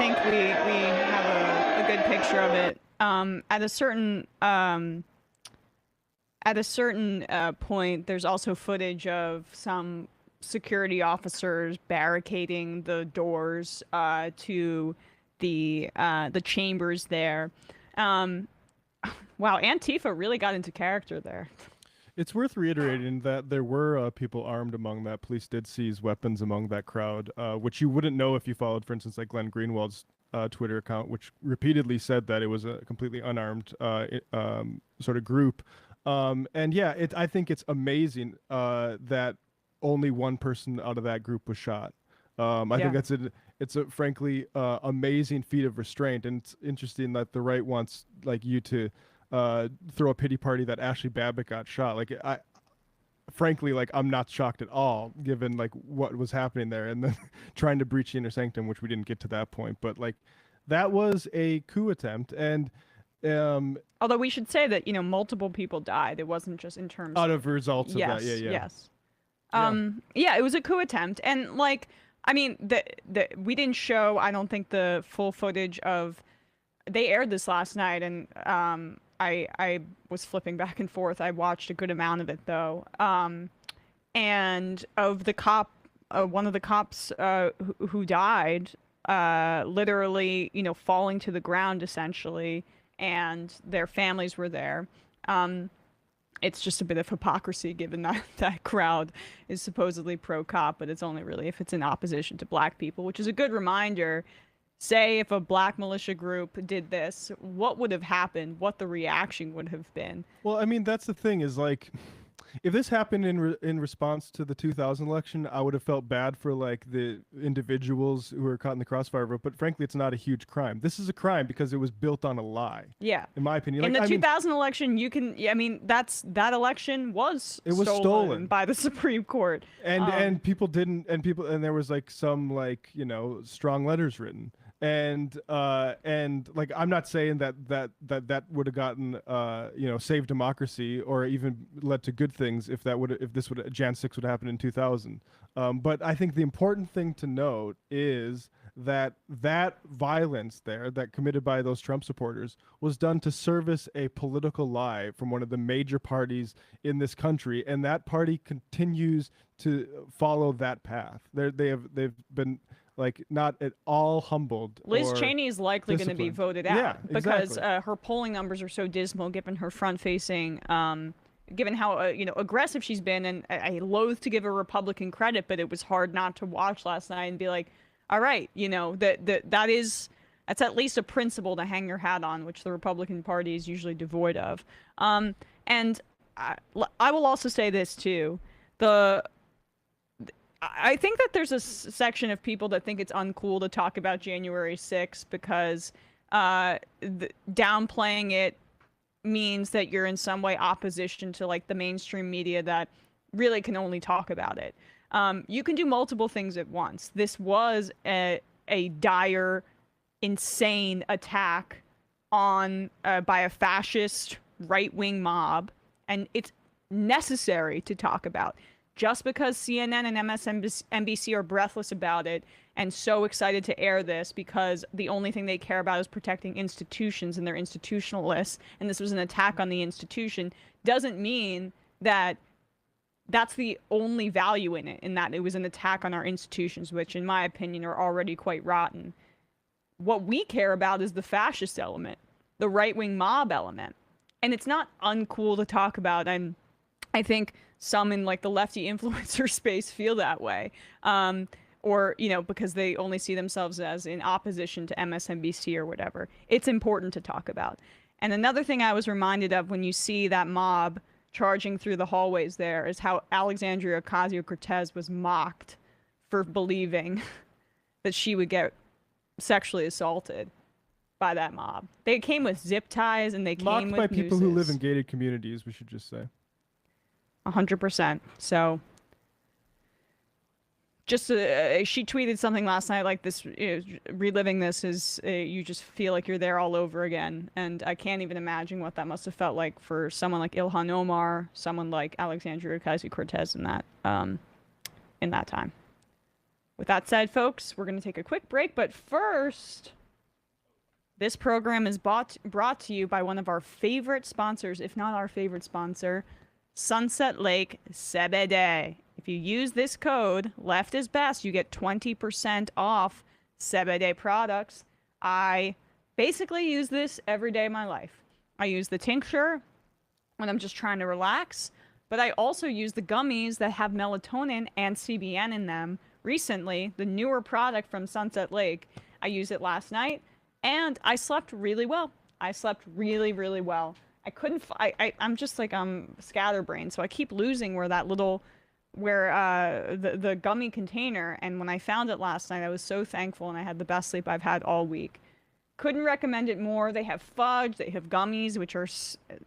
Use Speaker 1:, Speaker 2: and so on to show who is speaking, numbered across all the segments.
Speaker 1: think we have a good picture of it. At a certain point, there's also footage of some security officers barricading the doors to the chambers there. Um, wow, Antifa really got into character there.
Speaker 2: It's worth reiterating that there were people armed among that. Police did seize weapons among that crowd, which you wouldn't know if you followed, for instance, like Glenn Greenwald's Twitter account, which repeatedly said that it was a completely unarmed sort of group. And yeah, I think it's amazing that only one person out of that group was shot. I think
Speaker 1: Yeah.
Speaker 2: it's a frankly amazing feat of restraint, and it's interesting that the right wants like you to throw a pity party that Ashley Babbitt got shot. Like frankly, like I'm not shocked at all, given like what was happening there, and then trying to breach the inner sanctum, which we didn't get to that point. But like that was a coup attempt, and
Speaker 1: Although we should say that, multiple people died. It wasn't just in terms
Speaker 2: out
Speaker 1: of
Speaker 2: of results of that,
Speaker 1: yes,
Speaker 2: yeah, yeah,
Speaker 1: yes.
Speaker 2: yeah.
Speaker 1: Yeah, it was a coup attempt. And like, I mean, we didn't show, I don't think, the full footage of, they aired this last night, and I was flipping back and forth. I watched a good amount of it though. And of the cop, one of the cops who died, literally, falling to the ground essentially, and their families were there. It's just a bit of hypocrisy given that that crowd is supposedly pro-cop, but it's only really if it's in opposition to black people, which is a good reminder. Say if a black militia group did this, what would have happened? What the reaction would have been?
Speaker 2: Well, I mean, that's the thing is like, if this happened in response to the 2000 election, I would have felt bad for like the individuals who were caught in the crossfire of it. But frankly, it's not a huge crime. This is a crime because it was built on a lie.
Speaker 1: Yeah.
Speaker 2: In my opinion,
Speaker 1: In
Speaker 2: like
Speaker 1: the
Speaker 2: I mean,
Speaker 1: 2000 election, you can, yeah, I mean, that election was
Speaker 2: it was stolen
Speaker 1: by the Supreme Court.
Speaker 2: and people didn't, and there was like some like strong letters written. And like I'm not saying that would have gotten saved democracy or even led to good things if Jan 6 would happen in 2000. But I think the important thing to note is that violence there that committed by those Trump supporters was done to service a political lie from one of the major parties in this country, and that party continues to follow that path. They've been like not at all humbled.
Speaker 1: Liz Cheney is likely going to be voted out
Speaker 2: yeah,
Speaker 1: because
Speaker 2: exactly.
Speaker 1: her polling numbers are so dismal given her front-facing, given how aggressive she's been. And I loathe to give a Republican credit, but it was hard not to watch last night and be like, all right, that's at least a principle to hang your hat on, which the Republican Party is usually devoid of. And I will also say this too. I think that there's a section of people that think it's uncool to talk about January 6th because downplaying it means that you're in some way opposition to like the mainstream media that really can only talk about it. You can do multiple things at once. This was a dire, insane attack on by a fascist right-wing mob, and it's necessary to talk about. Just because CNN and MSNBC are breathless about it and so excited to air this because the only thing they care about is protecting institutions and they're institutionalists, and this was an attack on the institution, doesn't mean that that's the only value in it, in that it was an attack on our institutions, which in my opinion are already quite rotten. What we care about is the fascist element, the right-wing mob element. And it's not uncool to talk about, and I think some in like the lefty influencer space feel that way. Or, because they only see themselves as in opposition to MSNBC or whatever. It's important to talk about. And another thing I was reminded of when you see that mob charging through the hallways there is how Alexandria Ocasio-Cortez was mocked for believing that she would get sexually assaulted by that mob. They came with zip ties and they came
Speaker 2: Mocked
Speaker 1: with
Speaker 2: by people
Speaker 1: nooses.
Speaker 2: who live in gated communities, we should just say.
Speaker 1: 100%. So just she tweeted something last night like this, reliving this is you just feel like you're there all over again, and I can't even imagine what that must have felt like for someone like Ilhan Omar, someone like Alexandria Ocasio-Cortez in that time. With that said, folks, we're going to take a quick break, but first, this program is brought to you by one of our favorite sponsors, if not our favorite sponsor, Sunset Lake Seder. If you use this code, Left is Best, you get 20% off Seder products. I basically use this every day of my life. I use the tincture when I'm just trying to relax, but I also use the gummies that have melatonin and CBN in them. Recently, the newer product from Sunset Lake, I used it last night, and I slept really well. I slept really, really well. I couldn't. I'm just like scatterbrained, so I keep losing the gummy container. And when I found it last night, I was so thankful, and I had the best sleep I've had all week. Couldn't recommend it more. They have fudge, they have gummies, which are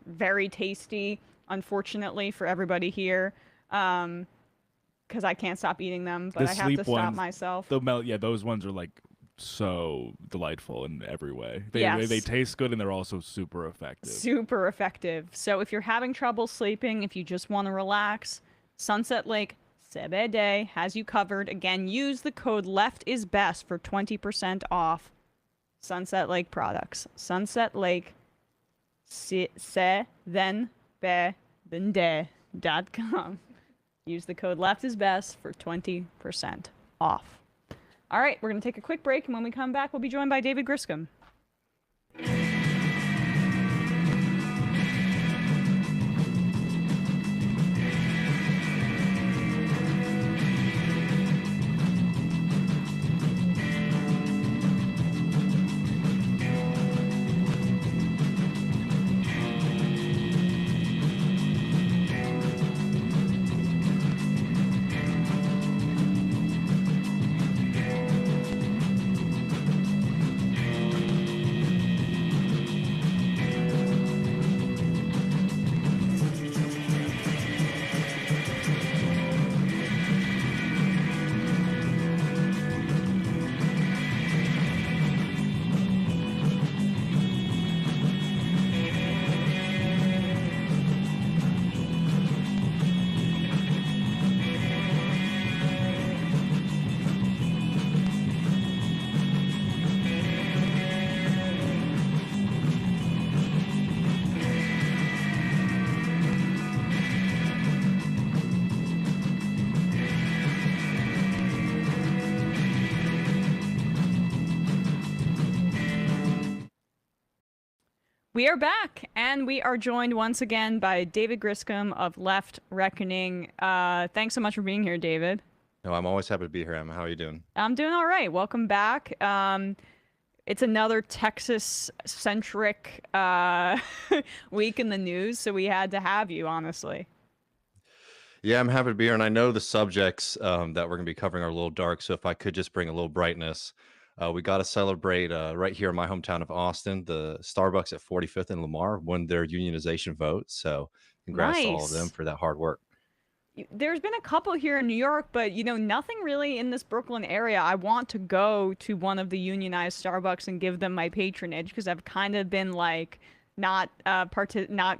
Speaker 1: very tasty. Unfortunately for everybody here, because I can't stop eating them, but I have to stop myself.
Speaker 3: Those ones are like so delightful in every way. They taste good and they're also super effective. Super effective.
Speaker 1: So if you're having trouble sleeping, if you just want to relax, Sunset Lake Seder has you covered. Again, use the code LEFTISBEST for 20% off Sunset Lake products. Sunset Lake Sedenbede.com. Use the code LEFTISBEST for 20% off. All right, we're going to take a quick break, and when we come back, we'll be joined by David Griscom. We are back, and we are joined once again by David Griscom of Left Reckoning. Thanks so much for being here, David.
Speaker 4: No, I'm always happy to be here, Emma. How are you doing?
Speaker 1: I'm doing all right. Welcome back. It's another Texas-centric week in the news, so we had to have you, honestly.
Speaker 4: Yeah, I'm happy to be here, and I know the subjects that we're going to be covering are a little dark, so if I could just bring a little brightness. We got to celebrate right here in my hometown of Austin. The Starbucks at 45th and Lamar won their unionization vote. So congrats to all of them for that hard work.
Speaker 1: There's been a couple here in New York, but, nothing really in this Brooklyn area. I want to go to one of the unionized Starbucks and give them my patronage because I've kind of been like not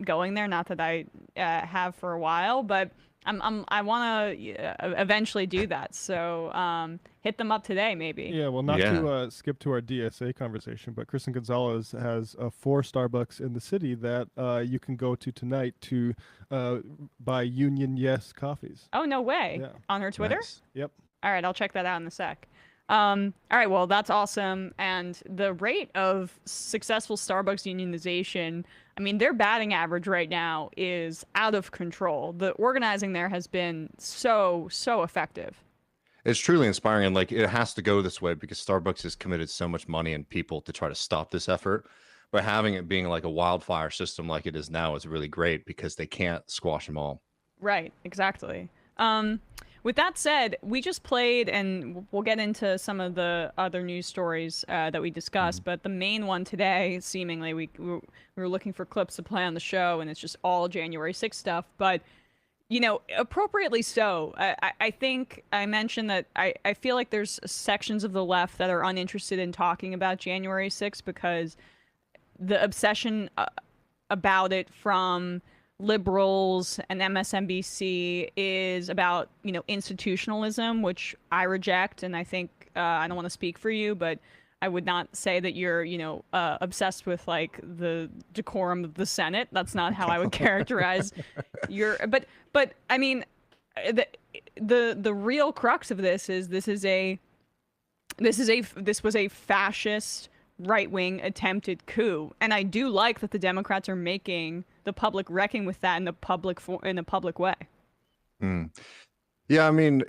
Speaker 1: going there. Not that I have for a while, but I want to eventually do that. So hit them up today, maybe.
Speaker 2: Yeah, well, not to skip to our DSA conversation, but Kristen Gonzalez has 4 Starbucks in the city that you can go to tonight to buy Union Yes coffees.
Speaker 1: Oh, no way.
Speaker 2: Yeah.
Speaker 1: On her Twitter?
Speaker 4: Nice.
Speaker 2: Yep.
Speaker 1: All right, I'll check that out in a sec. All right, well, that's awesome. And the rate of successful Starbucks unionization, I mean, their batting average right now is out of control. The organizing there has been so effective.
Speaker 4: It's truly inspiring, and it has to go this way because Starbucks has committed so much money and people to try to stop this effort. But having it being like a wildfire system like it is now is really great because they can't squash them all.
Speaker 1: Right, exactly. With that said, we just played, and we'll get into some of the other news stories that we discussed, but the main one today, seemingly, we were looking for clips to play on the show, and it's just all January 6th stuff, but, appropriately so. I think I mentioned that I feel like there's sections of the left that are uninterested in talking about January 6th because the obsession about it from liberals and MSNBC is about, institutionalism, which I reject. And I think, I don't want to speak for you, but I would not say that you're, obsessed with like the decorum of the Senate. That's not how I would characterize but I mean, the real crux of this is this was a fascist right-wing attempted coup, and I do like that the Democrats are making the public reckon with that in the public way.
Speaker 4: Mm. Yeah, I mean,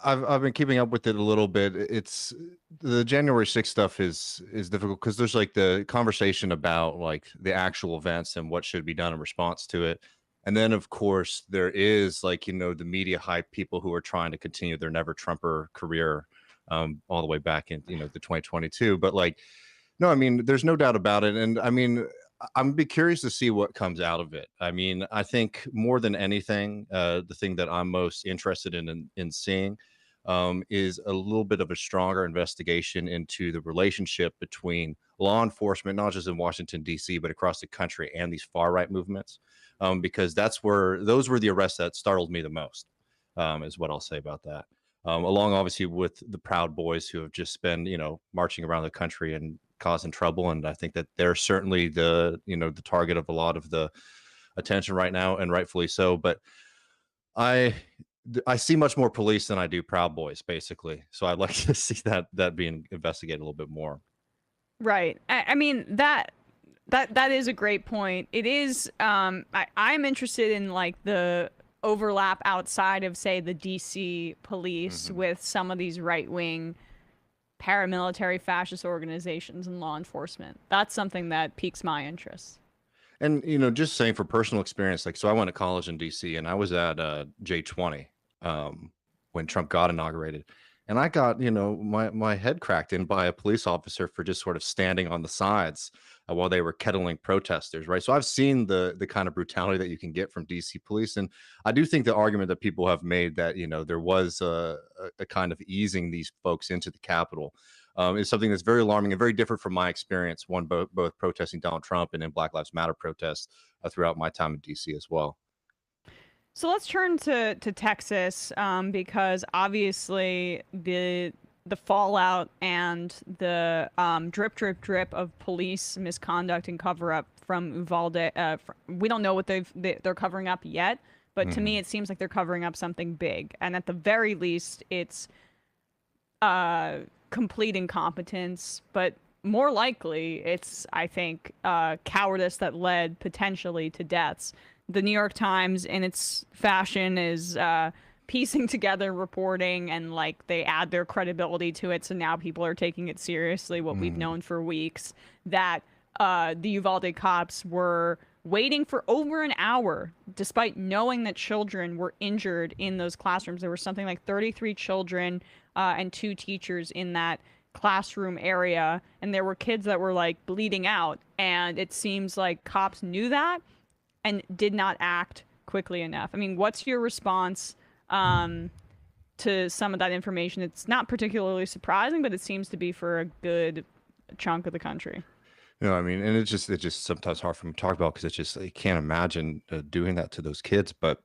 Speaker 4: I've been keeping up with it a little bit. It's the January 6th stuff is difficult because there's like the conversation about like the actual events and what should be done in response to it. And then of course there is like, the media hype, people who are trying to continue their never Trumper career all the way back in, the 2022. But like, no, I mean, there's no doubt about it. And I mean, I'm be curious to see what comes out of it. I mean, I think more than anything, the thing that I'm most interested in seeing is a little bit of a stronger investigation into the relationship between law enforcement, not just in Washington, D.C., but across the country, and these far right movements, because those were the arrests that startled me the most, is what I'll say about that. Along obviously with the Proud Boys who have just been, marching around the country and causing trouble. And I think that they're certainly the target of a lot of the attention right now, and rightfully so. But I see much more police than I do Proud Boys, basically. So I'd like to see that being investigated a little bit more.
Speaker 1: Right. I mean, that is a great point. It is, I'm interested in like the overlap outside of, say, the DC police with some of these right-wing paramilitary fascist organizations and law enforcement. That's something that piques my interest.
Speaker 4: And, just saying for personal experience, like, so I went to college in DC and I was at J20 when Trump got inaugurated. And I got, my head cracked in by a police officer for just sort of standing on the sides while they were kettling protesters, right? So I've seen the kind of brutality that you can get from DC police. And I do think the argument that people have made that, there was a kind of easing these folks into the Capitol is something that's very alarming and very different from my experience, both protesting Donald Trump and in Black Lives Matter protests throughout my time in DC as well.
Speaker 1: So let's turn to Texas, because obviously the fallout and the drip of police misconduct and cover up from Uvalde. We don't know what they're covering up yet, but to me it seems like they're covering up something big, and at the very least it's complete incompetence, but more likely it's, I think, cowardice that led potentially to deaths. The New York Times, in its fashion, is piecing together reporting, and like they add their credibility to it, so now people are taking it seriously, what we've known for weeks, that the Uvalde cops were waiting for over an hour despite knowing that children were injured in those classrooms. There were something like 33 children and 2 teachers in that classroom area, and there were kids that were like bleeding out, and it seems like cops knew that and did not act quickly enough. I mean, what's your response to some of that information? It's not particularly surprising, but it seems to be for a good chunk of the country.
Speaker 4: I mean, and it's just sometimes hard for me to talk about because it's just, I can't imagine doing that to those kids. But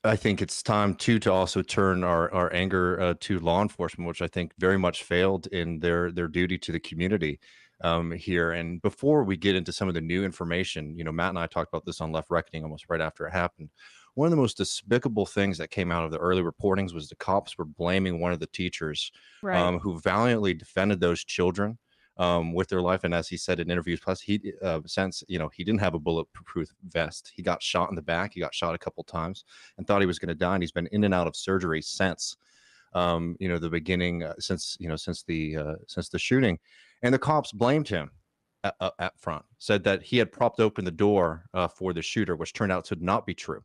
Speaker 4: I think it's time to also turn our anger to law enforcement, which I think very much failed in their duty to the community here. And before we get into some of the new information, Matt and I talked about this on Left Reckoning almost right after it happened. One of the most despicable things that came out of the early reportings was the cops were blaming one of the teachers who valiantly defended those children with their life. And as he said in interviews, plus he since he didn't have a bulletproof vest, he got shot in the back, he got shot a couple times and thought he was going to die, and he's been in and out of surgery since the beginning, since the shooting. And the cops blamed him at front, said that he had propped open the door for the shooter, which turned out to not be true.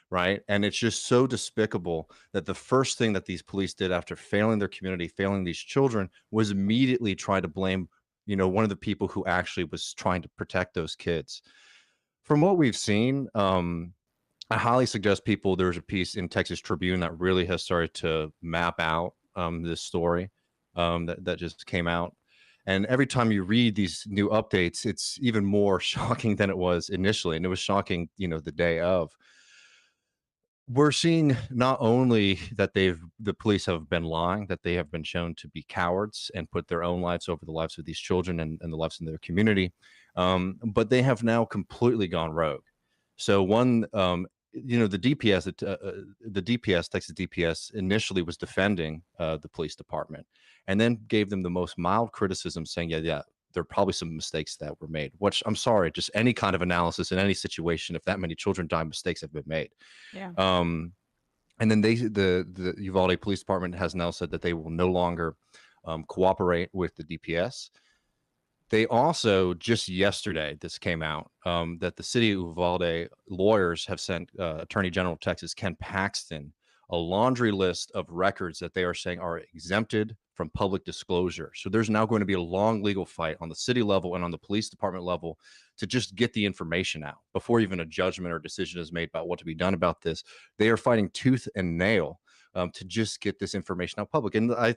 Speaker 4: Right. And it's just so despicable that the first thing that these police did after failing their community, failing these children, was immediately try to blame, one of the people who actually was trying to protect those kids. From what we've seen, I highly suggest people, there's a piece in Texas Tribune that really has started to map out this story that just came out. And every time you read these new updates, it's even more shocking than it was initially. And it was shocking, the day of. We're seeing not only that the police have been lying, that they have been shown to be cowards and put their own lives over the lives of these children and the lives in their community, but they have now completely gone rogue. So the DPS, the DPS, Texas DPS, initially was defending the police department, and then gave them the most mild criticism, saying, yeah, there are probably some mistakes that were made. Which, I'm sorry, just any kind of analysis in any situation, if that many children die, mistakes have been made.
Speaker 1: Yeah.
Speaker 4: And then the Uvalde Police Department has now said that they will no longer cooperate with the DPS. They also, just yesterday, this came out, that the city of Uvalde lawyers have sent Attorney General of Texas, Ken Paxton, a laundry list of records that they are saying are exempted from public disclosure. So there's now going to be a long legal fight on the city level and on the police department level to just get the information out before even a judgment or decision is made about what to be done about this. They are fighting tooth and nail to just get this information out public. And I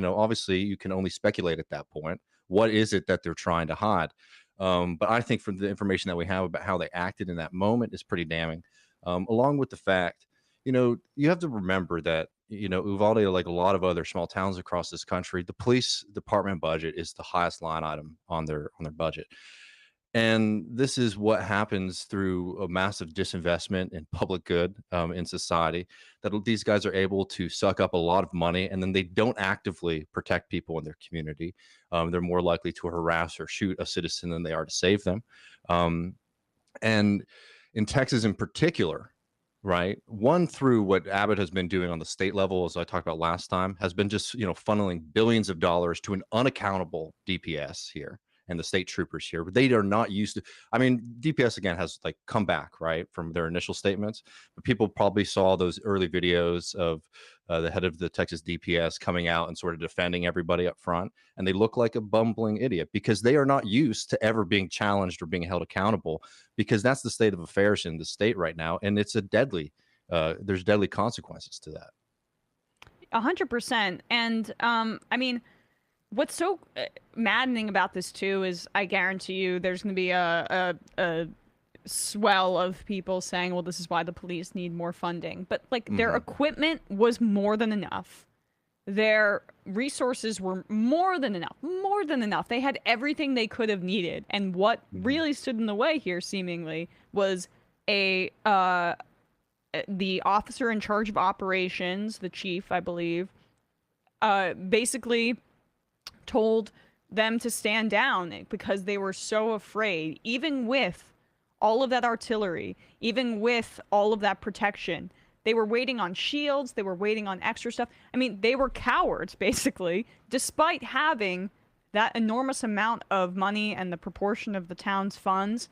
Speaker 4: obviously you can only speculate at that point. What is it that they're trying to hide? But I think from the information that we have about how they acted in that moment is pretty damning, along with the fact, you have to remember that, Uvalde, like a lot of other small towns across this country, the police department budget is the highest line item on their budget. And this is what happens through a massive disinvestment in public good in society, that these guys are able to suck up a lot of money, and then they don't actively protect people in their community. They're more likely to harass or shoot a citizen than they are to save them. And in Texas in particular, right, one, through what Abbott has been doing on the state level, as I talked about last time, has been just, funneling billions of dollars to an unaccountable DPS here and the state troopers here. But they are not used to, DPS again has like come back, right, from their initial statements, but people probably saw those early videos of the head of the Texas DPS coming out and sort of defending everybody up front, and they look like a bumbling idiot because they are not used to ever being challenged or being held accountable, because that's the state of affairs in the state right now, and it's there's deadly consequences to that.
Speaker 1: 100%. And what's so maddening about this too is I guarantee you there's going to be a swell of people saying, well, this is why the police need more funding. But their equipment was more than enough. Their resources were more than enough. They had everything they could have needed. And what really stood in the way here, seemingly, was the officer in charge of operations, the chief, I believe, basically told them to stand down because they were so afraid, even with all of that artillery, even with all of that protection. They were waiting on shields. They were waiting on extra stuff. They were cowards, basically, despite having that enormous amount of money and the proportion of the town's funds.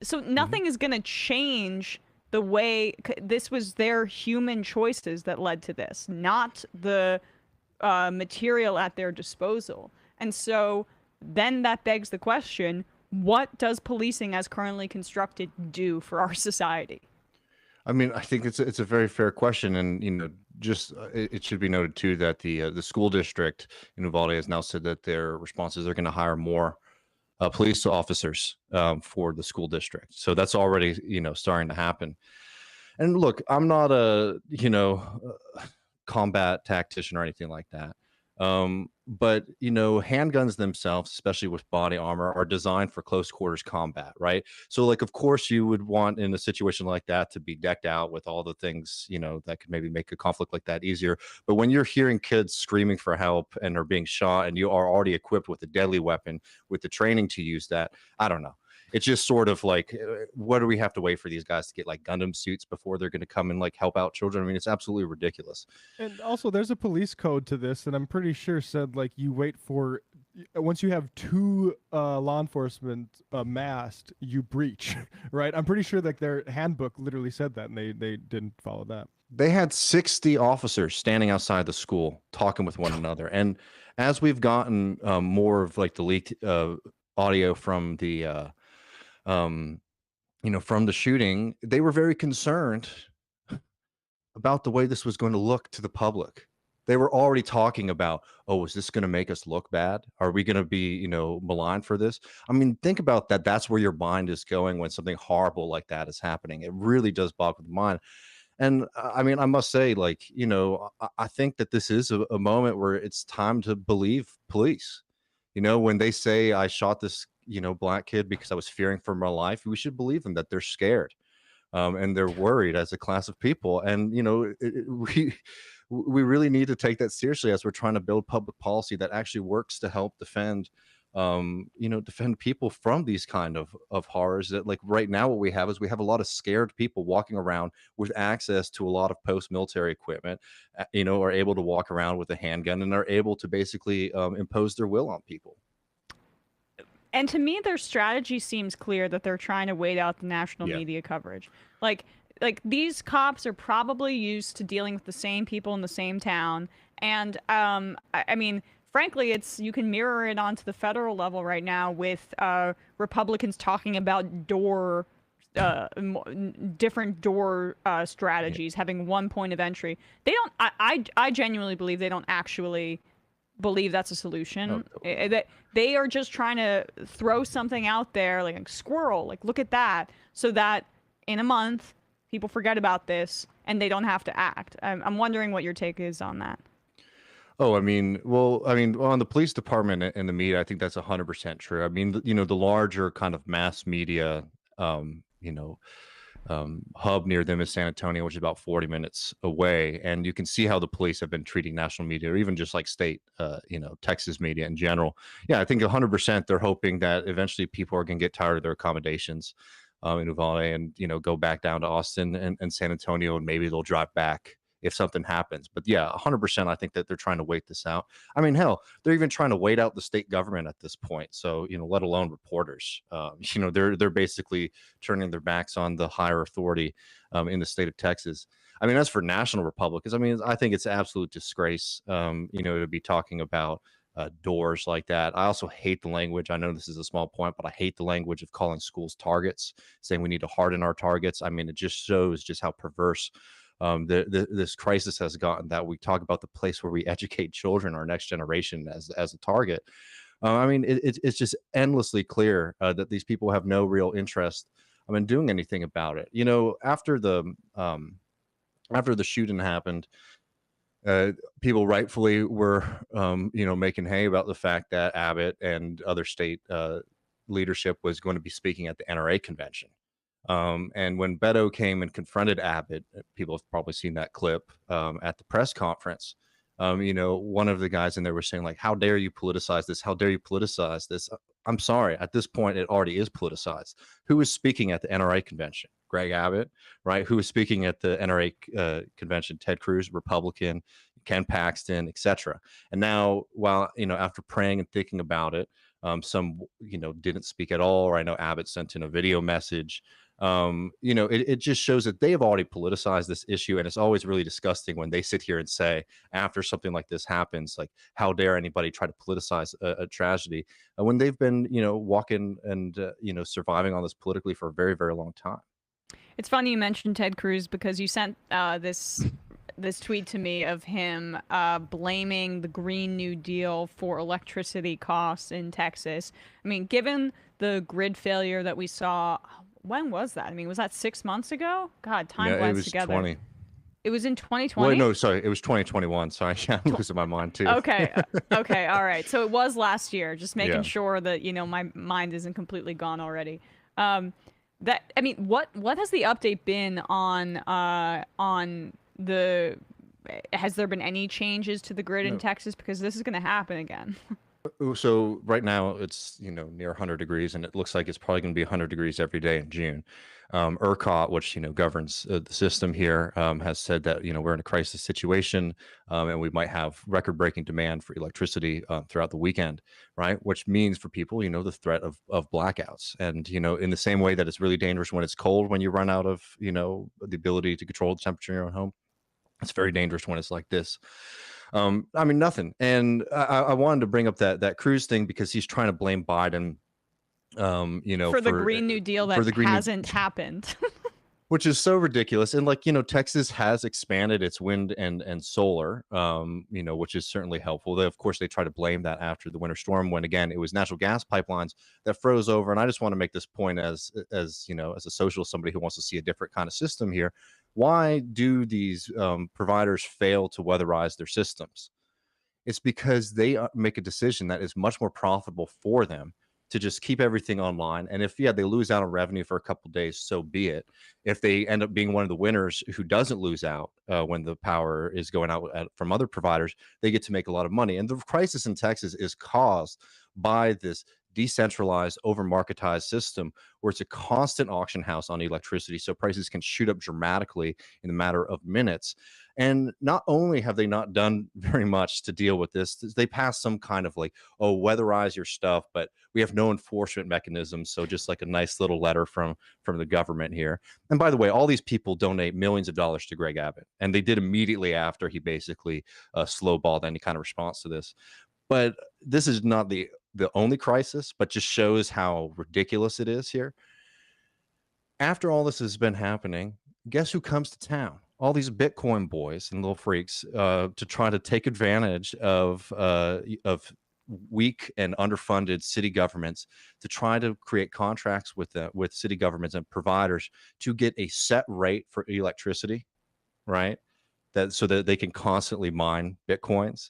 Speaker 1: So nothing is going to change the way. This was their human choices that led to this, not the material at their disposal. And so then that begs the question, what does policing as currently constructed do for our society?
Speaker 4: I think it's a very fair question, and it should be noted too that the school district in Uvalde has now said that their responses are going to hire more police officers for the school district. So that's already starting to happen. And look, I'm not a combat tactician or anything like that. But handguns themselves, especially with body armor, are designed for close quarters combat, right? So of course you would want in a situation like that to be decked out with all the things, that could maybe make a conflict like that easier. But when you're hearing kids screaming for help and are being shot, and you are already equipped with a deadly weapon with the training to use that, I don't know. It's just sort of what do we have to wait for these guys to get Gundam suits before they're going to come and help out children? It's absolutely ridiculous.
Speaker 2: And also, there's a police code to this, and I'm pretty sure said you wait for, once you have two law enforcement massed, you breach, right? I'm pretty sure their handbook literally said that, and they didn't follow that.
Speaker 4: They had 60 officers standing outside the school talking with one another, and as we've gotten more of the leaked audio from the from the shooting, they were very concerned about the way this was going to look to the public. They were already talking about, oh, is this going to make us look bad? Are we going to be, maligned for this? I mean, think about that. That's where your mind is going when something horrible like that is happening. It really does boggle the mind. And I mean, I must say, like, I think that this is a moment where it's time to believe police. When they say I shot this, black kid because I was fearing for my life, we should believe them that they're scared. And they're worried as a class of people. And we really need to take that seriously as we're trying to build public policy that actually works to help defend defend people from these kind of horrors. That, like, right now what we have is we have a lot of scared people walking around with access to a lot of post-military equipment, are able to walk around with a handgun and are able to basically impose their will on people.
Speaker 1: And to me, their strategy seems clear, that they're trying to wait out the national media coverage. Like these cops are probably used to dealing with the same people in the same town. And I mean, frankly, you can mirror it onto the federal level right now with Republicans talking about different door strategies, having one point of entry. They don't. I genuinely believe they don't actually believe that's a solution. That they are just trying to throw something out there, like a squirrel, like, look at that, so that in a month people forget about this and they don't have to act. I'm wondering what your take is on that.
Speaker 4: Oh, I mean, on the police department and the media, I think that's 100% true. I mean, the larger kind of mass media, hub near them is San Antonio, which is about 40 minutes away. And you can see how the police have been treating national media, or even just like state, Texas media in general. Yeah, I think 100% they're hoping that eventually people are going to get tired of their accommodations in Uvalde and, go back down to Austin and San Antonio, and maybe they'll drive back if something happens. But yeah, 100%, I think that they're trying to wait this out. I mean, hell, they're even trying to wait out the state government at this point. So, let alone reporters. They're basically turning their backs on the higher authority in the state of Texas. I mean, as for national Republicans, I mean, I think it's an absolute disgrace, to be talking about doors like that. I also hate the language. I know this is a small point, but I hate the language of calling schools targets, saying we need to harden our targets. I mean, it just shows just how perverse this crisis has gotten, that we talk about the place where we educate children, our next generation, as a target. I mean, it's just endlessly clear that these people have no real interest in doing anything about it. After the shooting happened, people rightfully were, making hay about the fact that Abbott and other state leadership was going to be speaking at the NRA convention. And when Beto came and confronted Abbott, people have probably seen that clip at the press conference. One of the guys in there was saying, like, how dare you politicize this? How dare you politicize this? I'm sorry. At this point, it already is politicized. Who was speaking at the NRA convention? Greg Abbott, right? Who was speaking at the NRA convention? Ted Cruz, Republican, Ken Paxton, etc. And now, while, after praying and thinking about it, some, didn't speak at all. Or I know Abbott sent in a video message. It just shows that they have already politicized this issue. And it's always really disgusting when they sit here and say, after something like this happens, like, how dare anybody try to politicize a tragedy when they've been, walking and, surviving on this politically for a very, very long time.
Speaker 1: It's funny you mentioned Ted Cruz, because you sent this tweet to me of him blaming the Green New Deal for electricity costs in Texas. I mean, given the grid failure that we saw, when was that? I mean, was that 6 months ago? God, time blends together.
Speaker 4: 20.
Speaker 1: It was in 2020?
Speaker 4: Well, no, sorry. It was 2021. Sorry, I'm losing my mind too.
Speaker 1: Okay. Okay. All right. So it was last year. Just making sure that, my mind isn't completely gone already. What has the update been on the, has there been any changes to the grid in Texas? Because this is going to happen again.
Speaker 4: So right now it's, near 100 degrees, and it looks like it's probably going to be 100 degrees every day in June. ERCOT, which, governs the system here, has said that, we're in a crisis situation, and we might have record-breaking demand for electricity throughout the weekend, right? Which means for people, the threat of blackouts. And, in the same way that it's really dangerous when it's cold, when you run out of, the ability to control the temperature in your own home, it's very dangerous when it's like this. I mean, nothing. And I wanted to bring up that Cruz thing because he's trying to blame Biden,
Speaker 1: for the Green New Deal that hasn't happened.
Speaker 4: which is so ridiculous. And like, Texas has expanded its wind and solar, which is certainly helpful. Of course, they try to blame that after the winter storm, when again, it was natural gas pipelines that froze over. And I just want to make this point as a socialist, somebody who wants to see a different kind of system here. Why do these providers fail to weatherize their systems? It's because they make a decision that is much more profitable for them to just keep everything online. And if, they lose out on revenue for a couple of days, so be it. If they end up being one of the winners who doesn't lose out when the power is going out from other providers, they get to make a lot of money. And the crisis in Texas is caused by this decentralized, over-marketized system where it's a constant auction house on electricity. So prices can shoot up dramatically in a matter of minutes. And not only have they not done very much to deal with this, they pass some kind of like, oh, weatherize your stuff, but we have no enforcement mechanisms. So just like a nice little letter from the government here. And by the way, all these people donate millions of dollars to Greg Abbott, and they did immediately after he basically slowballed any kind of response to this. But this is not the only crisis, but just shows how ridiculous it is here. After all this has been happening, guess who comes to town? All these Bitcoin boys and little freaks to try to take advantage of weak and underfunded city governments, to try to create contracts with city governments and providers to get a set rate for electricity, right? So that they can constantly mine Bitcoins.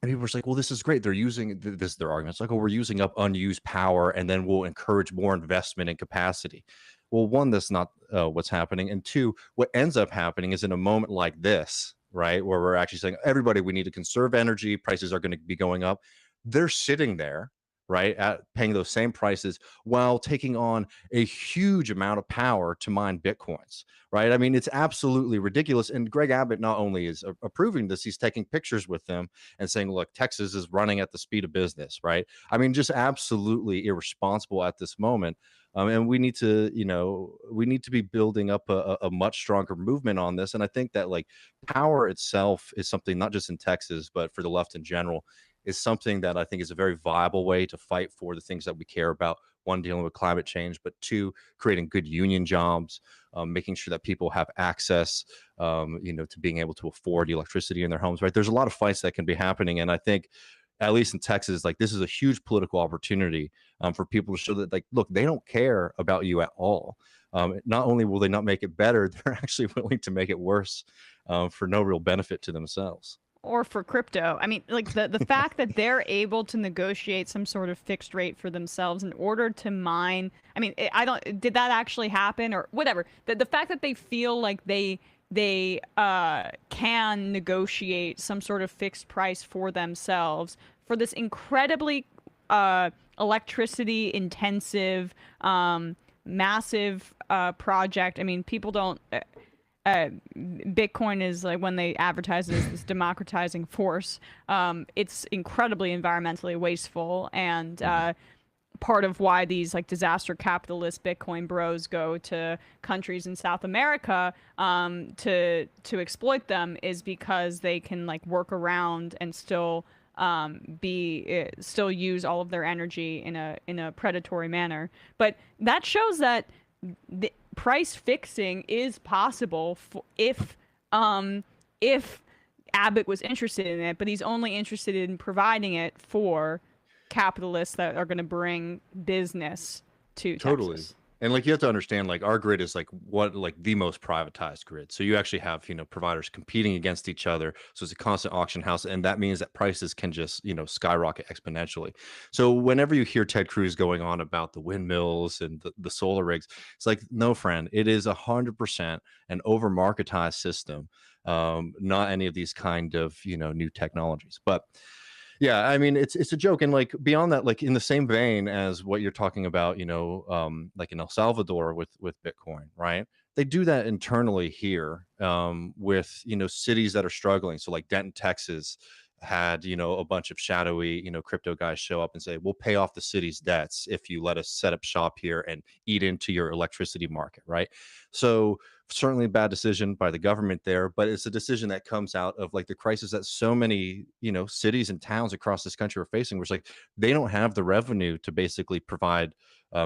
Speaker 4: And people were like, well, this is great. They're using this, their arguments like, oh, we're using up unused power and then we'll encourage more investment and capacity. Well, one, that's not what's happening. And two, what ends up happening is in a moment like this, right, where we're actually saying, everybody, we need to conserve energy. Prices are going to be going up. They're sitting there, right, at paying those same prices while taking on a huge amount of power to mine Bitcoins, right? I mean, it's absolutely ridiculous. And Greg Abbott not only is approving this, he's taking pictures with them and saying, look, Texas is running at the speed of business, right? I mean, just absolutely irresponsible at this moment. And we need to, be building up a much stronger movement on this. And I think that like power itself is something not just in Texas, but for the left in general, is something that I think is a very viable way to fight for the things that we care about. One, dealing with climate change, but two, creating good union jobs, making sure that people have access, to being able to afford electricity in their homes, right? There's a lot of fights that can be happening. And I think, at least in Texas, like this is a huge political opportunity for people to show that, like, look, they don't care about you at all. Not only will they not make it better, they're actually willing to make it worse for no real benefit to themselves.
Speaker 1: Or for crypto. I mean, like the fact that they're able to negotiate some sort of fixed rate for themselves in order to mine. I mean, did that actually happen or whatever? The fact that they feel like they can negotiate some sort of fixed price for themselves for this incredibly electricity intensive, massive project. I mean, people don't. Bitcoin is like, when they advertise it as this democratizing force, it's incredibly environmentally wasteful, and part of why these like disaster capitalist Bitcoin bros go to countries in South America to exploit them is because they can like work around and still still use all of their energy in a predatory manner. But that shows that the price fixing is possible if Abbott was interested in it, but he's only interested in providing it for capitalists that are going to bring business to Texas.
Speaker 4: And like, you have to understand, like, our grid is like the most privatized grid. So you actually have, providers competing against each other. So it's a constant auction house. And that means that prices can just, skyrocket exponentially. So whenever you hear Ted Cruz going on about the windmills and the solar rigs, it's like, no, friend, it is 100% an over marketized system. Not any of these kind of, new technologies. But yeah, I mean, it's a joke. And like, beyond that, like in the same vein as what you're talking about, like in El Salvador with Bitcoin, right? They do that internally here with, cities that are struggling. So like Denton, Texas had, a bunch of shadowy, crypto guys show up and say, we'll pay off the city's debts if you let us set up shop here and eat into your electricity market, right? So certainly a bad decision by the government there, but it's a decision that comes out of like the crisis that so many, cities and towns across this country are facing, where it's like they don't have the revenue to basically provide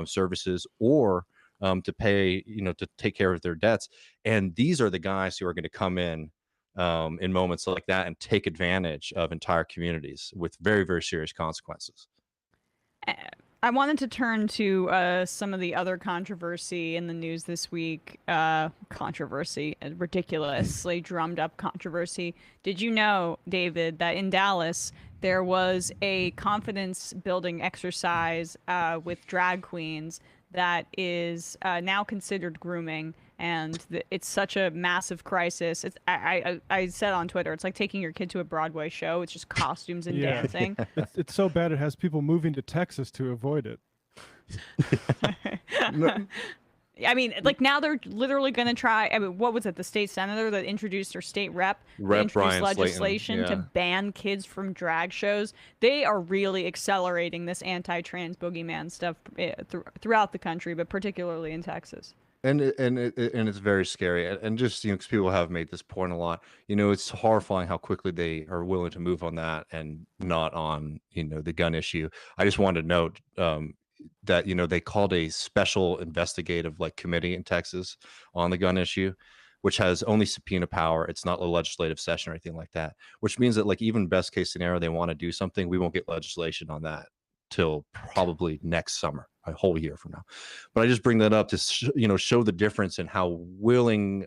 Speaker 4: services or to pay, to take care of their debts. And these are the guys who are going to come in moments like that and take advantage of entire communities with very, very serious consequences.
Speaker 1: I wanted to turn to some of the other controversy in the news this week. Ridiculously drummed up controversy. Did you know, David, that in Dallas there was a confidence building exercise with drag queens that is now considered grooming, and it's such a massive crisis. I said on Twitter, it's like taking your kid to a Broadway show. It's just costumes and dancing.
Speaker 2: It's so bad it has people moving to Texas to avoid it.
Speaker 1: I mean, like now they're literally going to try. I mean, what was it? The state senator that introduced, or state rep introduced
Speaker 4: Brian
Speaker 1: legislation
Speaker 4: Slayton,
Speaker 1: to ban kids from drag shows. They are really accelerating this anti-trans boogeyman stuff throughout the country, but particularly in Texas.
Speaker 4: And it's very scary. And just, because people have made this point a lot, it's horrifying how quickly they are willing to move on that and not on, the gun issue. I just wanted to note that, they called a special investigative committee in Texas on the gun issue, which has only subpoena power. It's not a legislative session or anything like that, which means that even best case scenario, they want to do something, we won't get legislation on that till probably next summer, a whole year from now. But I just bring that up to show the difference in how willing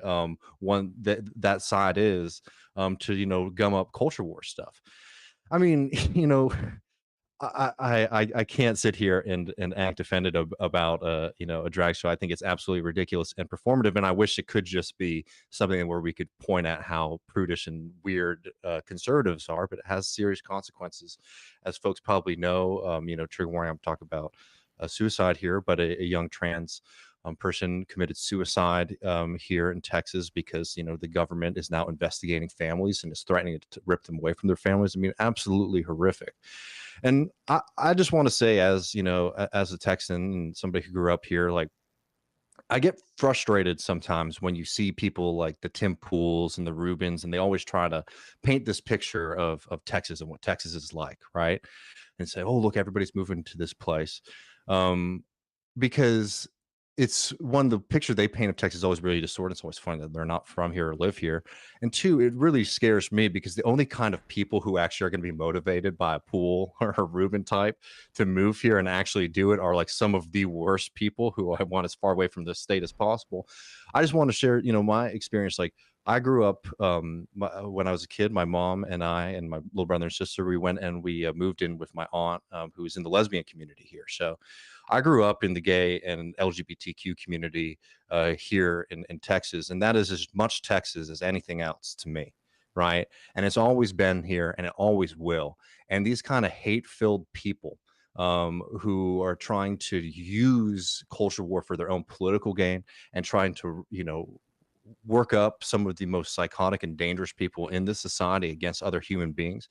Speaker 4: that side is to gum up culture war stuff. I mean, I can't sit here and act offended about a drag show. I think it's absolutely ridiculous and performative, and I wish it could just be something where we could point at how prudish and weird conservatives are, but it has serious consequences, as folks probably know. Trigger warning, I'm talking about suicide here, but a young trans person committed suicide here in Texas because the government is now investigating families and is threatening to rip them away from their families. I mean, absolutely horrific. And I just want to say, as as a Texan and somebody who grew up here, I get frustrated sometimes when you see people like the Tim Pools and the Rubens, and they always try to paint this picture of Texas and what Texas is like, right? And say, oh, look, everybody's moving to this place. Because it's one, the picture they paint of Texas is always really distorted. It's always funny that they're not from here or live here. And two, it really scares me because the only kind of people who actually are going to be motivated by a Pool or a Rubin type to move here and actually do it are some of the worst people who I want as far away from the state as possible. I just want to share, my experience. I grew up when I was a kid, my mom and I and my little brother and sister, we went and we moved in with my aunt who was in the lesbian community here. So I grew up in the gay and LGBTQ community here in Texas, and that is as much Texas as anything else to me, right? And it's always been here, and it always will. And these kind of hate-filled people who are trying to use culture war for their own political gain and trying to, work up some of the most psychotic and dangerous people in this society against other human beings,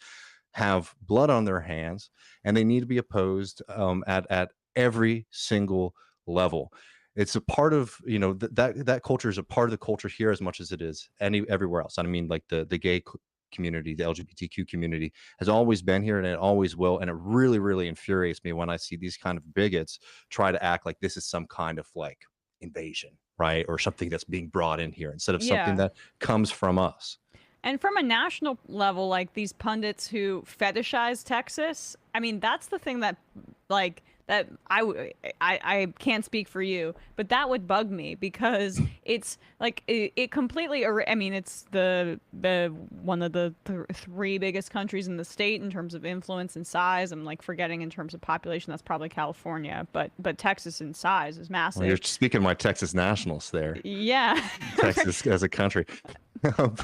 Speaker 4: have blood on their hands, and they need to be opposed at every single level. It's a part of that culture is a part of the culture here as much as it is everywhere else. I mean, the gay community, the LGBTQ community has always been here, and it always will. And it really, really infuriates me when I see these kind of bigots try to act like this is some kind of invasion, right? Or something that's being brought in here instead of something that comes from us.
Speaker 1: And from a national level, these pundits who fetishize Texas, I mean, that's the thing that that I can't speak for you, but that would bug me because it's it completely. I mean, it's the one of the three biggest countries in the state in terms of influence and size. I'm forgetting in terms of population. That's probably California, but Texas in size is massive.
Speaker 4: Well, you're speaking my Texas nationals there.
Speaker 1: Yeah,
Speaker 4: Texas as a country.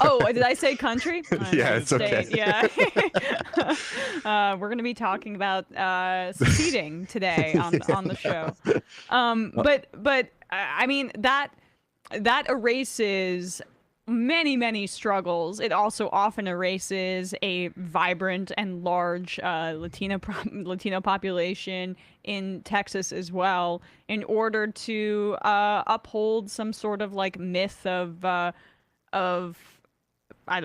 Speaker 1: Oh, did I say country?
Speaker 4: Yeah, it's okay.
Speaker 1: Yeah. We're going to be talking about seating today on the show. But I mean that erases many struggles. It also often erases a vibrant and large Latino population in Texas as well, in order to uphold some sort of myth of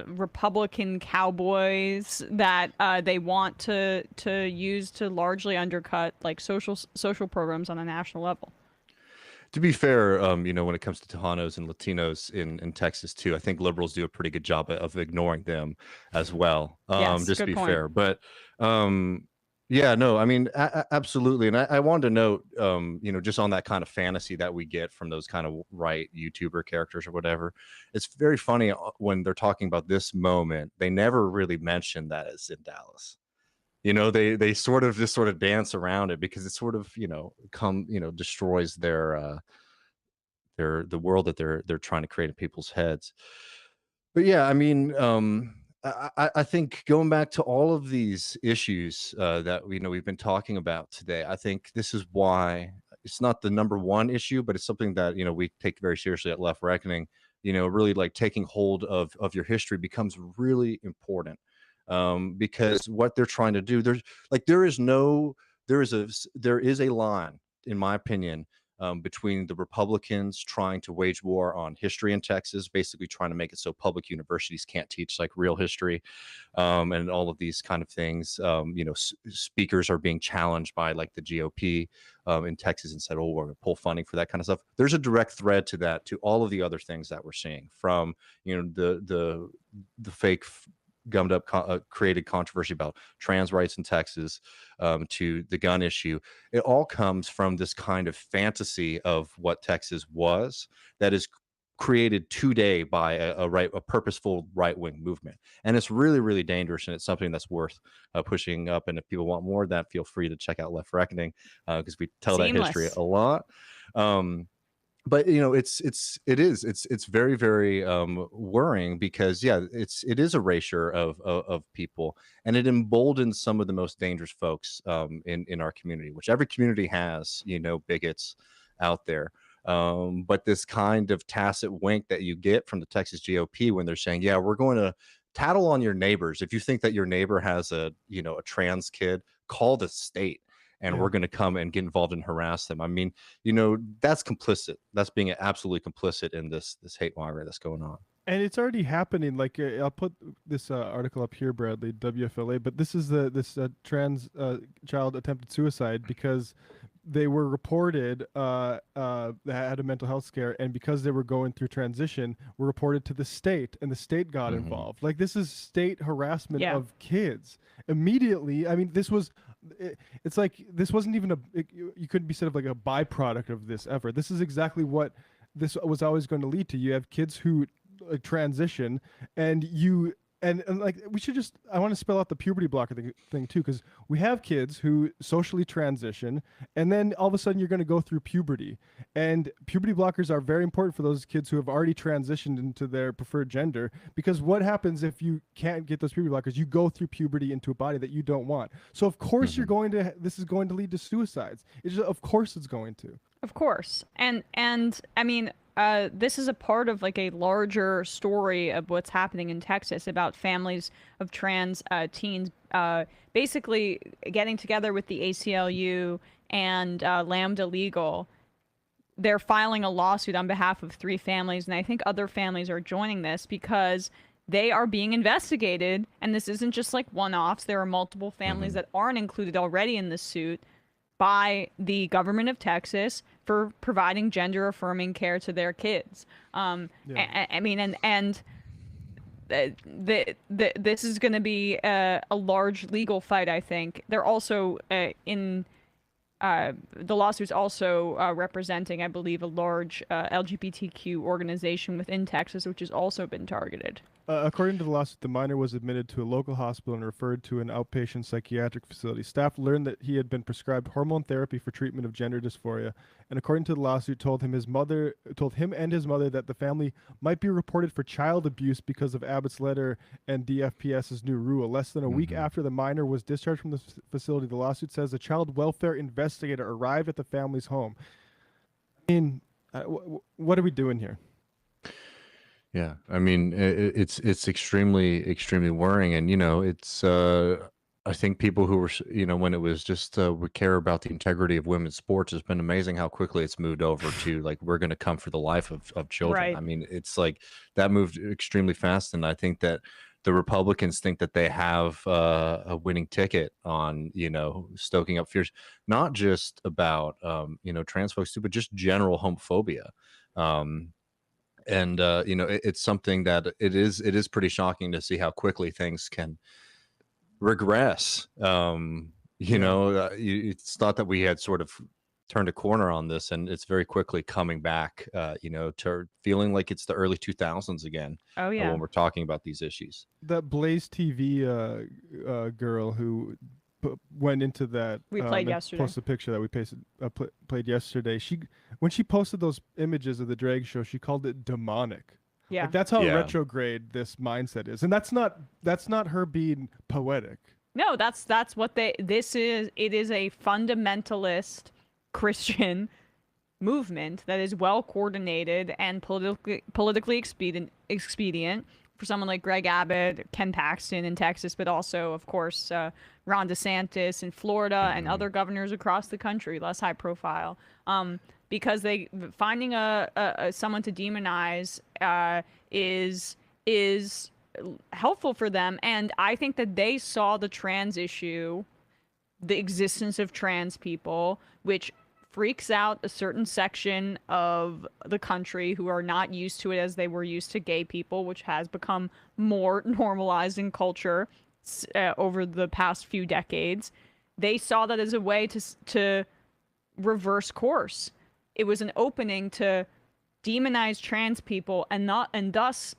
Speaker 1: Republican cowboys that they want to use to largely undercut social programs on a national level.
Speaker 4: To be fair, when it comes to Tejanos and Latinos in Texas too, I think liberals do a pretty good job of ignoring them as well.
Speaker 1: Yes,
Speaker 4: Just to
Speaker 1: good
Speaker 4: be
Speaker 1: point.
Speaker 4: fair, but yeah, no, I mean, absolutely. And I wanted to note, just on that kind of fantasy that we get from those kind of right YouTuber characters or whatever, it's very funny when they're talking about this moment, they never really mention that it's in Dallas. They sort of just sort of dance around it because it sort of, destroys the world that they're trying to create in people's heads. But yeah, I mean, I think going back to all of these issues that we've been talking about today, I think this is why it's not the number one issue, but it's something that we take very seriously at Left Reckoning. Really like taking hold of your history becomes really important, because what they're trying to do, there is a line, in my opinion, between the Republicans trying to wage war on history in Texas, basically trying to make it so public universities can't teach like real history, and all of these kind of things. Speakers are being challenged by like the GOP in Texas and said, "Oh, we're going to pull funding for that kind of stuff." There's a direct thread to that, to all of the other things that we're seeing, from the fake gummed up created controversy about trans rights in Texas, to the gun issue. It all comes from this kind of fantasy of what Texas was, that is created today by a purposeful right-wing movement, and it's really, really dangerous, and it's something that's worth pushing up. And if people want more of that, feel free to check out Left Reckoning, because we tell that history
Speaker 1: Seamless.
Speaker 4: a lot. But it's very, very worrying, because it is erasure of people, and it emboldens some of the most dangerous folks in our community, which every community has bigots out there. But this kind of tacit wink that you get from the Texas GOP when they're saying, yeah, we're going to tattle on your neighbors. If you think that your neighbor has a trans kid, call the state, and we're going to come and get involved and harass them. I mean, that's complicit. That's being absolutely complicit in this hate mongering that's going on.
Speaker 2: And it's already happening. Like, I'll put this article up here, Bradley, WFLA. But this is this trans child attempted suicide because they were reported that had a mental health scare, and because they were going through transition, were reported to the state, and the state got involved. Like, this is state harassment of kids immediately. I mean, it's like this wasn't even you couldn't be said of like a byproduct of this effort. This is exactly what this was always going to lead to. You have kids who transition, and like, we should just, I want to spell out the puberty blocker thing too, because we have kids who socially transition, and then all of a sudden you're going to go through puberty, and puberty blockers are very important for those kids who have already transitioned into their preferred gender, because what happens if you can't get those puberty blockers? You go through puberty into a body that you don't want. So of course this is going to lead to suicides. Of course it's going to.
Speaker 1: Of course. And I mean, this is a part of like a larger story of what's happening in Texas about families of trans teens basically getting together with the ACLU and Lambda Legal. They're filing a lawsuit on behalf of 3 families, and I think other families are joining this because they are being investigated, and this isn't just like one-offs. There are multiple families that aren't included already in this suit by the government of Texas for providing gender-affirming care to their kids. I mean, this is going to be a large legal fight, I think. They're also the lawsuit's also representing, I believe, a large LGBTQ organization within Texas, which has also been targeted.
Speaker 2: According to the lawsuit, the minor was admitted to a local hospital and referred to an outpatient psychiatric facility. Staff learned that he had been prescribed hormone therapy for treatment of gender dysphoria, and according to the lawsuit, told him and his mother that the family might be reported for child abuse because of Abbott's letter and DFPS's new rule. Less than a week after the minor was discharged from the facility, the lawsuit says a child welfare investigator arrived at the family's home. I mean, what are we doing here?
Speaker 4: Yeah, I mean, it's extremely, extremely worrying, and it's I think people who were when it was just we care about the integrity of women's sports, it's been amazing how quickly it's moved over to like, we're going to come for the life of children.
Speaker 1: Right.
Speaker 4: I mean, it's like that moved extremely fast, and I think that the Republicans think that they have a winning ticket on, stoking up fears, not just about, trans folks too, but just general homophobia. It's something that it is pretty shocking to see how quickly things can regress. It's thought that we had sort of turned a corner on this, and it's very quickly coming back, to feeling like it's the early 2000s again.
Speaker 1: Oh yeah.
Speaker 4: When we're talking about these issues.
Speaker 2: That Blaze TV girl who went into that.
Speaker 1: We played yesterday.
Speaker 2: Posted a picture that we played yesterday. When she posted those images of the drag show, she called it demonic.
Speaker 1: Yeah.
Speaker 2: Like, that's how retrograde this mindset is, and that's not her being poetic.
Speaker 1: No, that's what this is. It is a fundamentalist Christian movement that is well coordinated and politically expedient for someone like Greg Abbott, Ken Paxton in Texas, but also, of course, Ron DeSantis in Florida and other governors across the country, less high profile, because finding someone to demonize is helpful for them. And I think that they saw the trans issue, the existence of trans people, which freaks out a certain section of the country who are not used to it as they were used to gay people, which has become more normalized in culture over the past few decades. They saw that as a way to reverse course. It was an opening to demonize trans people and thus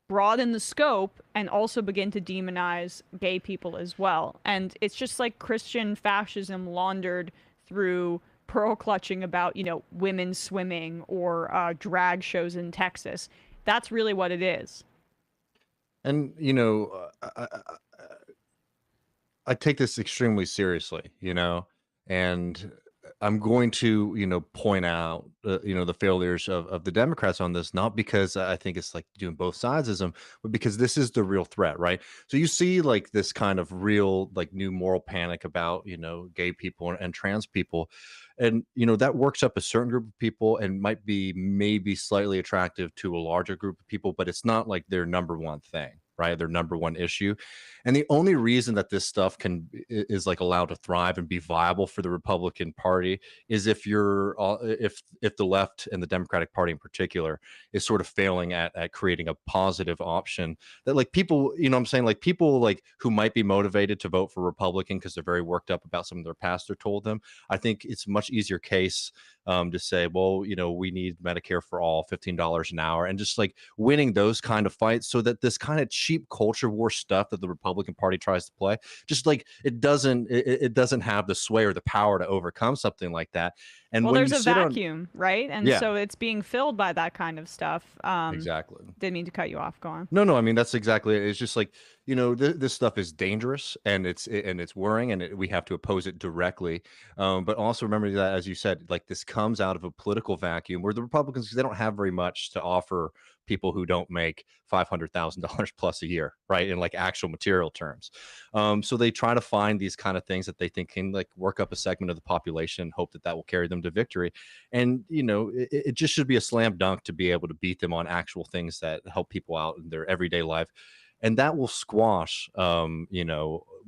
Speaker 1: broaden the scope and also begin to demonize gay people as well. And it's just like Christian fascism laundered through pearl clutching about, women swimming or drag shows in Texas. That's really what it is.
Speaker 4: And, I take this extremely seriously, and I'm going to, point out, the failures of the Democrats on this, not because I think it's like doing both sidesism, but because this is the real threat, right? So you see like this kind of real, like new moral panic about, gay people and trans people. And, that works up a certain group of people and might be maybe slightly attractive to a larger group of people, but it's not like their number one thing, right? Their number one issue. And the only reason that this stuff is like allowed to thrive and be viable for the Republican Party is if if the left and the Democratic Party in particular is sort of failing at creating a positive option that like people, I'm saying, like people like who might be motivated to vote for Republican because they're very worked up about something their pastor told them. I think it's a much easier case to say, well, we need Medicare for all, $15 an hour, and just like winning those kind of fights so that this kind of cheap culture war stuff that the Republican Party tries to play, just like it doesn't have the sway or the power to overcome something like that. And
Speaker 1: well,
Speaker 4: when
Speaker 1: there's a vacuum, right? And so it's being filled by that kind of stuff.
Speaker 4: Exactly.
Speaker 1: Didn't mean to cut you off. Go on.
Speaker 4: No, I mean, that's exactly it. It's just like, this stuff is dangerous and it's worrying, and we have to oppose it directly. But also remember that, as you said, like this comes out of a political vacuum where the Republicans, they don't have very much to offer people who don't make $500,000 plus a year, right? In like actual material terms. So they try to find these kind of things that they think can like work up a segment of the population, hope that will carry them to victory. And, it just should be a slam dunk to be able to beat them on actual things that help people out in their everyday life. And that will squash,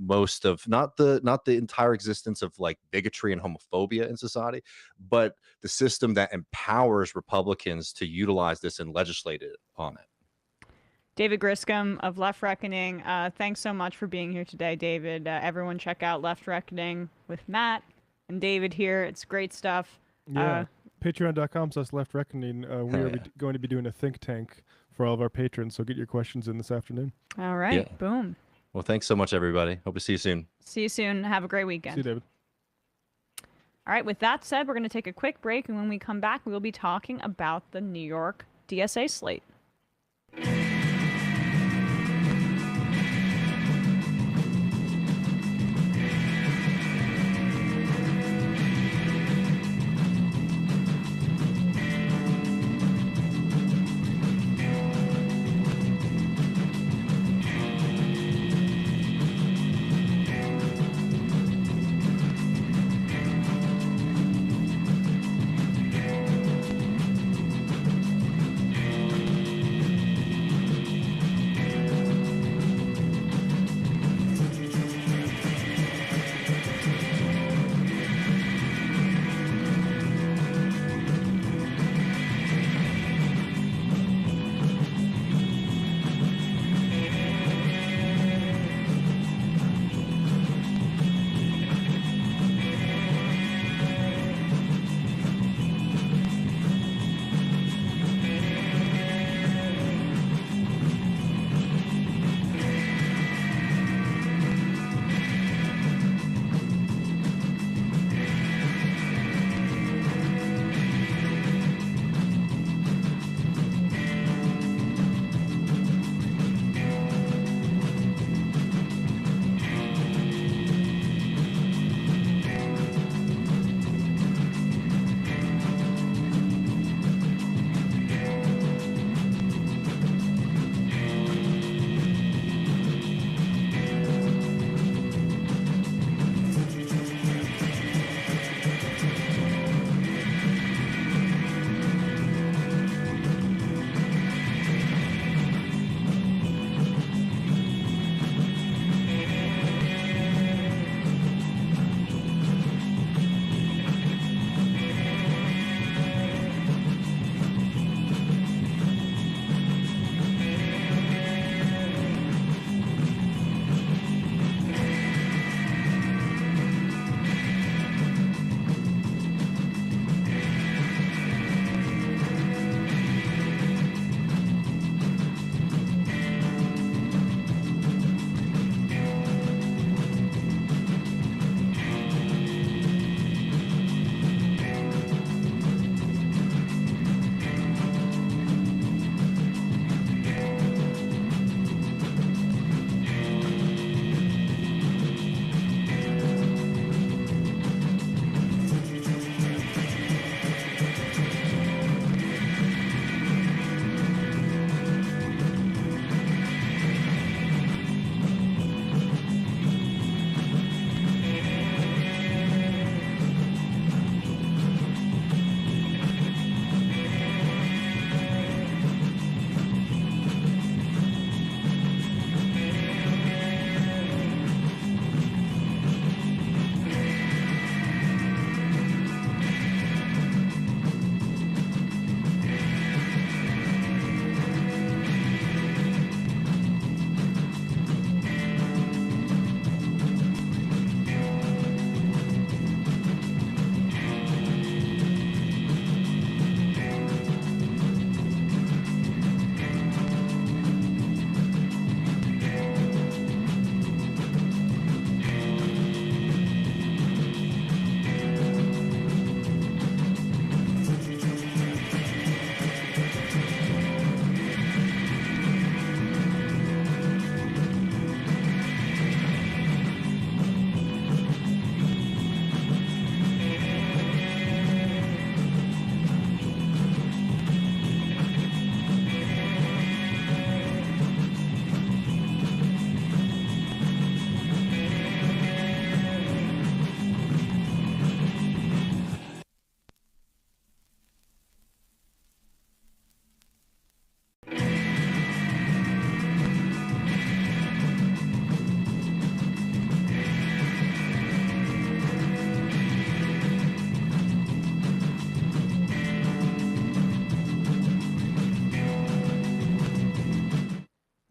Speaker 4: most of not the entire existence of like bigotry and homophobia in society, but the system that empowers Republicans to utilize this and legislate it on it.
Speaker 1: David Griscom of Left Reckoning. Thanks so much for being here today, David. Everyone check out Left Reckoning with Matt and David here. It's great stuff.
Speaker 2: Yeah. Patreon.com/Left Reckoning. We are going to be doing a think tank for all of our patrons, so get your questions in this afternoon.
Speaker 1: All right. Yeah. Boom.
Speaker 4: Well, thanks so much, everybody. Hope to see you soon.
Speaker 1: See you soon. Have a great weekend.
Speaker 2: See you, David.
Speaker 1: All right. With that said, we're going to take a quick break, and when we come back, we will be talking about the New York DSA slate.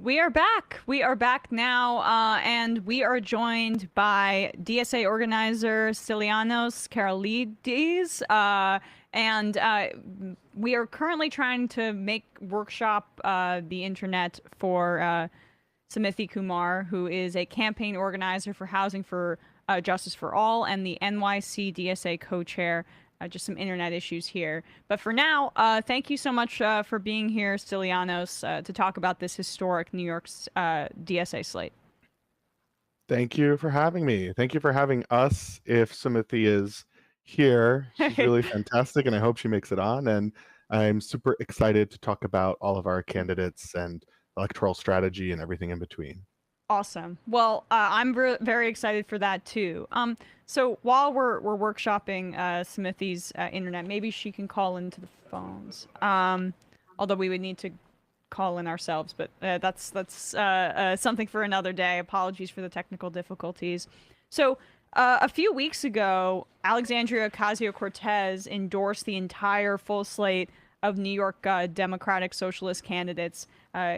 Speaker 1: We are back. We are back now, and we are joined by DSA organizer Stylianos Karolidis, and we are currently trying to workshop the internet for Sumathy Kumar, who is a campaign organizer for Housing for Justice for All and the NYC DSA co-chair. Just some internet issues here. But for now, thank you so much for being here, Stylianos, to talk about this historic New York's DSA slate.
Speaker 5: Thank you for having me. Thank you for having us. If Sumathy is here, she's really fantastic, and I hope she makes it on. And I'm super excited to talk about all of our candidates and electoral strategy and everything in between.
Speaker 1: Awesome. Well, I'm very excited for that too. So while we're workshopping Sumathy's internet, maybe she can call into the phones. Although we would need to call in ourselves, but that's something for another day. Apologies for the technical difficulties. So a few weeks ago, Alexandria Ocasio-Cortez endorsed the entire full slate of New York Democratic Socialist candidates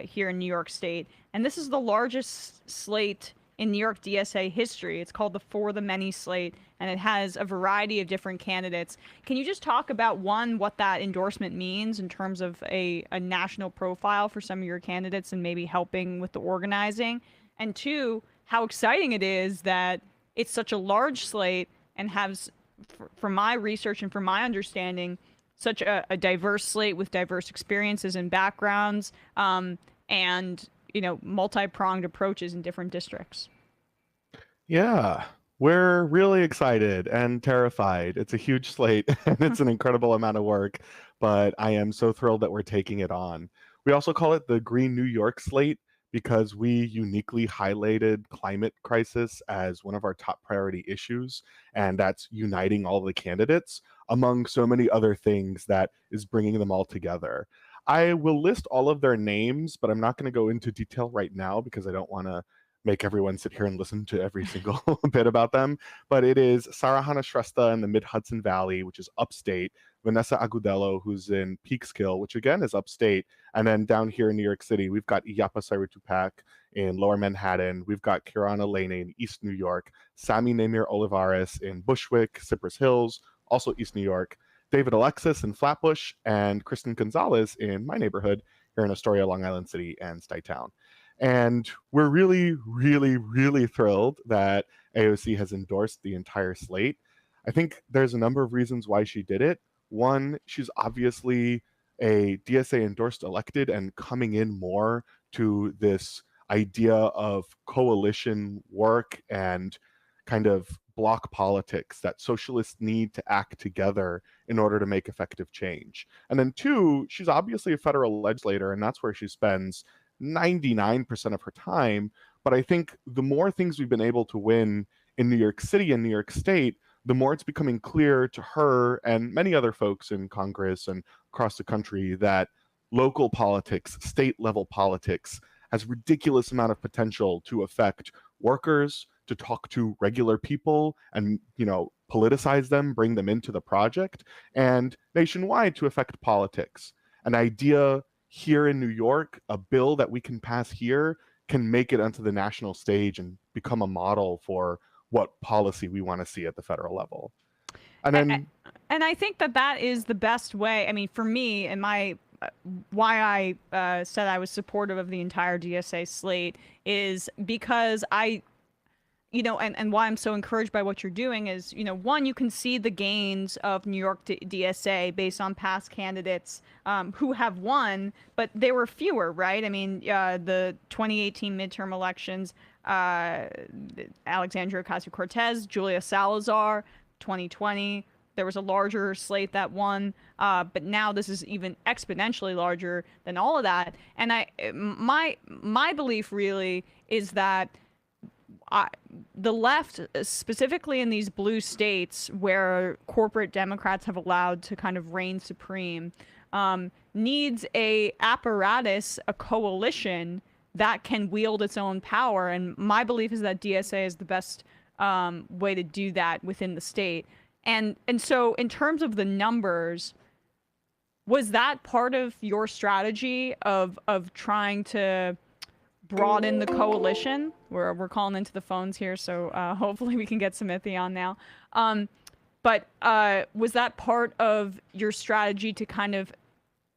Speaker 1: here in New York State. And this is the largest slate in New York DSA history. It's called the For the Many slate, and it has a variety of different candidates. Can you just talk about, one, what that endorsement means in terms of a national profile for some of your candidates and maybe helping with the organizing? And two, how exciting it is that it's such a large slate and has, from my research and from my understanding, such a diverse slate with diverse experiences and backgrounds, and multi-pronged approaches in different districts.
Speaker 5: Yeah, we're really excited and terrified. It's a huge slate and it's an incredible amount of work, but I am so thrilled that we're taking it on. We also call it the Green New York slate because we uniquely highlighted climate crisis as one of our top priority issues, and that's uniting all the candidates among so many other things that is bringing them all together. I will list all of their names, but I'm not going to go into detail right now because I don't want to make everyone sit here and listen to every single bit about them. But it is Sarahana Shrestha in the Mid-Hudson Valley, which is upstate, Vanessa Agudelo, who's in Peekskill, which again is upstate, and then down here in New York City, we've got Iyapa Sairitupak in Lower Manhattan, we've got Kirana Lane in East New York, Sami Namir Olivares in Bushwick, Cypress Hills, also East New York, David Alexis in Flatbush, and Kristen Gonzalez in my neighborhood here in Astoria, Long Island City, and Stuytown. And we're really, really, really thrilled that AOC has endorsed the entire slate. I think there's a number of reasons why she did it. One, she's obviously a DSA endorsed elected and coming in more to this idea of coalition work and kind of bloc politics that socialists need to act together in order to make effective change. And then two, she's obviously a federal legislator, and that's where she spends 99% of her time. But I think the more things we've been able to win in New York City and New York State, the more it's becoming clear to her and many other folks in Congress and across the country that local politics, state level politics, has ridiculous amount of potential to affect workers, to talk to regular people and, politicize them, bring them into the project, and nationwide to affect politics. An idea here in New York, a bill that we can pass here, can make it onto the national stage and become a model for what policy we want to see at the federal level. And then,
Speaker 1: and I think that is the best way. I mean, for me, and why I said I was supportive of the entire DSA slate is because and why I'm so encouraged by what you're doing is, one, you can see the gains of New York DSA based on past candidates who have won, but they were fewer, right? I mean, the 2018 midterm elections, Alexandria Ocasio-Cortez, Julia Salazar, 2020, there was a larger slate that won, but now this is even exponentially larger than all of that. And my belief really is that the left, specifically in these blue states where corporate Democrats have allowed to kind of reign supreme, needs a apparatus, a coalition that can wield its own power. And my belief is that DSA is the best way to do that within the state. And so in terms of the numbers, was that part of your strategy of trying to broaden the coalition. We're calling into the phones here, so hopefully we can get Sumathy on now. But was that part of your strategy to kind of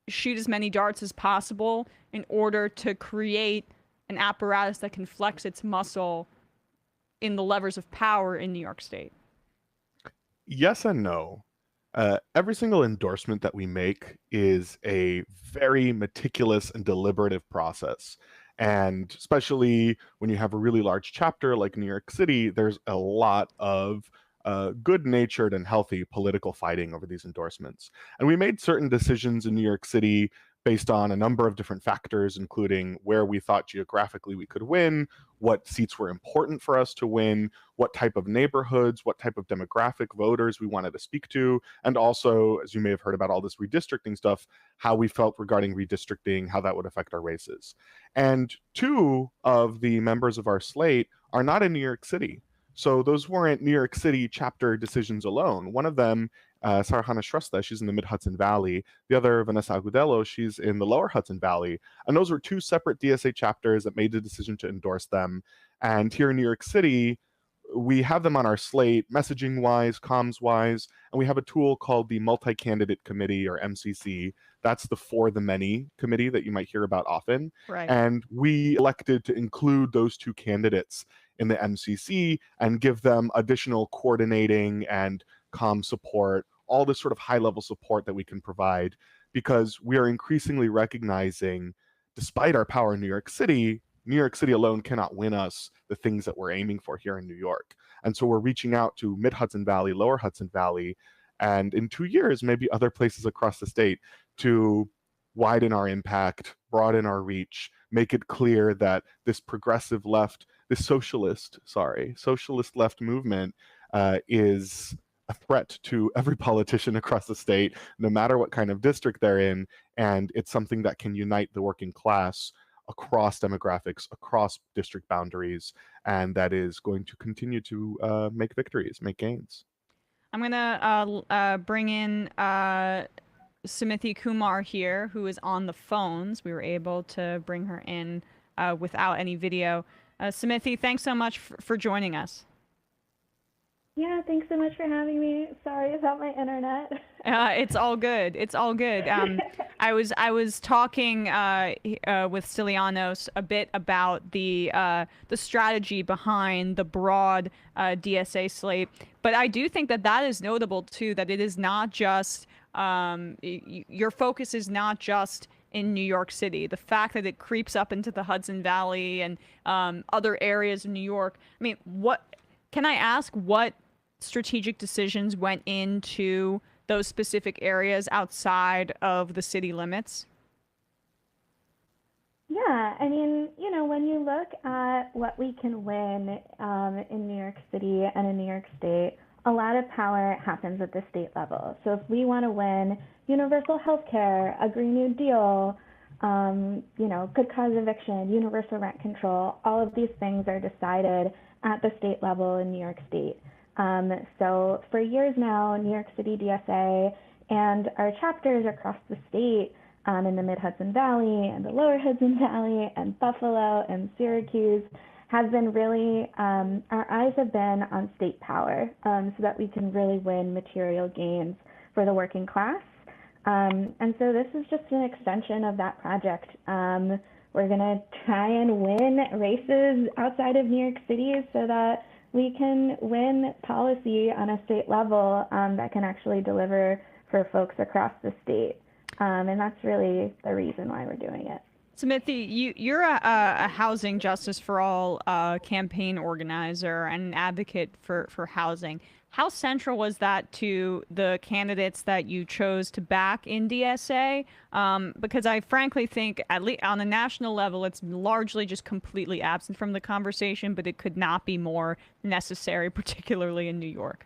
Speaker 1: shoot as many darts as possible in order to create an apparatus that can flex its muscle in the levers of power in New York State?
Speaker 5: Yes and no. Every single endorsement that we make is a very meticulous and deliberative process. And especially when you have a really large chapter like New York City, there's a lot of good-natured and healthy political fighting over these endorsements. And we made certain decisions in New York City based on a number of different factors, including where we thought geographically we could win, what seats were important for us to win, what type of neighborhoods, what type of demographic voters we wanted to speak to, and also, as you may have heard about all this redistricting stuff, how we felt regarding redistricting, how that would affect our races. And two of the members of our slate are not in New York City. So those weren't New York City chapter decisions alone. One of them, Sarhana Shrestha, she's in the Mid-Hudson Valley. The other, Vanessa Agudelo, she's in the Lower Hudson Valley. And those were two separate DSA chapters that made the decision to endorse them. And here in New York City, we have them on our slate, messaging-wise, comms-wise, and we have a tool called the Multi-Candidate Committee, or MCC. That's the For the Many committee that you might hear about often.
Speaker 1: Right.
Speaker 5: And we elected to include those two candidates in the MCC and give them additional coordinating and comm support, all this sort of high-level support that we can provide, because we are increasingly recognizing, despite our power in New York City alone cannot win us the things that we're aiming for here in New York. And so we're reaching out to Mid-Hudson Valley, Lower Hudson Valley, and in 2 years, maybe other places across the state to widen our impact, broaden our reach, make it clear that this progressive left, this socialist left movement is a threat to every politician across the state, no matter what kind of district they're in, and it's something that can unite the working class across demographics, across district boundaries, and that is going to continue to make victories, make gains.
Speaker 1: I'm gonna bring in Sumathy Kumar here, who is on the phones. We were able to bring her in without any video. Sumathy, thanks so much for joining us.
Speaker 6: Yeah, thanks so much for having me. Sorry about my internet.
Speaker 1: It's all good. It's all good. I was talking with Stylianos a bit about the strategy behind the broad DSA slate, but I do think that is notable too. That it is not just your focus is not just in New York City. The fact that it creeps up into the Hudson Valley and other areas of New York. I mean, can I ask what strategic decisions went into those specific areas outside of the city limits?
Speaker 6: Yeah, I mean, when you look at what we can win in New York City and in New York State, a lot of power happens at the state level. So if we want to win universal health care, a Green New Deal, good cause eviction, universal rent control, all of these things are decided at the state level in New York State. So for years now, New York City DSA and our chapters across the state in the Mid-Hudson Valley and the Lower Hudson Valley and Buffalo and Syracuse have been really, our eyes have been on state power so that we can really win material gains for the working class. And so this is just an extension of that project. We're going to try and win races outside of New York City so that we can win policy on a state level that can actually deliver for folks across the state. And that's really the reason why we're doing it.
Speaker 1: Sumathy, you're a Housing Justice for All campaign organizer and an advocate for housing. How central was that to the candidates that you chose to back in DSA? Because I frankly think, at least on a national level, it's largely just completely absent from the conversation, but it could not be more necessary, particularly in New York.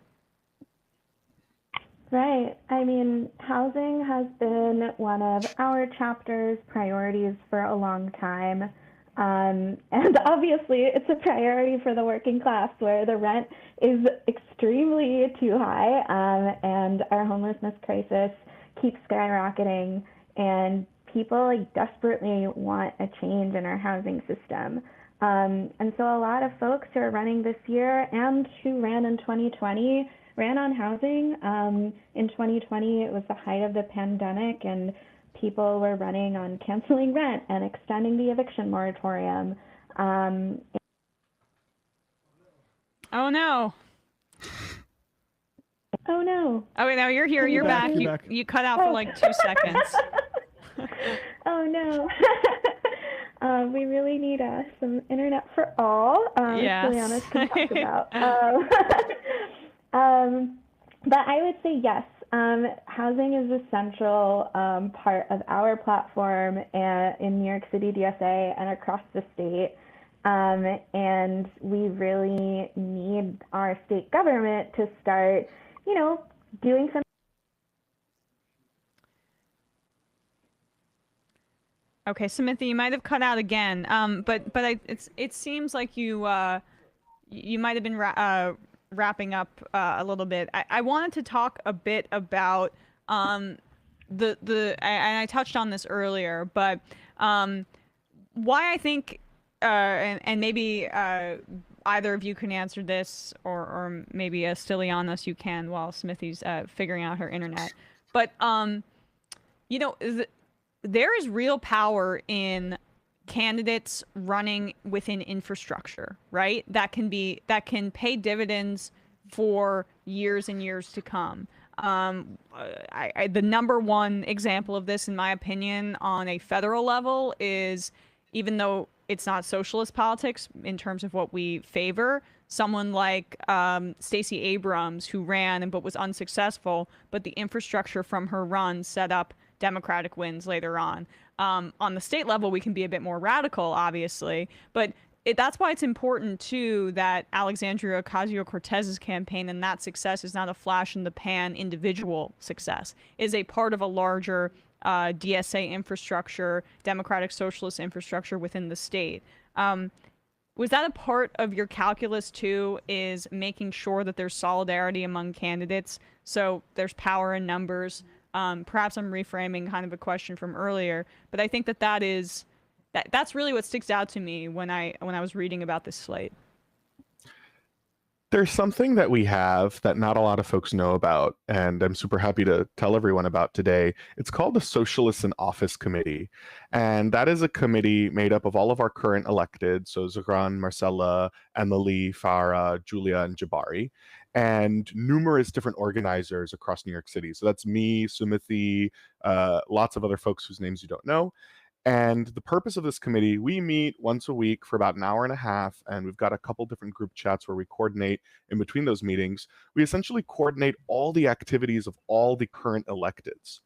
Speaker 6: Right. I mean, housing has been one of our chapter's priorities for a long time. And obviously, it's a priority for the working class where the rent is extremely too high and our homelessness crisis keeps skyrocketing and people like desperately want a change in our housing system. And so a lot of folks who are running this year and who ran in 2020 ran on housing. In 2020, it was the height of the pandemic, and people were running on canceling rent and extending the eviction moratorium.
Speaker 1: Oh no.
Speaker 6: Oh no.
Speaker 1: Oh wait, no, you're here. You're back. You cut out for like 2 seconds.
Speaker 6: Oh no. We really need some internet for all.
Speaker 1: Yes.
Speaker 6: Stylianos can talk about. But I would say yes. Housing is a central part of our platform in New York City DSA and across the state. And we really need our state government to start, doing some.
Speaker 1: Okay, Sumathy, you might have cut out again. But it seems like you might have been wrapping up a little bit. I wanted to talk a bit about and I touched on this earlier, but why I think and maybe either of you can answer this, or maybe Stylianos you can while Sumathy's figuring out her internet. But there is real power in candidates running within infrastructure, right? That can pay dividends for years and years to come. The number one example of this, in my opinion, on a federal level is, even though it's not socialist politics in terms of what we favor, someone like Stacey Abrams, who ran but was unsuccessful, but the infrastructure from her run set up Democratic wins later on. On the state level, we can be a bit more radical, obviously, but that's why it's important, too, that Alexandria Ocasio-Cortez's campaign and that success is not a flash in the pan individual success, is a part of a larger DSA infrastructure, democratic socialist infrastructure within the state. Was that a part of your calculus, too, is making sure that there's solidarity among candidates, so there's power in numbers? Perhaps I'm reframing kind of a question from earlier, but I think that's really what sticks out to me when I was reading about this slate.
Speaker 5: There's something that we have that not a lot of folks know about, and I'm super happy to tell everyone about today. It's called the Socialists in Office Committee, and that is a committee made up of all of our current elected, so Zohran, Marcella, Emily, Farah, Julia, and Jabari, and numerous different organizers across New York City. So that's me, Sumathy, lots of other folks whose names you don't know. And the purpose of this committee, we meet once a week for about an hour and a half, and we've got a couple different group chats where we coordinate in between those meetings. We essentially coordinate all the activities of all the current electeds.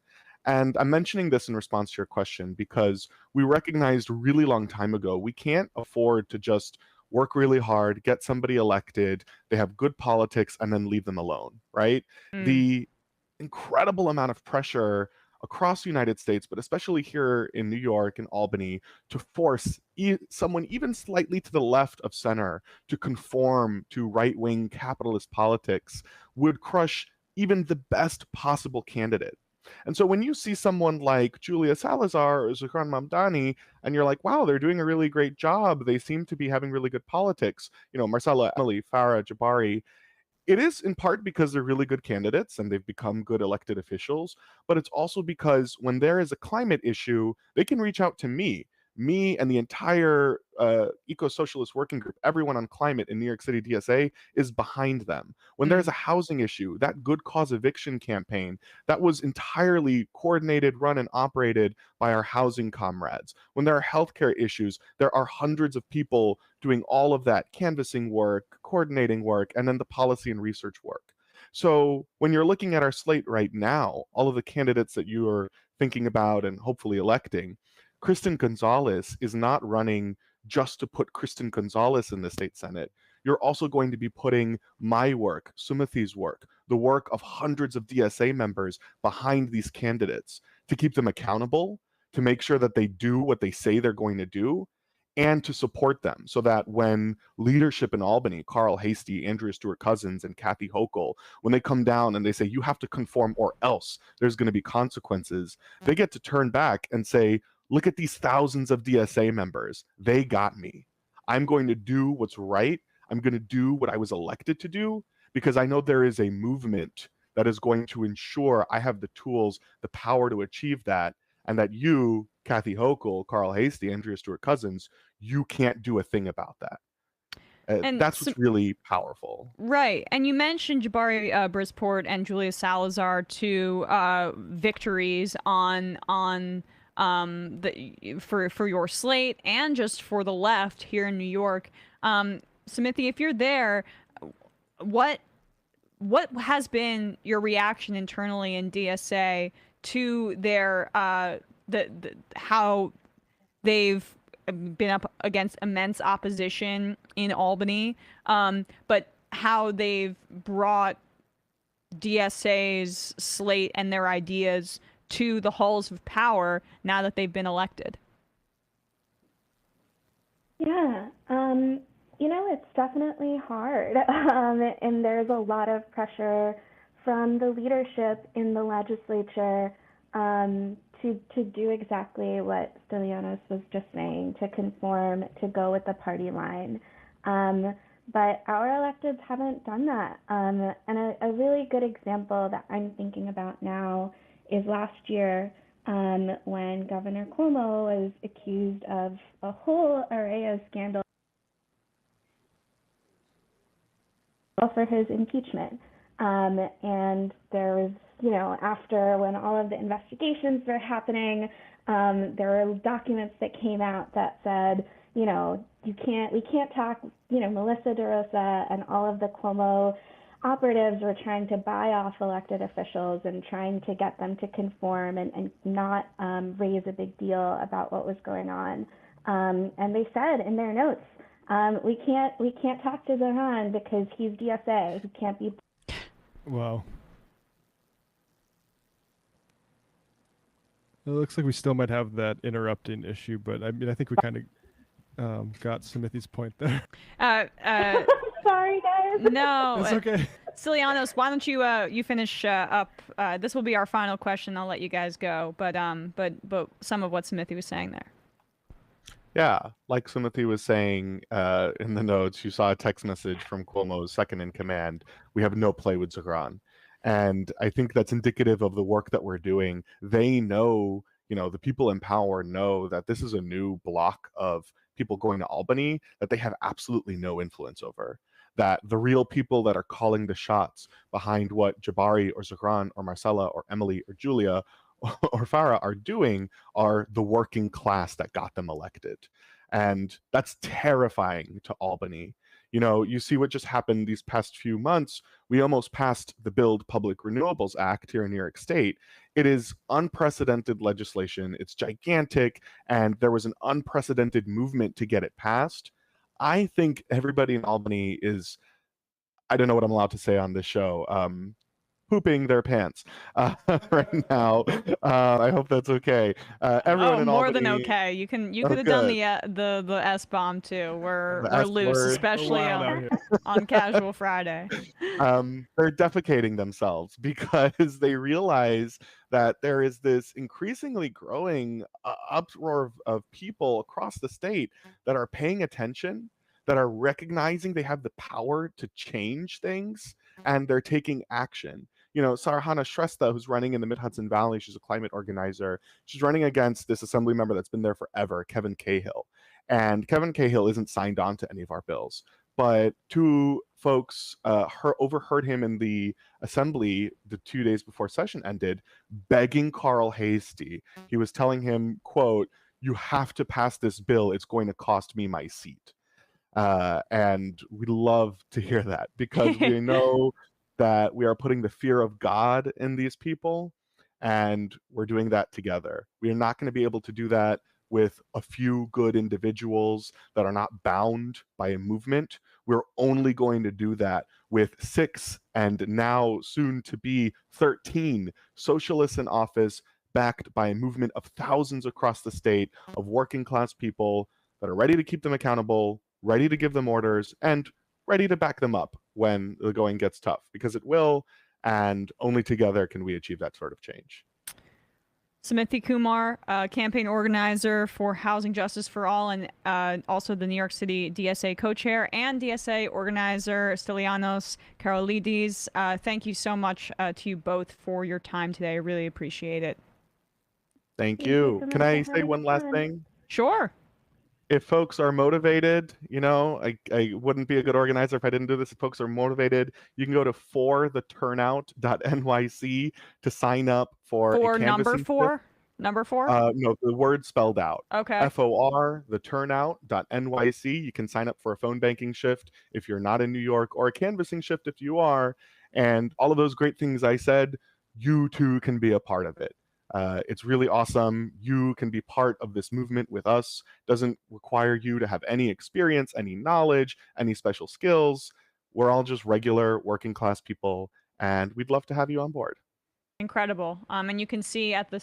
Speaker 5: And I'm mentioning this in response to your question because we recognized a really long time ago, we can't afford to just work really hard, get somebody elected, they have good politics, and then leave them alone, right? The incredible amount of pressure across the United States, but especially here in New York and Albany, to force someone even slightly to the left of center to conform to right-wing capitalist politics would crush even the best possible candidate. And so when you see someone like Julia Salazar or Zohran Mamdani, and you're like, wow, they're doing a really great job, they seem to be having really good politics, Marcella, Emily, Farah, Jabari, it is in part because they're really good candidates and they've become good elected officials, but it's also because when there is a climate issue, they can reach out to me and the entire eco-socialist working group, everyone on climate in New York City DSA is behind them. When there's a housing issue, that good cause eviction campaign, that was entirely coordinated, run, and operated by our housing comrades. When there are healthcare issues, there are hundreds of people doing all of that canvassing work, coordinating work, and then the policy and research work. So when you're looking at our slate right now, all of the candidates that you are thinking about and hopefully electing, Kristen Gonzalez is not running just to put Kristen Gonzalez in the state Senate. You're also going to be putting my work, Sumathy's work, the work of hundreds of DSA members behind these candidates to keep them accountable, to make sure that they do what they say they're going to do, and to support them so that when leadership in Albany, Carl Hastie, Andrea Stewart-Cousins, and Kathy Hochul, when they come down and they say, you have to conform or else there's going to be consequences, they get to turn back and say, look at these thousands of DSA members. They got me. I'm going to do what's right. I'm going to do what I was elected to do because I know there is a movement that is going to ensure I have the tools, the power to achieve that, and that you, Kathy Hochul, Carl Hastie, Andrea Stewart-Cousins, you can't do a thing about that.
Speaker 1: And
Speaker 5: that's what's really powerful.
Speaker 1: Right. And you mentioned Jabari Brisport and Julia Salazar, two victories on for your slate and just for the left here in New York. Sumathy, if you're there, what has been your reaction internally in DSA to their how they've been up against immense opposition in Albany, but how they've brought DSA's slate and their ideas to the halls of power now that they've been elected?
Speaker 6: Yeah, it's definitely hard, and there's a lot of pressure from the leadership in the legislature to do exactly what Stylianos was just saying, to conform, to go with the party line. But our electeds haven't done that. And a really good example that I'm thinking about now is last year when Governor Cuomo was accused of a whole array of scandals for his impeachment. And there was, after when all of the investigations were happening, there were documents that came out that said, we can't talk, Melissa DeRosa and all of the Cuomo operatives were trying to buy off elected officials and trying to get them to conform and not raise a big deal about what was going on. And they said in their notes, we can't talk to Zohran because he's DSA. He can't be.
Speaker 2: Wow. It looks like we still might have that interrupting issue, but I think we kind of got Sumathy's point there.
Speaker 6: Sorry, guys.
Speaker 1: No,
Speaker 2: it's okay.
Speaker 1: Stylianos, why don't you finish up? This will be our final question. I'll let you guys go, but some of what Sumathy was saying there.
Speaker 5: Yeah, like Sumathy was saying in the notes, you saw a text message from Cuomo's second in command. We have no play with Zohran. And I think that's indicative of the work that we're doing. They know, the people in power know that this is a new block of people going to Albany that they have absolutely no influence over. That the real people that are calling the shots behind what Jabari or Zohran or Marcella or Emily or Julia or Farah are doing are the working class that got them elected. And that's terrifying to Albany. You see what just happened these past few months. We almost passed the Build Public Renewables Act here in New York State. It is unprecedented legislation. It's gigantic, and there was an unprecedented movement to get it passed. I think everybody in Albany is, I don't know what I'm allowed to say on this show, pooping their pants right now. I hope that's okay. Everyone in
Speaker 1: more
Speaker 5: Albany,
Speaker 1: than okay. You could have done the S-bomb too. We're loose,
Speaker 5: word.
Speaker 1: especially on Casual Friday.
Speaker 5: They're defecating themselves because they realize that there is this increasingly growing uproar of people across the state that are paying attention, that are recognizing they have the power to change things, and they're taking action. Sarhana Shrestha, who's running in the Mid-Hudson Valley, she's a climate organizer. She's running against this assembly member that's been there forever, Kevin Cahill. And Kevin Cahill isn't signed on to any of our bills. But two folks overheard him in the assembly the 2 days before session ended, begging Carl Hastie. He was telling him, quote, "You have to pass this bill. It's going to cost me my seat." And we love to hear that because we know that we are putting the fear of God in these people, and we're doing that together. We are not going to be able to do that with a few good individuals that are not bound by a movement. We're only going to do that with 6 and now soon to be 13 socialists in office, backed by a movement of thousands across the state of working class people that are ready to keep them accountable, ready to give them orders, and ready to back them up when the going gets tough, because it will, and only together can we achieve that sort of change.
Speaker 1: Sumathy Kumar, campaign organizer for Housing Justice for All, and also the New York City DSA co-chair, and DSA organizer Stylianos, Karolidis. Thank you so much to you both for your time today. I really appreciate it.
Speaker 5: Thank you. Can I say one last thing?
Speaker 1: Sure.
Speaker 5: If folks are motivated, I wouldn't be a good organizer if I didn't do this. If folks are motivated, you can go to fortheturnout.nyc to sign up for a
Speaker 1: number four?
Speaker 5: No, the word spelled out.
Speaker 1: Okay.
Speaker 5: FOR, theturnout.nyc. You can sign up for a phone banking shift if you're not in New York, or a canvassing shift if you are. And all of those great things I said, you too can be a part of it. It's really awesome. You can be part of this movement with us. Doesn't require you to have any experience, any knowledge, any special skills. We're all just regular working class people, and we'd love to have you on board.
Speaker 1: Incredible. And you can see at the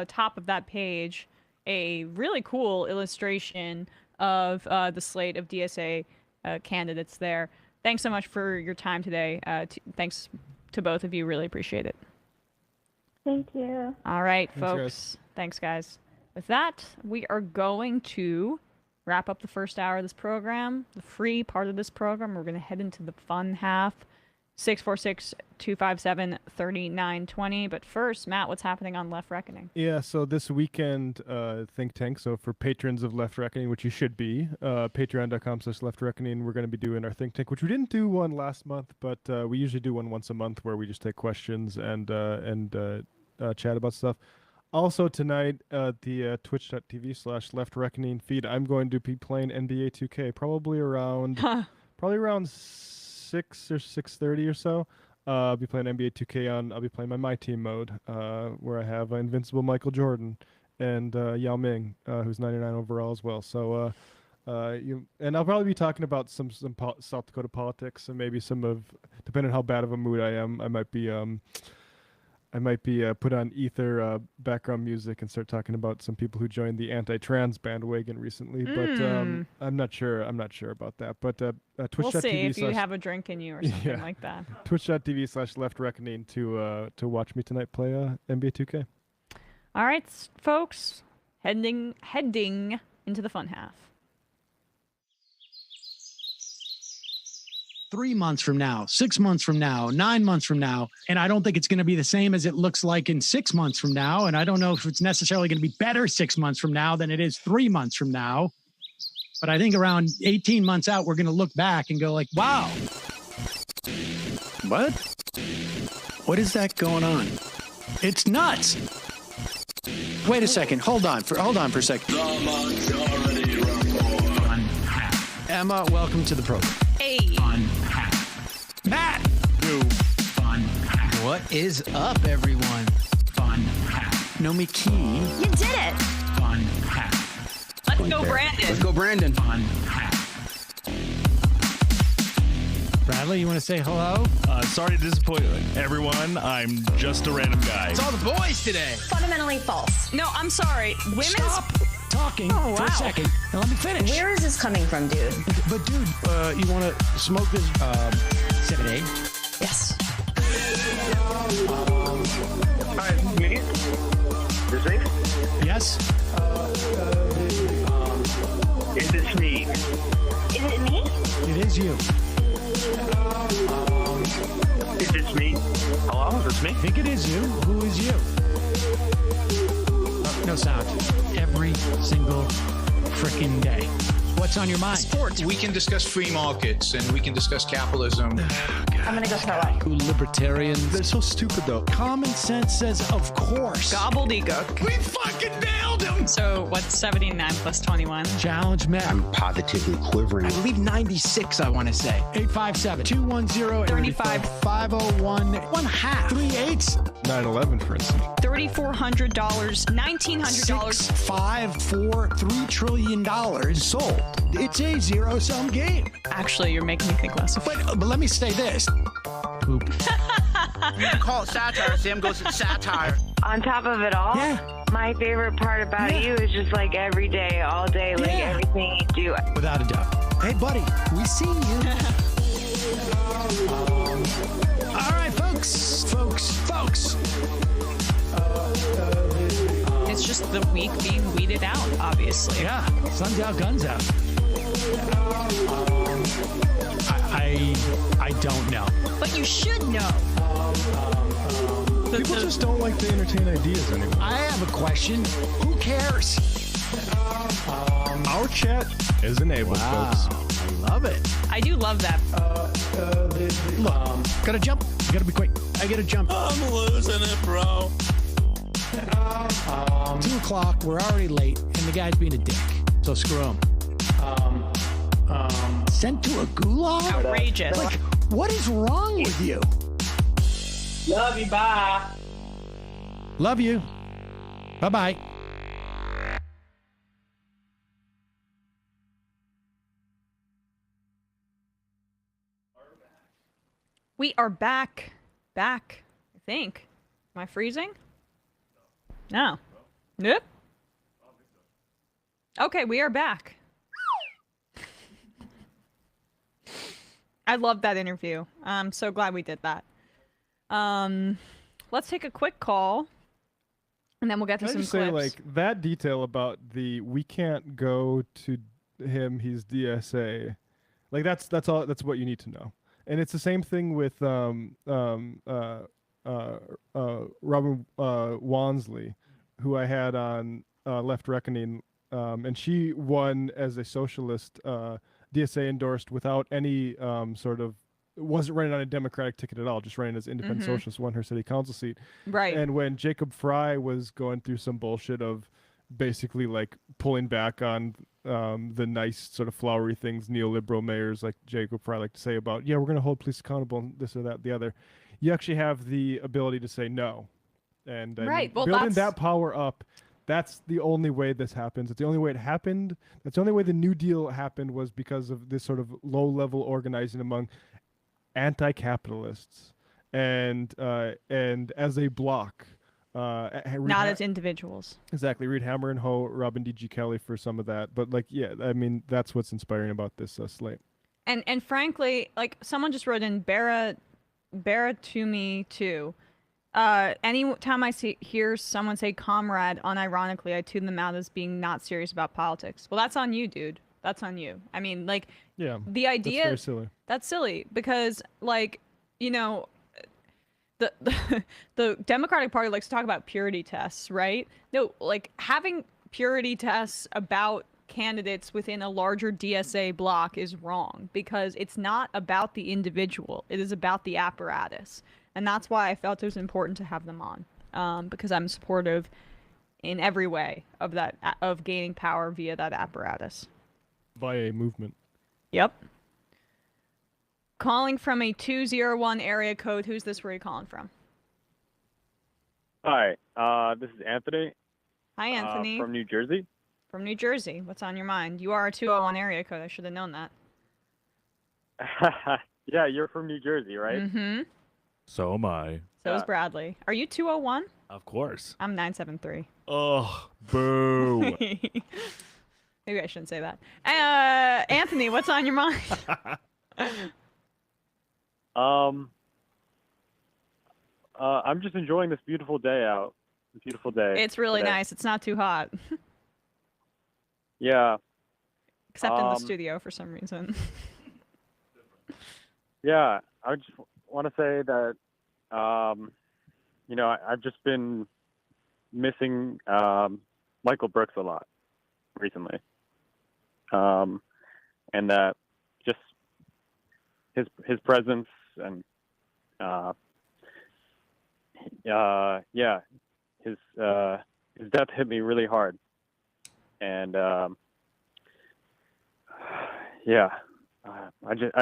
Speaker 1: top of that page a really cool illustration of the slate of DSA candidates there. Thanks so much for your time today. Thanks to both of you. Really appreciate it.
Speaker 6: Thank you.
Speaker 1: All right, folks. Thanks, guys. With that, we are going to wrap up the first hour of this program, the free part of this program. We're going to head into the fun half. 646-257-3920. But first, Matt, what's happening on Left Reckoning?
Speaker 2: Yeah, so this weekend, Think Tank. So for patrons of Left Reckoning, which you should be, patreon.com/Left Reckoning, we're going to be doing our Think Tank, which we didn't do one last month, but we usually do one once a month where we just take questions and chat about stuff. Also tonight, the twitch.tv/Left Reckoning feed, I'm going to be playing NBA 2K, probably around 6 or 6:30 or so. I'll be playing NBA 2K I'll be playing my team mode, where I have Invincible Michael Jordan and Yao Ming, who's 99 overall as well. So, and I'll probably be talking about some South Dakota politics, and maybe depending on how bad of a mood I am, I might be put on Ether background music and start talking about some people who joined the anti-trans bandwagon recently. But I'm not sure about that. But Twitch.tv.
Speaker 1: We'll see if you have a drink in you or something like that.
Speaker 2: Twitch.tv/Left Reckoning to watch me tonight play NBA 2K.
Speaker 1: All right, folks, heading into the fun half.
Speaker 7: 3 months from now, 6 months from now, 9 months from now. And I don't think it's going to be the same as it looks like in 6 months from now. And I don't know if it's necessarily going to be better 6 months from now than it is 3 months from now. But I think around 18 months out, we're going to look back and go like, wow. What? What is that going on? It's nuts. Wait a second. Hold on for a second. Emma, welcome to the program.
Speaker 1: Hey.
Speaker 7: Fun hat. Matt. New fun hat.
Speaker 8: What is up, everyone?
Speaker 7: Fun hat. Nomi Key.
Speaker 1: You did it.
Speaker 7: Fun hat.
Speaker 1: Let's go, Brandon.
Speaker 8: Let's go, Brandon.
Speaker 7: Fun hat. Bradley, you want to say hello?
Speaker 3: Sorry to disappoint everyone. I'm just a random guy.
Speaker 8: It's all the boys today.
Speaker 9: Fundamentally false.
Speaker 1: No, I'm sorry.
Speaker 7: Stop talking for a second and let me finish.
Speaker 9: Where is this coming from, dude?
Speaker 7: But dude, you want to smoke this 7A?
Speaker 9: Yes.
Speaker 10: Hi, me? Is it?
Speaker 7: Yes.
Speaker 10: Is this me?
Speaker 9: Is it me?
Speaker 7: It is you.
Speaker 10: Is this me? Hello, is this me?
Speaker 7: I think it is you. Who is you? No sound. Every single freaking day. What's on your mind?
Speaker 9: Sports.
Speaker 11: We can discuss free markets and we can discuss capitalism.
Speaker 9: I'm gonna go start watching.
Speaker 7: Libertarians. They're so stupid, though. Common sense says, of course.
Speaker 1: Gobbledygook.
Speaker 7: We fucking nailed him.
Speaker 1: So what's 79 plus 21?
Speaker 7: Challenge Matt.
Speaker 8: I'm positively quivering.
Speaker 7: I believe 96, I want to say. 857-210-501. 3 8s.
Speaker 2: 9/11, for instance.
Speaker 1: $3,400, $1,900.
Speaker 7: 5, 4, $3 trillion sold. It's a zero-sum game.
Speaker 1: Actually, you're making me think less of it.
Speaker 7: But let me say this. Poop.
Speaker 8: You can call it satire. Sam goes, it's satire.
Speaker 9: On top of it all,
Speaker 7: Yeah.
Speaker 12: My favorite part about you is just like every day, all day, like everything you do.
Speaker 7: Without a doubt. Hey, buddy, we see you. All right, folks.
Speaker 1: It's just the week being weeded out, obviously.
Speaker 7: Yeah, sun's out, guns out. I don't know.
Speaker 1: But you should know.
Speaker 2: People just don't like to entertain ideas anymore.
Speaker 7: I have a question. Who cares?
Speaker 2: Our chat is enabled, folks.
Speaker 7: I love it.
Speaker 1: I do love that.
Speaker 7: Look, gotta jump. Gotta be quick. I gotta jump.
Speaker 13: I'm losing it, bro.
Speaker 7: 2 o'clock. We're already late, and the guy's being a dick. So screw him. Sent to a gulag?
Speaker 1: Outrageous.
Speaker 7: Like, what is wrong with you?
Speaker 13: Love you, bye.
Speaker 7: Love you. Bye-bye.
Speaker 1: We are back. Back, I think. Am I freezing? No. Nope. Okay, we are back. I love that interview. I'm so glad we did that. Let's take a quick call, and then we'll get to some
Speaker 2: Can I just
Speaker 1: clips.
Speaker 2: say, like, that detail about we can't go to him, he's DSA. Like, that's what you need to know. And it's the same thing with Robin Wansley, who I had on Left Reckoning, and she won as a socialist, DSA endorsed without any wasn't running on a Democratic ticket at all, just running as independent socialist, won her city council seat.
Speaker 1: Right.
Speaker 2: And when Jacob Fry was going through some bullshit of basically like pulling back on the nice sort of flowery things neoliberal mayors like Jacob Fry like to say about, we're going to hold police accountable and this or that, the other, you actually have the ability to say no. And
Speaker 1: right. Well,
Speaker 2: building that power up, that's the only way this happens. It's the only way it happened. That's the only way the New Deal happened, was because of this sort of low-level organizing among anti-capitalists and as a bloc.
Speaker 1: Not as individuals.
Speaker 2: Exactly. Reed Hammer and Ho, Robin D.G. Kelly for some of that. But I mean, that's what's inspiring about this slate.
Speaker 1: And frankly, like, someone just wrote in Bara to me too. Anytime I hear someone say comrade unironically, I tune them out as being not serious about politics. Well, that's on you, dude. That's on you. I mean, like, the idea
Speaker 2: that's very silly.
Speaker 1: That's silly because, like, the Democratic Party likes to talk about purity tests, right? No, like, having purity tests about candidates within a larger DSA block is wrong, because it's not about the individual. It is about the apparatus. And that's why I felt it was important to have them on, because I'm supportive in every way of gaining power via that apparatus.
Speaker 2: Via a movement.
Speaker 1: Yep. Calling from a 201 area code. Who's this? Where are you calling from?
Speaker 14: Hi, this is Anthony.
Speaker 1: Hi, Anthony.
Speaker 14: From New Jersey.
Speaker 1: From New Jersey. What's on your mind? You are a 201 area code. I should have known that.
Speaker 14: Yeah, you're from New Jersey, right?
Speaker 1: Mm-hmm.
Speaker 3: So am I.
Speaker 1: So is Bradley. Are you 201?
Speaker 3: Of course.
Speaker 1: I'm 973.
Speaker 3: Oh, boo.
Speaker 1: Maybe I shouldn't say that. Anthony, what's on your mind?
Speaker 14: I'm just enjoying this beautiful day out. Beautiful day.
Speaker 1: It's really
Speaker 14: today.
Speaker 1: nice. It's not too hot.
Speaker 14: Yeah.
Speaker 1: Except in the studio for some reason.
Speaker 14: Yeah, I just want to say that, I've just been missing Michael Brooks a lot recently. And that just his presence and his death hit me really hard. And I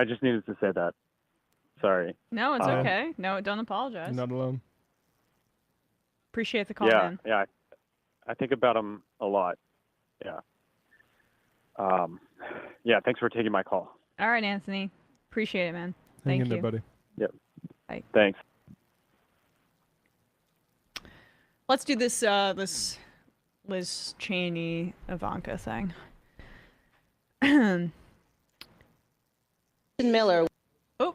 Speaker 14: just needed to say that. Sorry.
Speaker 1: No, it's okay. No, don't apologize.
Speaker 2: You're not alone.
Speaker 1: Appreciate the call, man.
Speaker 14: Yeah. I think about him a lot. Yeah. Thanks for taking my call.
Speaker 1: All right, Anthony. Appreciate it, man.
Speaker 2: Hang
Speaker 1: Thank
Speaker 2: in
Speaker 1: you.
Speaker 2: there, buddy.
Speaker 14: Yep.
Speaker 1: Bye.
Speaker 14: Thanks.
Speaker 1: Let's do this Liz Cheney Ivanka thing.
Speaker 9: Miller.
Speaker 1: Oh.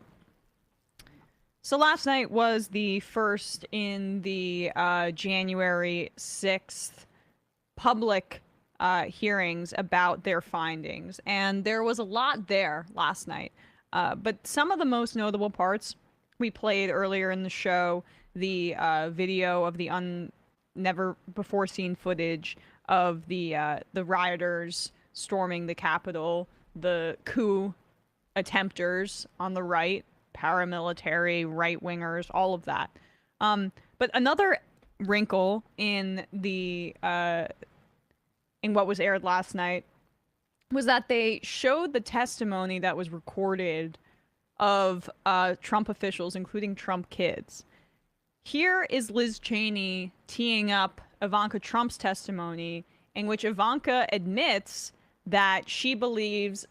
Speaker 1: So last night was the first in the January 6th public hearings about their findings. And there was a lot there last night. But some of the most notable parts we played earlier in the show, the video of the never before seen footage of the rioters storming the Capitol, the coup attempters on the right, paramilitary, right-wingers, all of that. But another wrinkle in the in what was aired last night was that they showed the testimony that was recorded of Trump officials, including Trump kids. Here is Liz Cheney teeing up Ivanka Trump's testimony, in which Ivanka admits that she believed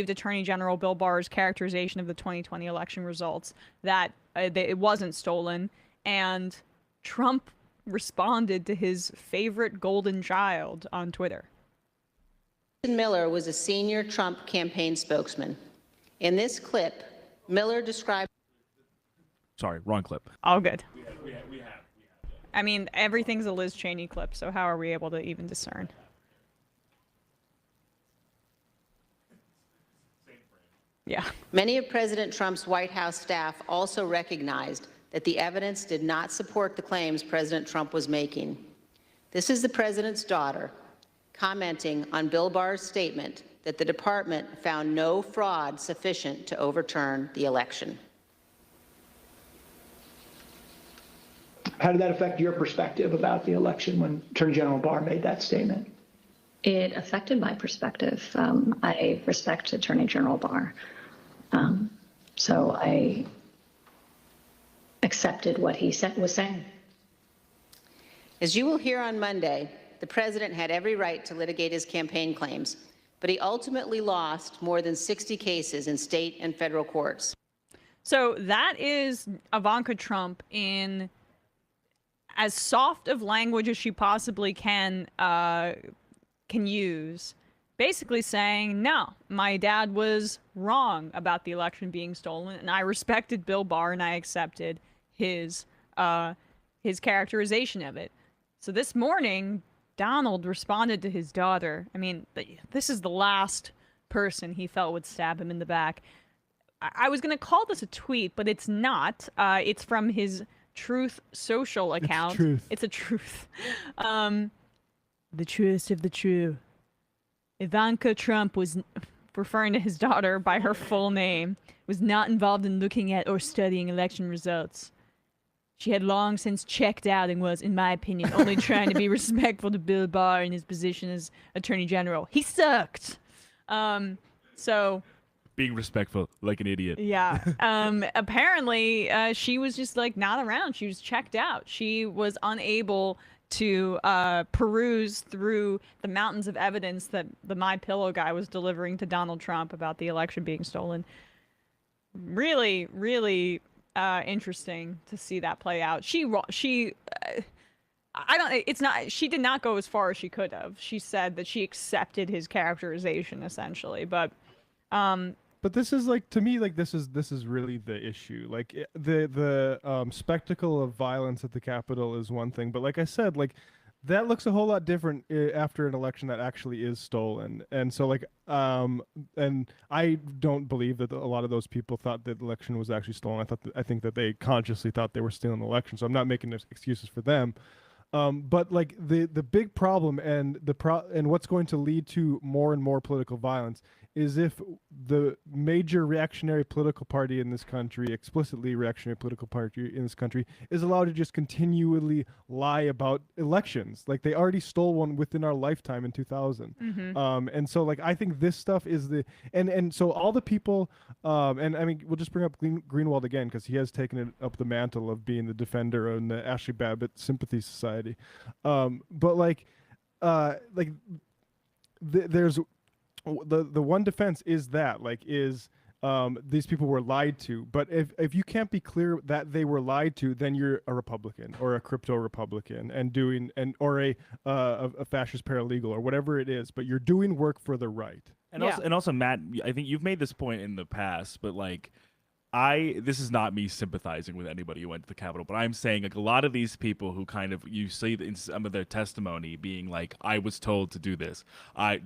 Speaker 1: Attorney General Bill Barr's characterization of the 2020 election results, that it wasn't stolen, and Trump responded to his favorite golden child on Twitter.
Speaker 9: Miller was a senior Trump campaign spokesman. In this clip, Miller described...
Speaker 3: Sorry, wrong clip.
Speaker 1: All good. We have. I mean, everything's a Liz Cheney clip, so how are we able to even discern? Yeah.
Speaker 9: Many of President Trump's White House staff also recognized that the evidence did not support the claims President Trump was making. This is the president's daughter commenting on Bill Barr's statement that the department found no fraud sufficient to overturn the election.
Speaker 15: How did that affect your perspective about the election when Attorney General Barr made that statement?
Speaker 16: It affected my perspective. I respect Attorney General Barr. So I accepted what he was saying.
Speaker 9: As you will hear on Monday, the president had every right to litigate his campaign claims, but he ultimately lost more than 60 cases in state and federal courts.
Speaker 1: So that is Ivanka Trump in as soft of language as she possibly can use, basically saying, no, my dad was wrong about the election being stolen, and I respected Bill Barr and I accepted his characterization of it. So this morning, Donald responded to his daughter. I mean, this is the last person he felt would stab him in the back. I was going to call this a tweet, but it's not. It's from his Truth Social account. It's a truth. The truest of the true. Ivanka Trump was, referring to his daughter by her full name, was not involved in looking at or studying election results. She had long since checked out and was, in my opinion, only trying to be respectful to Bill Barr in his position as Attorney General. He sucked. So...
Speaker 3: Being respectful, like an idiot.
Speaker 1: Yeah. Apparently, she was just, like, not around. She was checked out. She was unable to peruse through the mountains of evidence that the MyPillow guy was delivering to Donald Trump about the election being stolen. Really, really interesting to see that play out. She did not go as far as she could have. She said that she accepted his characterization, essentially, but
Speaker 2: this is like, to me, like this is really the issue. Like the spectacle of violence at the Capitol is one thing, but like I said, like that looks a whole lot different after an election that actually is stolen. And so like and I don't believe that a lot of those people thought that the election was actually stolen. I think that they consciously thought they were stealing the election. So I'm not making excuses for them. But like the big problem and what's going to lead to more and more political violence is if the major reactionary political party in this country, explicitly reactionary political party in this country, is allowed to just continually lie about elections. Like they already stole one within our lifetime in 2000.
Speaker 1: Mm-hmm.
Speaker 2: And so like I think this stuff is and so all the people and I mean we'll just bring up Greenwald again because he has taken up the mantle of being the defender of the Ashley Babbitt Sympathy Society. But like there's the one defense is these people were lied to. But if you can't be clear that they were lied to, then you're a Republican or a crypto Republican or a fascist paralegal or whatever it is. But you're doing work for the right.
Speaker 3: And also, Matt, I think you've made this point in the past, but like, this is not me sympathizing with anybody who went to the Capitol, but I'm saying like a lot of these people who kind of, you see in some of their testimony being like, I was told to do this.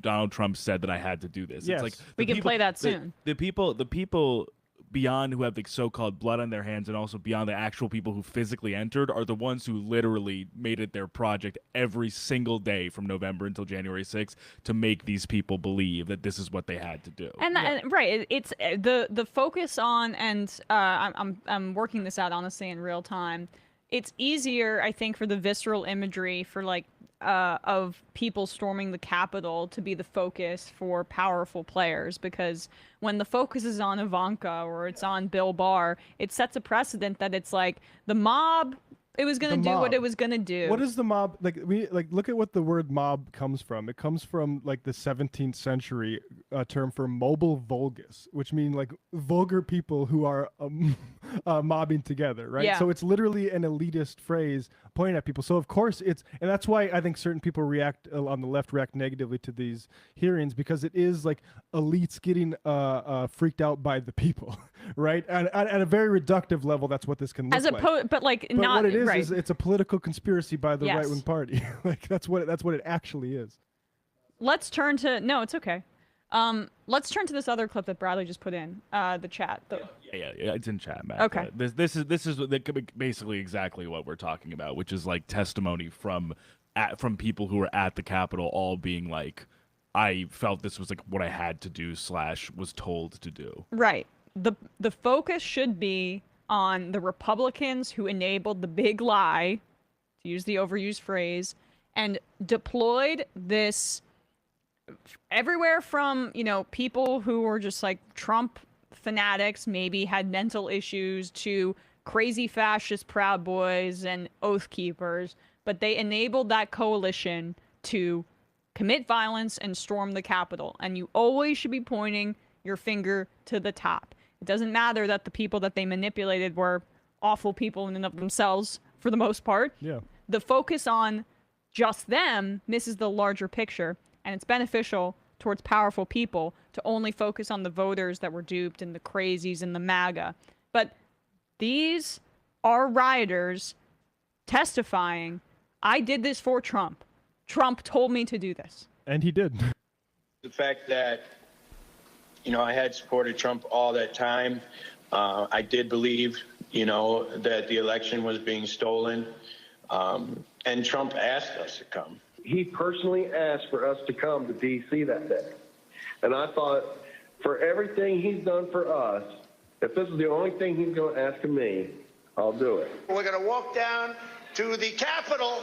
Speaker 3: Donald Trump said that I had to do this.
Speaker 2: Yes.
Speaker 3: It's like
Speaker 1: We can play that soon.
Speaker 3: The people beyond who have the so-called blood on their hands and also beyond the actual people who physically entered are the ones who literally made it their project every single day from November until January 6th to make these people believe that this is what they had to do.
Speaker 1: And right, it's the focus on, and I'm working this out honestly in real time. It's easier, I think, for the visceral imagery for like of people storming the Capitol to be the focus for powerful players, because when the focus is on Ivanka or it's on Bill Barr, it sets a precedent that it's like the mob. It was gonna do what it was gonna do.
Speaker 2: What is the mob like? Look at what the word mob comes from. It comes from like the 17th century term for mobile vulgus, which mean like vulgar people who are mobbing together, right?
Speaker 1: Yeah.
Speaker 2: So it's literally an elitist phrase pointing at people. So of course and that's why I think certain people on the left react negatively to these hearings, because it is like elites getting freaked out by the people, right? And at a very reductive level, that's what this can look like.
Speaker 1: But like
Speaker 2: But
Speaker 1: not
Speaker 2: what it is
Speaker 1: right.
Speaker 2: it's a political conspiracy by the
Speaker 1: Yes.
Speaker 2: right-wing party. Like that's what it actually is.
Speaker 1: Let's turn to It's okay. Let's turn to this other clip that Bradley just put in the chat.
Speaker 3: Yeah, it's in chat, Matt.
Speaker 1: Okay.
Speaker 3: This is basically exactly what we're talking about, which is like testimony from people who were at the Capitol, all being like, I felt this was like what I had to do / was told to do.
Speaker 1: Right. The focus should be on the Republicans who enabled the big lie, to use the overused phrase, and deployed this everywhere from, people who were just like Trump fanatics, maybe had mental issues, to crazy fascist Proud Boys and Oath Keepers, but they enabled that coalition to commit violence and storm the Capitol. And you always should be pointing your finger to the top. It doesn't matter that the people that they manipulated were awful people in and of themselves for the most part.
Speaker 2: Yeah.
Speaker 1: The focus on just them misses the larger picture, and it's beneficial towards powerful people to only focus on the voters that were duped and the crazies and the MAGA. But these are rioters testifying, I did this for Trump. Trump told me to do this.
Speaker 2: And he did.
Speaker 17: The fact that, I had supported Trump all that time. I did believe, that the election was being stolen. And Trump asked us to come.
Speaker 18: He personally asked for us to come to D.C. that day. And I thought, for everything he's done for us, if this is the only thing he's going to ask of me, I'll do it.
Speaker 19: We're going to walk down to the Capitol.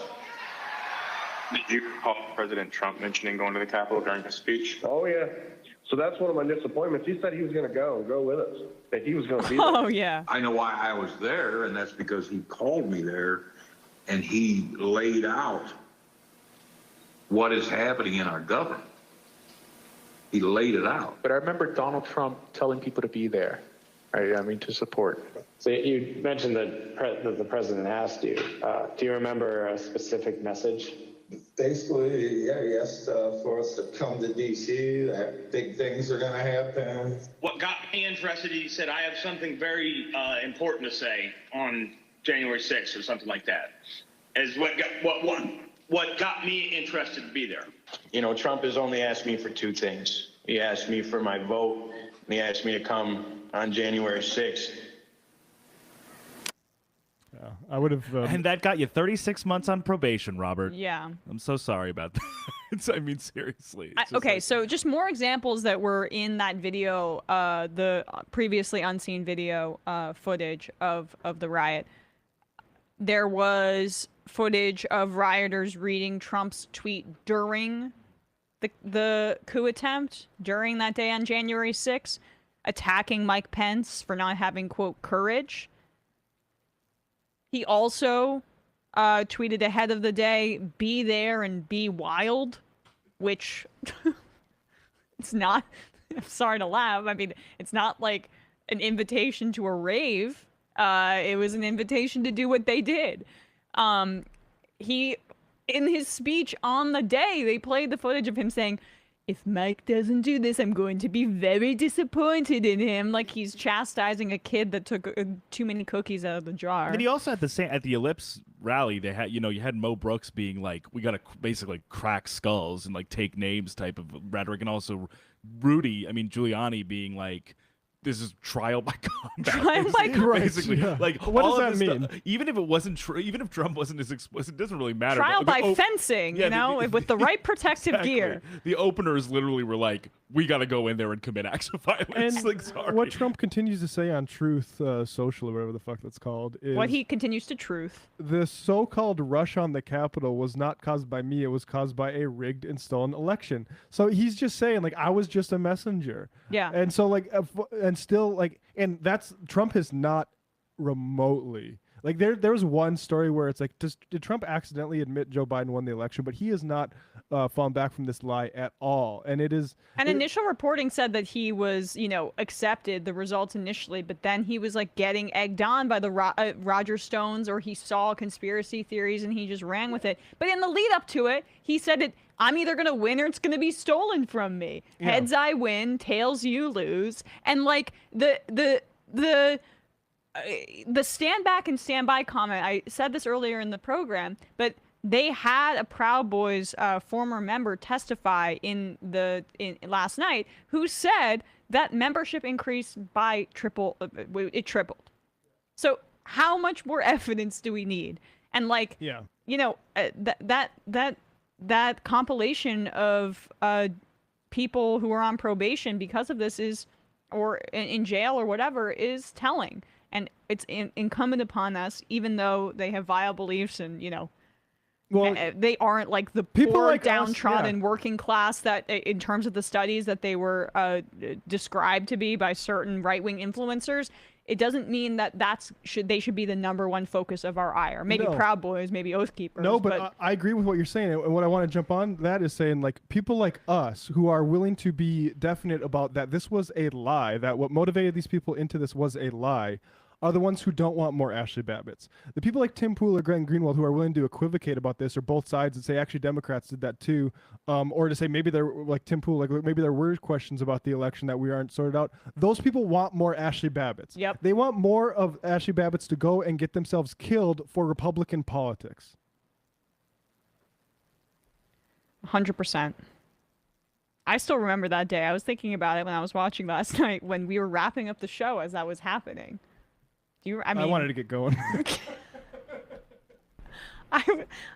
Speaker 20: Did you recall President Trump mentioning going to the Capitol during his speech?
Speaker 18: Oh, yeah. So that's one of my disappointments. He said he was going to go with us, that he was going to be there.
Speaker 1: Oh, yeah.
Speaker 21: I know why I was there, and that's because he called me there, and he laid out what is happening in our government. He laid it out.
Speaker 22: But I remember Donald Trump telling people to be there, right? I mean, to support.
Speaker 23: So you mentioned that the president asked you. Do you remember a specific message?
Speaker 24: Basically, yeah, he asked for us to come to D.C. That big things are going to happen.
Speaker 25: What got me interested, he said, I have something very important to say on January 6th or something like that, is what got me interested to be there.
Speaker 17: Trump has only asked me for two things. He asked me for my vote, and he asked me to come on January 6th.
Speaker 2: Yeah, I would have.
Speaker 3: And that got you 36 months on probation, Robert.
Speaker 1: Yeah.
Speaker 3: I'm so sorry about that. I mean, seriously.
Speaker 1: So just more examples that were in that video, the previously unseen video footage of the riot. There was footage of rioters reading Trump's tweet during the coup attempt, during that day on January 6th, attacking Mike Pence for not having, quote, courage. He also tweeted ahead of the day, be there and be wild, which it's not I'm sorry to laugh. I mean, it's not like an invitation to a rave. It was an invitation to do what they did. He, in his speech on the day, they played the footage of him saying, if Mike doesn't do this, I'm going to be very disappointed in him. Like he's chastising a kid that took too many cookies out of the jar.
Speaker 3: And then he also had at the Ellipse rally, they had, you had Mo Brooks being like, we got to basically crack skulls and like take names type of rhetoric. And also Giuliani being like, this is trial by combat.
Speaker 1: Trial by combat.
Speaker 3: Basically.
Speaker 2: Yeah.
Speaker 3: Like,
Speaker 2: What
Speaker 3: all
Speaker 2: does
Speaker 3: of
Speaker 2: that
Speaker 3: this
Speaker 2: mean?
Speaker 3: stuff, even if it wasn't true, even if Trump wasn't as explicit, it doesn't really matter.
Speaker 1: Trial
Speaker 3: But
Speaker 1: by fencing, with the right protective
Speaker 3: exactly.
Speaker 1: gear.
Speaker 3: The openers literally were like, we got to go in there and commit acts of violence.
Speaker 2: And
Speaker 3: like, sorry.
Speaker 2: what Trump continues to say on Truth Social or whatever the fuck that's called is
Speaker 1: What he continues to truth.
Speaker 2: the so-called rush on the Capitol was not caused by me. It was caused by a rigged and stolen election. So he's just saying like I was just a messenger.
Speaker 1: Yeah.
Speaker 2: And so like and still like and that's Trump has not remotely. Like there was one story where it's like, did Trump accidentally admit Joe Biden won the election? But he has not fallen back from this lie at all. And it is.
Speaker 1: And initial reporting said that he was, accepted the results initially, but then he was like getting egged on by the Roger Stones, or he saw conspiracy theories and he just ran with it. But in the lead up to it, he said that I'm either going to win or it's going to be stolen from me.
Speaker 2: Yeah.
Speaker 1: Heads I win, tails you lose. And like the stand back and stand by comment, I said this earlier in the program, but they had a Proud Boys former member testify in last night who said that membership increased by it tripled. So how much more evidence do we need? And like, that compilation of people who are on probation because of this or in jail or whatever is telling. And it's incumbent upon us, even though they have vile beliefs and, they aren't like the poor,
Speaker 2: like us,
Speaker 1: downtrodden working class that, in terms of the studies that they were described to be by certain right-wing influencers. It doesn't mean that they should be the number one focus of our ire. Maybe
Speaker 2: No.
Speaker 1: Proud Boys, maybe Oath Keepers.
Speaker 2: No, but I agree with what you're saying. And what I want to jump on that is saying, like, people like us who are willing to be definite about that this was a lie, that what motivated these people into this was a lie, are the ones who don't want more Ashley Babbitts. The people like Tim Pool or Glenn Greenwald who are willing to equivocate about this, or both sides, and say actually Democrats did that too, or to say maybe there, like Tim Pool, like maybe there were questions about the election that we aren't sorted out. Those people want more Ashley Babbitts.
Speaker 1: Yep.
Speaker 2: They want more of Ashley Babbitts to go and get themselves killed for Republican politics.
Speaker 1: 100%. I still remember that day. I was thinking about it when I was watching last night when we were wrapping up the show as that was happening. I
Speaker 2: wanted to get going.
Speaker 1: I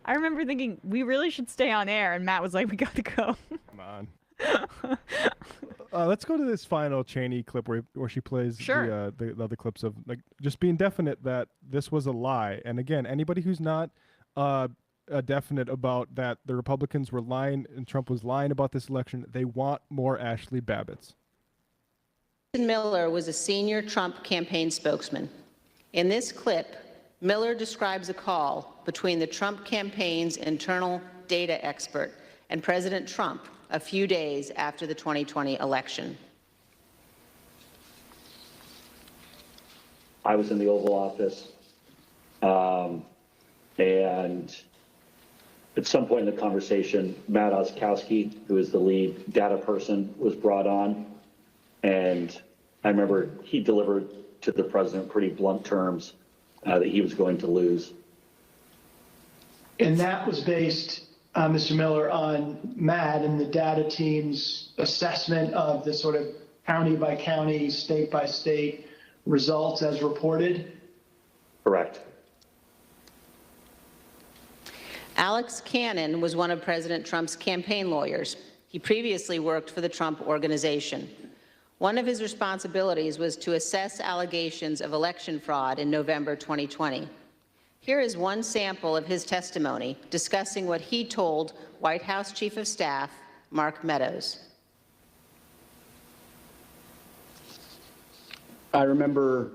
Speaker 1: remember thinking we really should stay on air, and Matt was like, "We got to go."
Speaker 2: Come on. Let's go to this final Cheney clip where she plays the other clips of like just being definite that this was a lie. And again, anybody who's not definite about that the Republicans were lying and Trump was lying about this election, they want more Ashley Babbitts.
Speaker 9: Miller was a senior Trump campaign spokesman. In this clip, Miller describes a call between the Trump campaign's internal data expert and President Trump a few days after the 2020 election.
Speaker 4: I was in the Oval Office, and at some point in the conversation, Matt Oskowski, who is the lead data person, was brought on, and I remember he delivered to the president pretty blunt terms that he was going to lose.
Speaker 15: And that was based, Mr. Miller, on Matt and the data team's assessment of the sort of county by county, state by state results as reported?
Speaker 4: Correct.
Speaker 9: Alex Cannon was one of President Trump's campaign lawyers. He previously worked for the Trump Organization. One of his responsibilities was to assess allegations of election fraud in November 2020. Here is one sample of his testimony discussing what he told White House Chief of Staff Mark Meadows.
Speaker 5: I remember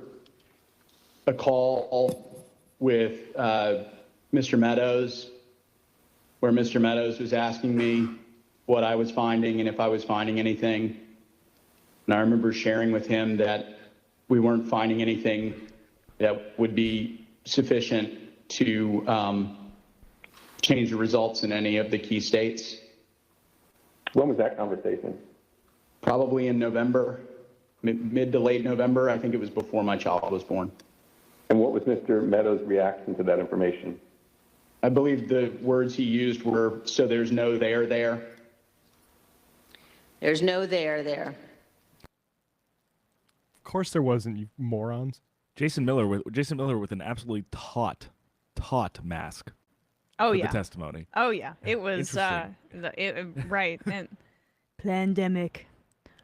Speaker 5: a call with Mr. Meadows, where Mr. Meadows was asking me what I was finding and if I was finding anything. And I remember sharing with him that we weren't finding anything that would be sufficient to change the results in any of the key states.
Speaker 6: When was that conversation?
Speaker 5: Probably in November, mid to late November. I think it was before my child was born.
Speaker 6: And what was Mr. Meadows' reaction to that information?
Speaker 5: I believe the words he used were, "So there's no there there."
Speaker 9: There's no there there.
Speaker 2: Of course there wasn't, you morons.
Speaker 3: Jason Miller with an absolutely taut mask.
Speaker 1: Oh
Speaker 3: for
Speaker 1: yeah.
Speaker 3: The testimony.
Speaker 1: Oh yeah. It was right and pandemic.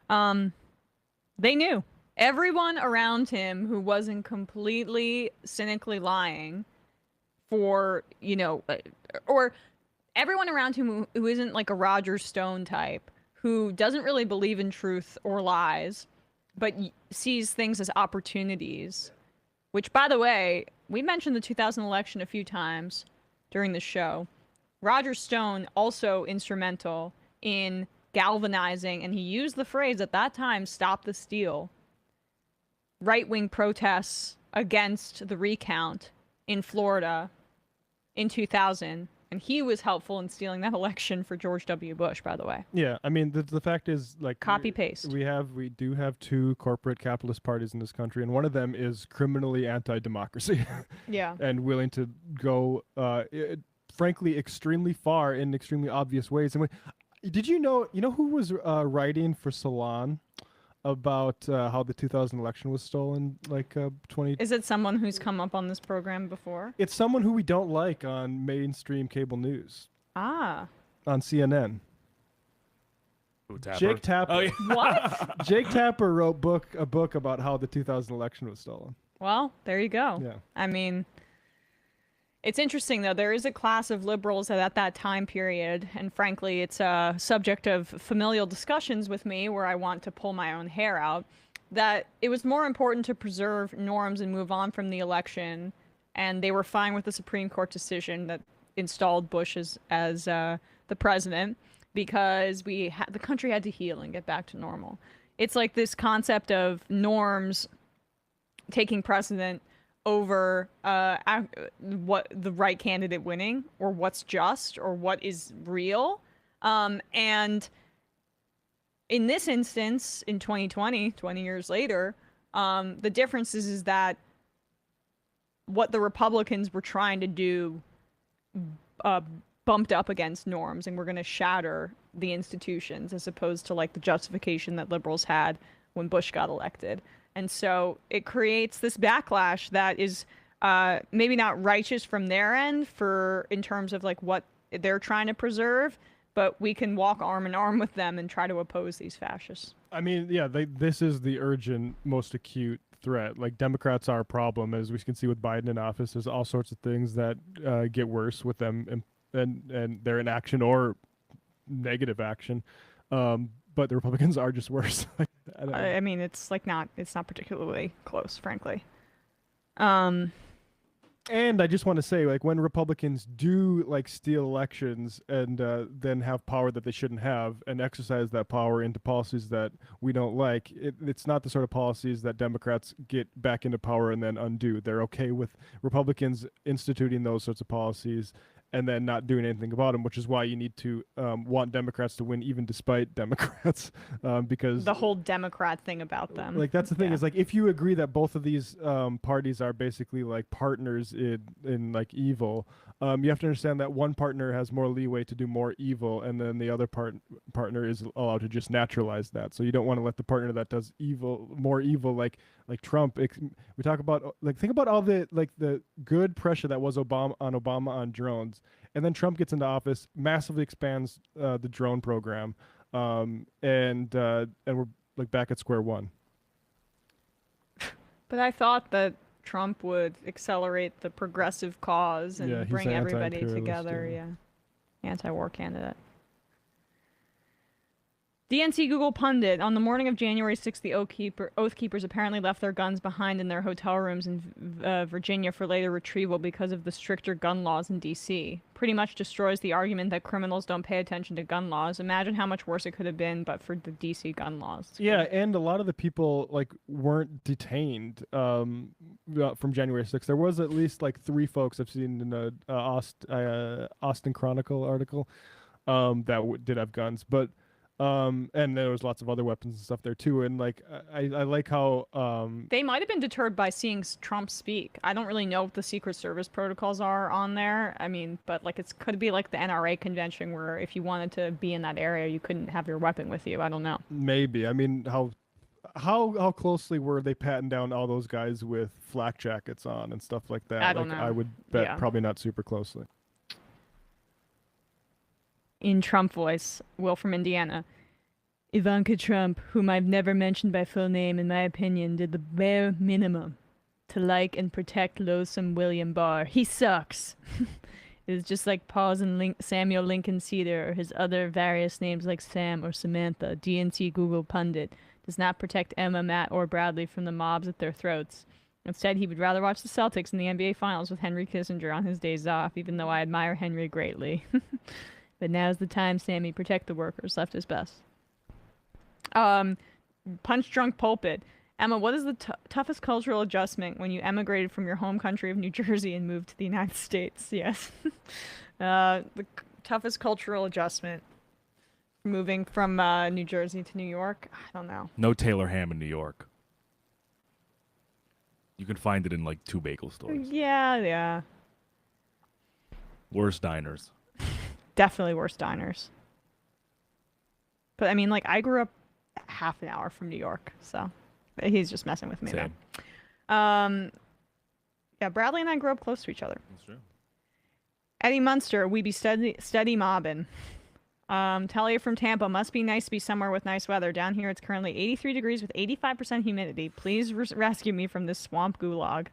Speaker 1: They knew. Everyone around him who wasn't completely cynically lying for, or everyone around him who isn't like a Roger Stone type, who doesn't really believe in truth or lies, but sees things as opportunities, which, by the way, we mentioned the 2000 election a few times during the show. Roger Stone also instrumental in galvanizing, and he used the phrase at that time, "stop the steal," right-wing protests against the recount in Florida in 2000, and he was helpful in stealing that election for George W. Bush, by the way.
Speaker 2: Yeah, I mean, the fact is, like,
Speaker 1: copy-paste.
Speaker 2: We do have two corporate capitalist parties in this country, and one of them is criminally anti-democracy.
Speaker 1: Yeah.
Speaker 2: And willing to go, frankly, extremely far in extremely obvious ways. And did you know who was writing for Salon about how the 2000 election was stolen, like 20?
Speaker 1: Is it someone who's come up on this program before?
Speaker 2: It's someone who we don't like on mainstream cable news.
Speaker 1: Ah.
Speaker 2: On CNN.
Speaker 3: Tapper?
Speaker 2: Jake Tapper.
Speaker 3: Oh, yeah.
Speaker 1: What?
Speaker 2: Jake Tapper wrote a book about how the 2000 election was stolen.
Speaker 1: Well, there you go.
Speaker 2: Yeah.
Speaker 1: I mean, it's interesting, though. There is a class of liberals at that time period, and frankly, it's a subject of familial discussions with me where I want to pull my own hair out, that it was more important to preserve norms and move on from the election, and they were fine with the Supreme Court decision that installed Bush as the president, because the country had to heal and get back to normal. It's like this concept of norms taking precedent over what the right candidate winning, or what's just, or what is real. And in this instance, in 2020, 20 years later, the difference is that what the Republicans were trying to do bumped up against norms, and we're going to shatter the institutions, as opposed to like the justification that liberals had when Bush got elected. And so it creates this backlash that is maybe not righteous from their end in terms of like what they're trying to preserve, but we can walk arm in arm with them and try to oppose these fascists.
Speaker 2: I mean, yeah, this is the urgent, most acute threat. Like, Democrats are a problem, as we can see with Biden in office. There's all sorts of things that get worse with them, and they're in action or negative action. But the Republicans are just worse.
Speaker 1: I mean, it's not particularly close, frankly.
Speaker 2: And I just want to say, like, when Republicans do like steal elections and then have power that they shouldn't have and exercise that power into policies that we don't like, it's not the sort of policies that Democrats get back into power and then undo. They're okay with Republicans instituting those sorts of policies and then not doing anything about them, which is why you need to want Democrats to win, even despite Democrats, because
Speaker 1: the whole Democrat thing about them.
Speaker 2: Like, that's the thing, is like, if you agree that both of these parties are basically like partners in like evil, you have to understand that one partner has more leeway to do more evil, and then the other partner is allowed to just naturalize that. So you don't want to let the partner that does more evil, like Trump. We talk about, like, think about all the good pressure that was Obama on drones. And then Trump gets into office, massively expands the drone program, and we're like back at square one.
Speaker 1: But I thought that Trump would accelerate the progressive cause and bring everybody together. Yeah, anti-war candidate. DNC Google pundit, on the morning of January 6th, the Oath Keepers apparently left their guns behind in their hotel rooms in Virginia for later retrieval because of the stricter gun laws in D.C. Pretty much destroys the argument that criminals don't pay attention to gun laws. Imagine how much worse it could have been but for the D.C. gun laws.
Speaker 2: Yeah, and a lot of the people weren't detained from January 6th. There was at least 3 folks I've seen in a Austin Chronicle article that did have guns, but and there was lots of other weapons and stuff there too. And I like how
Speaker 1: They might have been deterred by seeing Trump speak. I don't really know what the Secret Service protocols are on there. I mean, but it could be like the NRA convention where if you wanted to be in that area, you couldn't have your weapon with you. I don't know.
Speaker 2: maybe. I mean, how closely were they patting down all those guys with flak jackets on and stuff like that?
Speaker 1: I don't know.
Speaker 2: I would bet
Speaker 1: Yeah.
Speaker 2: probably not super closely.
Speaker 1: In Trump voice, Will from Indiana. Ivanka Trump, whom I've never mentioned by full name in my opinion, did the bare minimum to like and protect loathsome William Barr. He sucks. It is just like Paws and Samuel Lincoln Seder or his other various names like Sam or Samantha. DNC Google pundit does not protect Emma, Matt, or Bradley from the mobs at their throats. Instead, he would rather watch the Celtics in the NBA Finals with Henry Kissinger on his days off, even though I admire Henry greatly. But now's the time, Sammy. Protect the workers. Left is best. Punch Drunk Pulpit. Emma, what is the toughest cultural adjustment when you emigrated from your home country of New Jersey and moved to the United States? Yes. The toughest cultural adjustment moving from New Jersey to New York? I don't know.
Speaker 3: No Taylor ham in New York. You can find it in 2 bagel stores.
Speaker 1: Yeah.
Speaker 3: Worst diners.
Speaker 1: Definitely worse diners. But I mean, I grew up half an hour from New York, so he's just messing with me.
Speaker 3: Same.
Speaker 1: Though. Yeah, Bradley and I grew up close to each other.
Speaker 3: That's true.
Speaker 1: Eddie Munster, we be steady mobbing. Talia from Tampa, must be nice to be somewhere with nice weather. Down here, it's currently 83 degrees with 85% humidity. Please rescue me from this swamp gulag.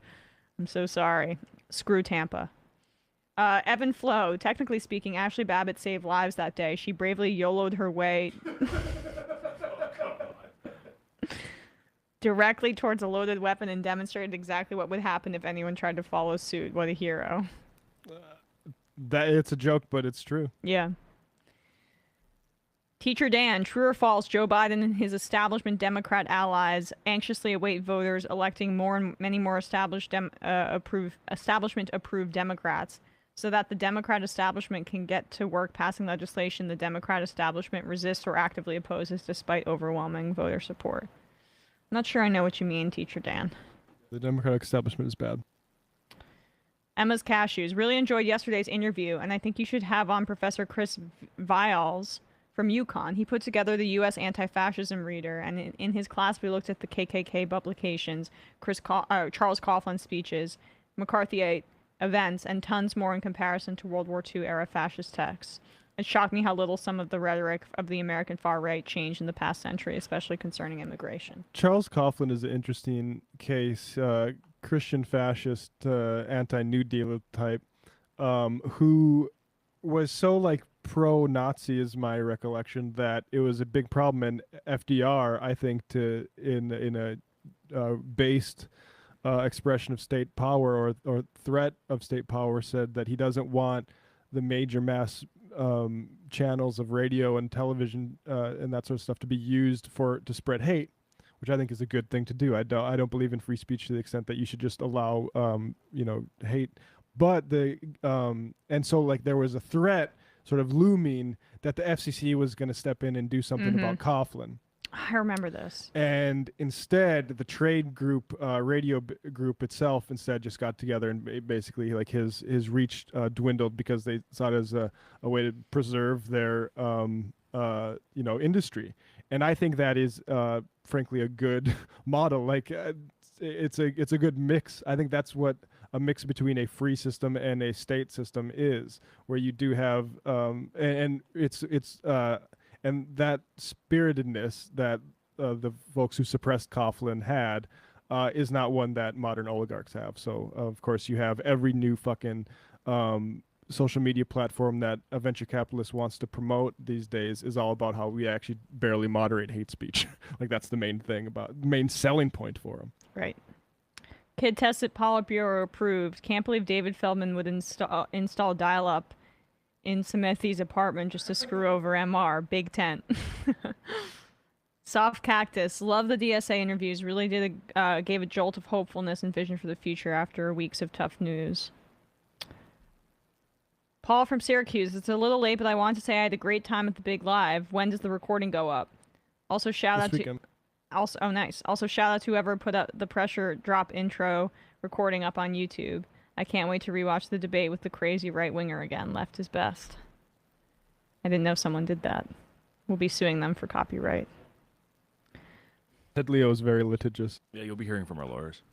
Speaker 1: I'm so sorry. Screw Tampa. Evan Flo, technically speaking, Ashley Babbitt saved lives that day. She bravely YOLO'd her way directly towards a loaded weapon and demonstrated exactly what would happen if anyone tried to follow suit. What a hero.
Speaker 2: That it's a joke, but it's true.
Speaker 1: Yeah. Teacher Dan, true or false, Joe Biden and his establishment Democrat allies anxiously await voters electing many more establishment-approved Democrats so that the Democrat establishment can get to work passing legislation the Democrat establishment resists or actively opposes despite overwhelming voter support. I'm not sure I know what you mean, Teacher Dan.
Speaker 2: The Democratic establishment is bad.
Speaker 1: Emma's Cashews. Really enjoyed yesterday's interview, and I think you should have on Professor Chris Vials from UConn. He put together the U.S. Anti-Fascism Reader, and in his class we looked at the KKK publications, Charles Coughlin speeches, McCarthyite events, and tons more in comparison to World War II era fascist texts. It shocked me how little some of the rhetoric of the American far right changed in the past century, especially concerning immigration.
Speaker 2: Charles Coughlin is an interesting case, Christian fascist, anti-New Deal type, who was so pro-Nazi is my recollection that it was a big problem, and FDR, I think, in a based expression of state power or threat of state power, said that he doesn't want the major mass channels of radio and television and that sort of stuff to be used to spread hate, which I think is a good thing to do. I don't believe in free speech to the extent that you should just allow hate, but and so there was a threat sort of looming that the FCC was going to step in and do something about Coughlin.
Speaker 1: I remember this.
Speaker 2: And instead, the trade group, radio group itself, instead just got together and basically his reach dwindled because they saw it as a way to preserve their industry. And I think that is frankly a good model. It's a good mix. I think that's what a mix between a free system and a state system is, where you do have and that spiritedness that the folks who suppressed Coughlin had is not one that modern oligarchs have. So, of course, you have every new fucking social media platform that a venture capitalist wants to promote these days is all about how we actually barely moderate hate speech. Like that's the main selling point for them.
Speaker 1: Right. Kid tested Politburo approved. Can't believe David Feldman would install dial-up in Sumathy's apartment just to screw over MR. Big tent. Soft Cactus. Love the DSA interviews. Really gave a jolt of hopefulness and vision for the future after weeks of tough news. Paul from Syracuse. It's a little late, but I wanted to say I had a great time at the Big Live. When does the recording go up? Also, shout out to... Oh, nice. Also, shout out to whoever put up the pressure drop intro recording up on YouTube. I can't wait to rewatch the debate with the crazy right-winger again. Left is best. I didn't know someone did that. We'll be suing them for copyright.
Speaker 2: Ted Leo is very litigious.
Speaker 3: Yeah, you'll be hearing from our lawyers.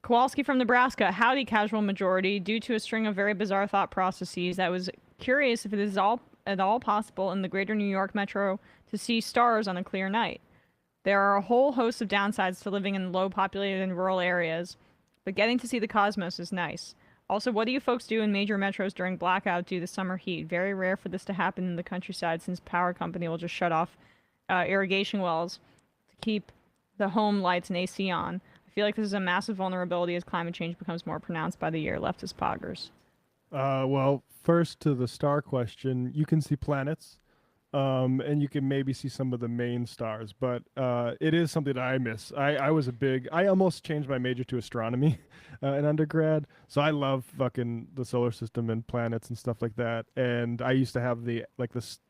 Speaker 1: Kowalski from Nebraska. Howdy, casual majority. Due to a string of very bizarre thought processes, I was curious if it is at all possible in the greater New York metro to see stars on a clear night. There are a whole host of downsides to living in low populated and rural areas, but getting to see the cosmos is nice. Also, what do you folks do in major metros during blackout due to summer heat? Very rare for this to happen in the countryside since power company will just shut off irrigation wells to keep the home lights and AC on. I feel like this is a massive vulnerability as climate change becomes more pronounced by the year. Leftist poggers.
Speaker 2: Well, first to the star question, you can see planets. And you can maybe see some of the main stars, but it is something that I miss. I almost changed my major to astronomy in undergrad, so I love fucking the solar system and planets and stuff like that. And I used to have the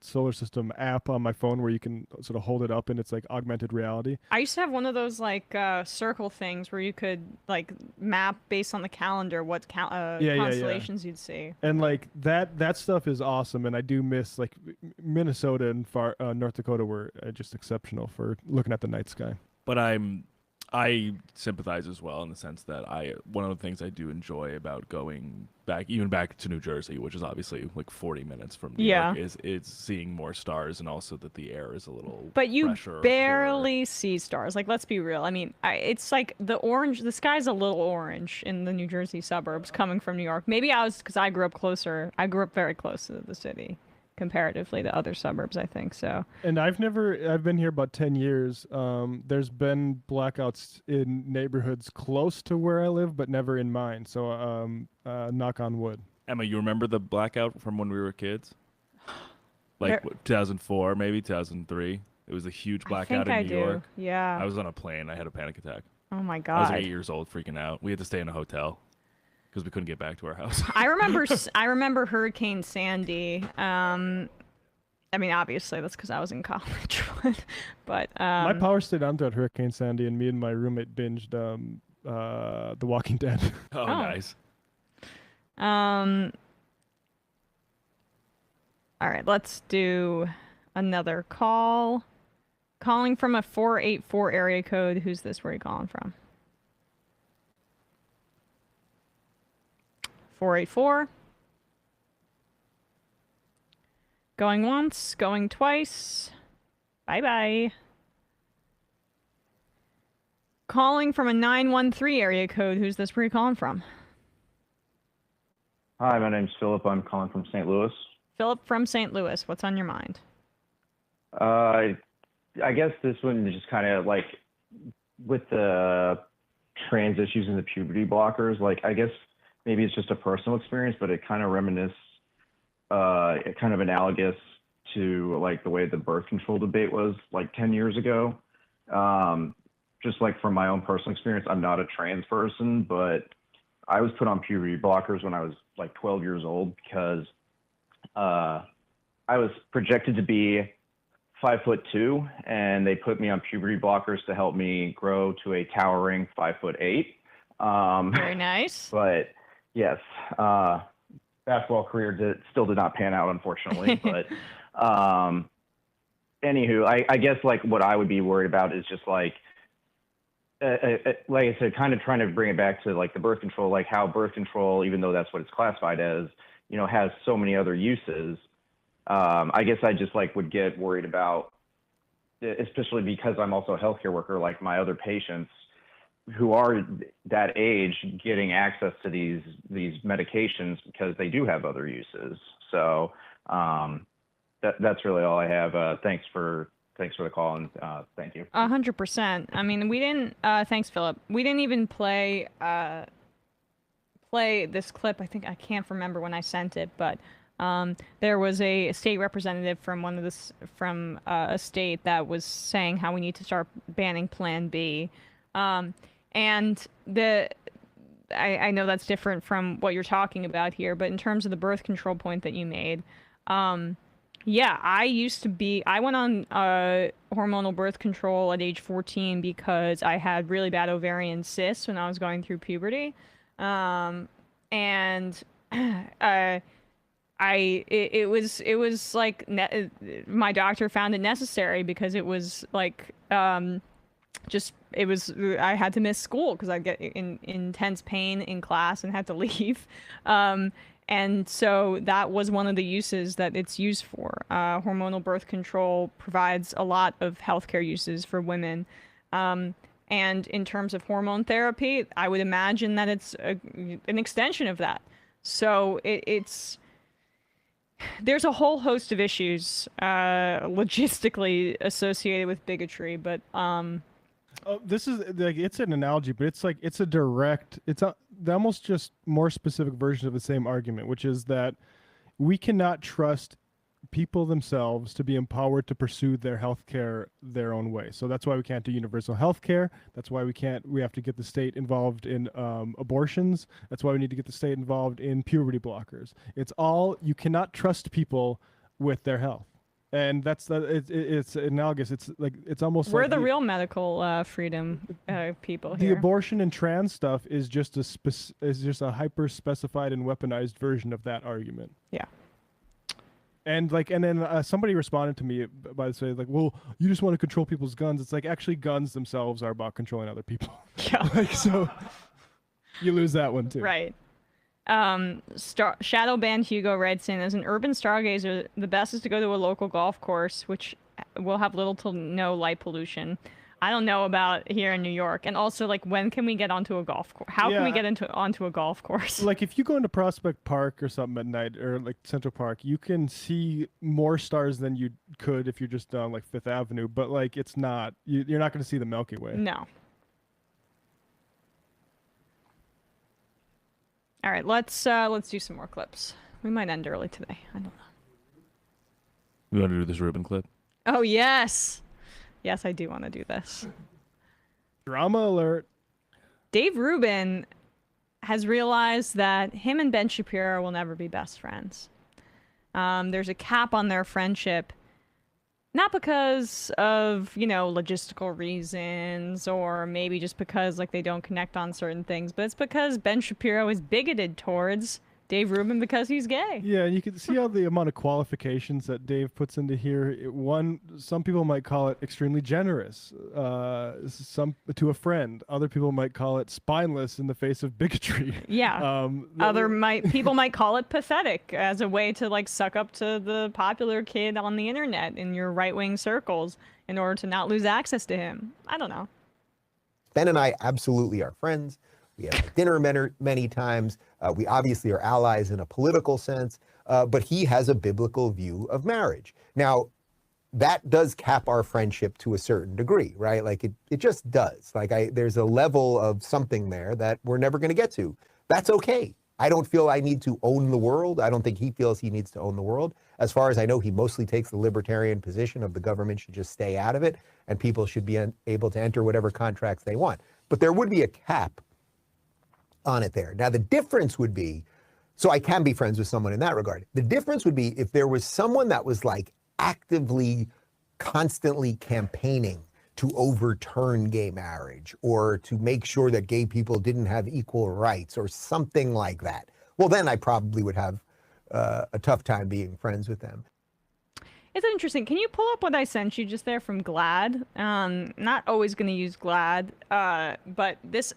Speaker 2: solar system app on my phone where you can sort of hold it up and it's like augmented reality.
Speaker 1: I used to have one of those circle things where you could map based on the calendar what constellations you'd see.
Speaker 2: And that stuff is awesome, and I do miss Minnesota and North Dakota were just exceptional for looking at the night sky.
Speaker 3: But I sympathize as well in the sense that one of the things I do enjoy about going back to New Jersey, which is obviously 40 minutes from New York, is seeing more stars, and also that the air is a little
Speaker 1: But you
Speaker 3: fresher,
Speaker 1: barely see stars. Let's be real. I mean, it's the sky's a little orange in the New Jersey suburbs coming from New York. Maybe because I grew up closer. I grew up very close to the city comparatively to other suburbs, I think so. And
Speaker 2: I've been here about 10 years. There's been blackouts in neighborhoods close to where I live, but never in mine. So knock on wood.
Speaker 3: Emma, you remember the blackout from when we were kids? 2004, maybe 2003. It was a huge blackout in New York.
Speaker 1: Yeah.
Speaker 3: I was on a plane. I had a panic attack.
Speaker 1: Oh my God.
Speaker 3: I was 8 years old, freaking out. We had to stay in a hotel because we couldn't get back to our house.
Speaker 1: I remember Hurricane Sandy. I mean, obviously that's because I was in college, but
Speaker 2: my power stayed on throughout Hurricane Sandy, and me and my roommate binged The Walking Dead.
Speaker 3: Oh, nice.
Speaker 1: All right, let's do another call. Calling from a 484 area code. Who's this? Where are you calling from? 484. Going once, going twice. Bye-bye. Calling from a 913 area code. Who's this? Where are you calling from?
Speaker 8: Hi, my name's Philip. I'm calling from St. Louis.
Speaker 1: Philip from St. Louis. What's on your mind?
Speaker 8: I guess this one is just kind of with the trans issues and the puberty blockers. I guess maybe it's just a personal experience, but it kind of kind of analogous to the way the birth control debate was 10 years ago. Just from my own personal experience, I'm not a trans person, but I was put on puberty blockers when I was 12 years old because I was projected to be 5'2", and they put me on puberty blockers to help me grow to a towering 5'8".
Speaker 1: Very nice.
Speaker 8: But yes, basketball career still did not pan out, unfortunately. But anywho, I guess what I would be worried about is just like I said, kind of trying to bring it back to the birth control, how birth control, even though that's what it's classified as, has so many other uses. I guess I just would get worried about, especially because I'm also a healthcare worker, my other patients, who are that age getting access to these medications because they do have other uses. So that's really all I have. Thanks for the call, and thank you.
Speaker 1: 100%. I mean, we didn't. Thanks, Philip. We didn't even play this clip. I can't remember when I sent it, but there was a state representative from from a state that was saying how we need to start banning Plan B, and I know that's different from what you're talking about here, but in terms of the birth control point that you made, yeah, I went on hormonal birth control at age 14 because I had really bad ovarian cysts when I was going through puberty. And it was like my doctor found it necessary because it was like I had to miss school because I'd get in intense pain in class and had to leave. And so that was one of the uses that it's used for. Hormonal birth control provides a lot of healthcare uses for women. And in terms of hormone therapy, I would imagine that it's an extension of that. So there's a whole host of issues logistically associated with bigotry, but
Speaker 2: this is like, it's an analogy, but it's like it's almost just more specific version of the same argument, which is that we cannot trust people themselves to be empowered to pursue their healthcare their own way. So that's why we can't do universal healthcare. That's why we have to get the state involved in abortions. That's why we need to get the state involved in puberty blockers. You cannot trust people with their health. And it's analogous. It's almost
Speaker 1: we're
Speaker 2: like
Speaker 1: the real medical freedom people
Speaker 2: the
Speaker 1: here.
Speaker 2: abortion and trans stuff is just a hyper specified and weaponized version of that argument.
Speaker 1: Yeah. And
Speaker 2: then somebody responded to me by saying like, well, you just want to control people's guns. It's like, actually guns themselves are about controlling other people.
Speaker 1: Yeah.
Speaker 2: So you lose that one too.
Speaker 1: Right. Shadow Band Hugo writes in, as an urban stargazer, the best is to go to a local golf course, which will have little to no light pollution. I don't know about here in New York. And also, like, when can we get onto a golf course? How can we get onto a golf course?
Speaker 2: Like, if you go into Prospect Park or something at night, or like Central Park, you can see more stars than you could if you're just down like Fifth Avenue. But like, it's not. You're not going to see the Milky Way.
Speaker 1: No. All right, let's do some more clips. We might end early today. I don't know.
Speaker 3: You want to do this Rubin clip?
Speaker 1: Oh yes. Yes, I do want to do this.
Speaker 2: Drama alert.
Speaker 1: Dave Rubin has realized that him and Ben Shapiro will never be best friends. There's a cap on their friendship, not because of, logistical reasons or maybe just because like they don't connect on certain things, but it's because Ben Shapiro is bigoted towards Dave Rubin because he's gay.
Speaker 2: Yeah, and you can see how the amount of qualifications that Dave puts into here. Some people might call it extremely generous, some to a friend. Other people might call it spineless in the face of bigotry.
Speaker 1: Yeah. People might call it pathetic as a way to like suck up to the popular kid on the internet in your right-wing circles in order to not lose access to him. I don't know.
Speaker 7: Ben and I absolutely are friends. We have had dinner many times. We obviously are allies in a political sense, but he has a biblical view of marriage. Now, that does cap our friendship to a certain degree, right? Like it just does. Like there's a level of something there that we're never going to get to. That's okay. I don't feel I need to own the world. I don't think he feels he needs to own the world. As far as I know, he mostly takes the libertarian position of the government should just stay out of it and people should be able to enter whatever contracts they want. But there would be a cap on it there. Now, the difference would be, so I can be friends with someone in that regard. The difference would be if there was someone that was like actively, constantly campaigning to overturn gay marriage or to make sure that gay people didn't have equal rights or something like that. Well, then I probably would have a tough time being friends with them.
Speaker 1: It's interesting. Can you pull up what I sent you just there from GLAAD? Not always going to use GLAAD, but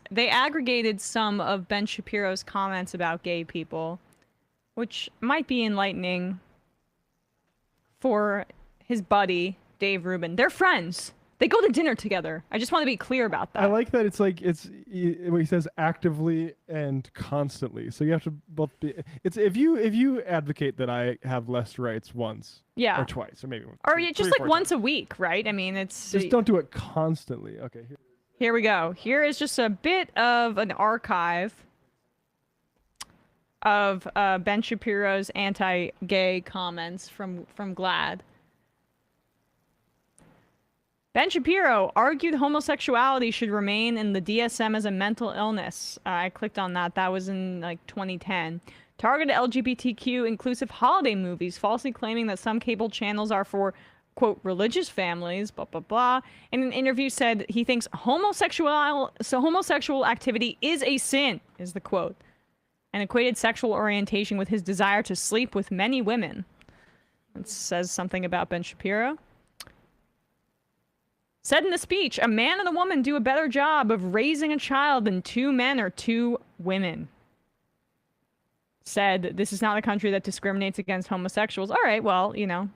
Speaker 1: they aggregated some of Ben Shapiro's comments about gay people, which might be enlightening for his buddy, Dave Rubin. They're friends. They go to dinner together. I just want to be clear about that.
Speaker 2: I like that it's like when he says actively and constantly. So you have to both be. It's if you advocate that I have less rights once,
Speaker 1: Yeah.
Speaker 2: or twice, or maybe
Speaker 1: Or
Speaker 2: three,
Speaker 1: just
Speaker 2: three,
Speaker 1: like
Speaker 2: four
Speaker 1: once
Speaker 2: times.
Speaker 1: a week, right? I mean, it's
Speaker 2: Just don't do it constantly. Okay.
Speaker 1: Here we go. Here is just a bit of an archive of Ben Shapiro's anti-gay comments from GLAAD. Ben Shapiro argued homosexuality should remain in the DSM as a mental illness. I clicked on that. That was in like 2010. Targeted LGBTQ inclusive holiday movies, falsely claiming that some cable channels are for, quote, religious families, blah, blah, blah. In an interview said he thinks homosexual activity is a sin, is the quote, and equated sexual orientation with his desire to sleep with many women. It says something about Ben Shapiro. Said in the speech, a man and a woman do a better job of raising a child than two men or two women. Said, this is not a country that discriminates against homosexuals. All right, well, you know,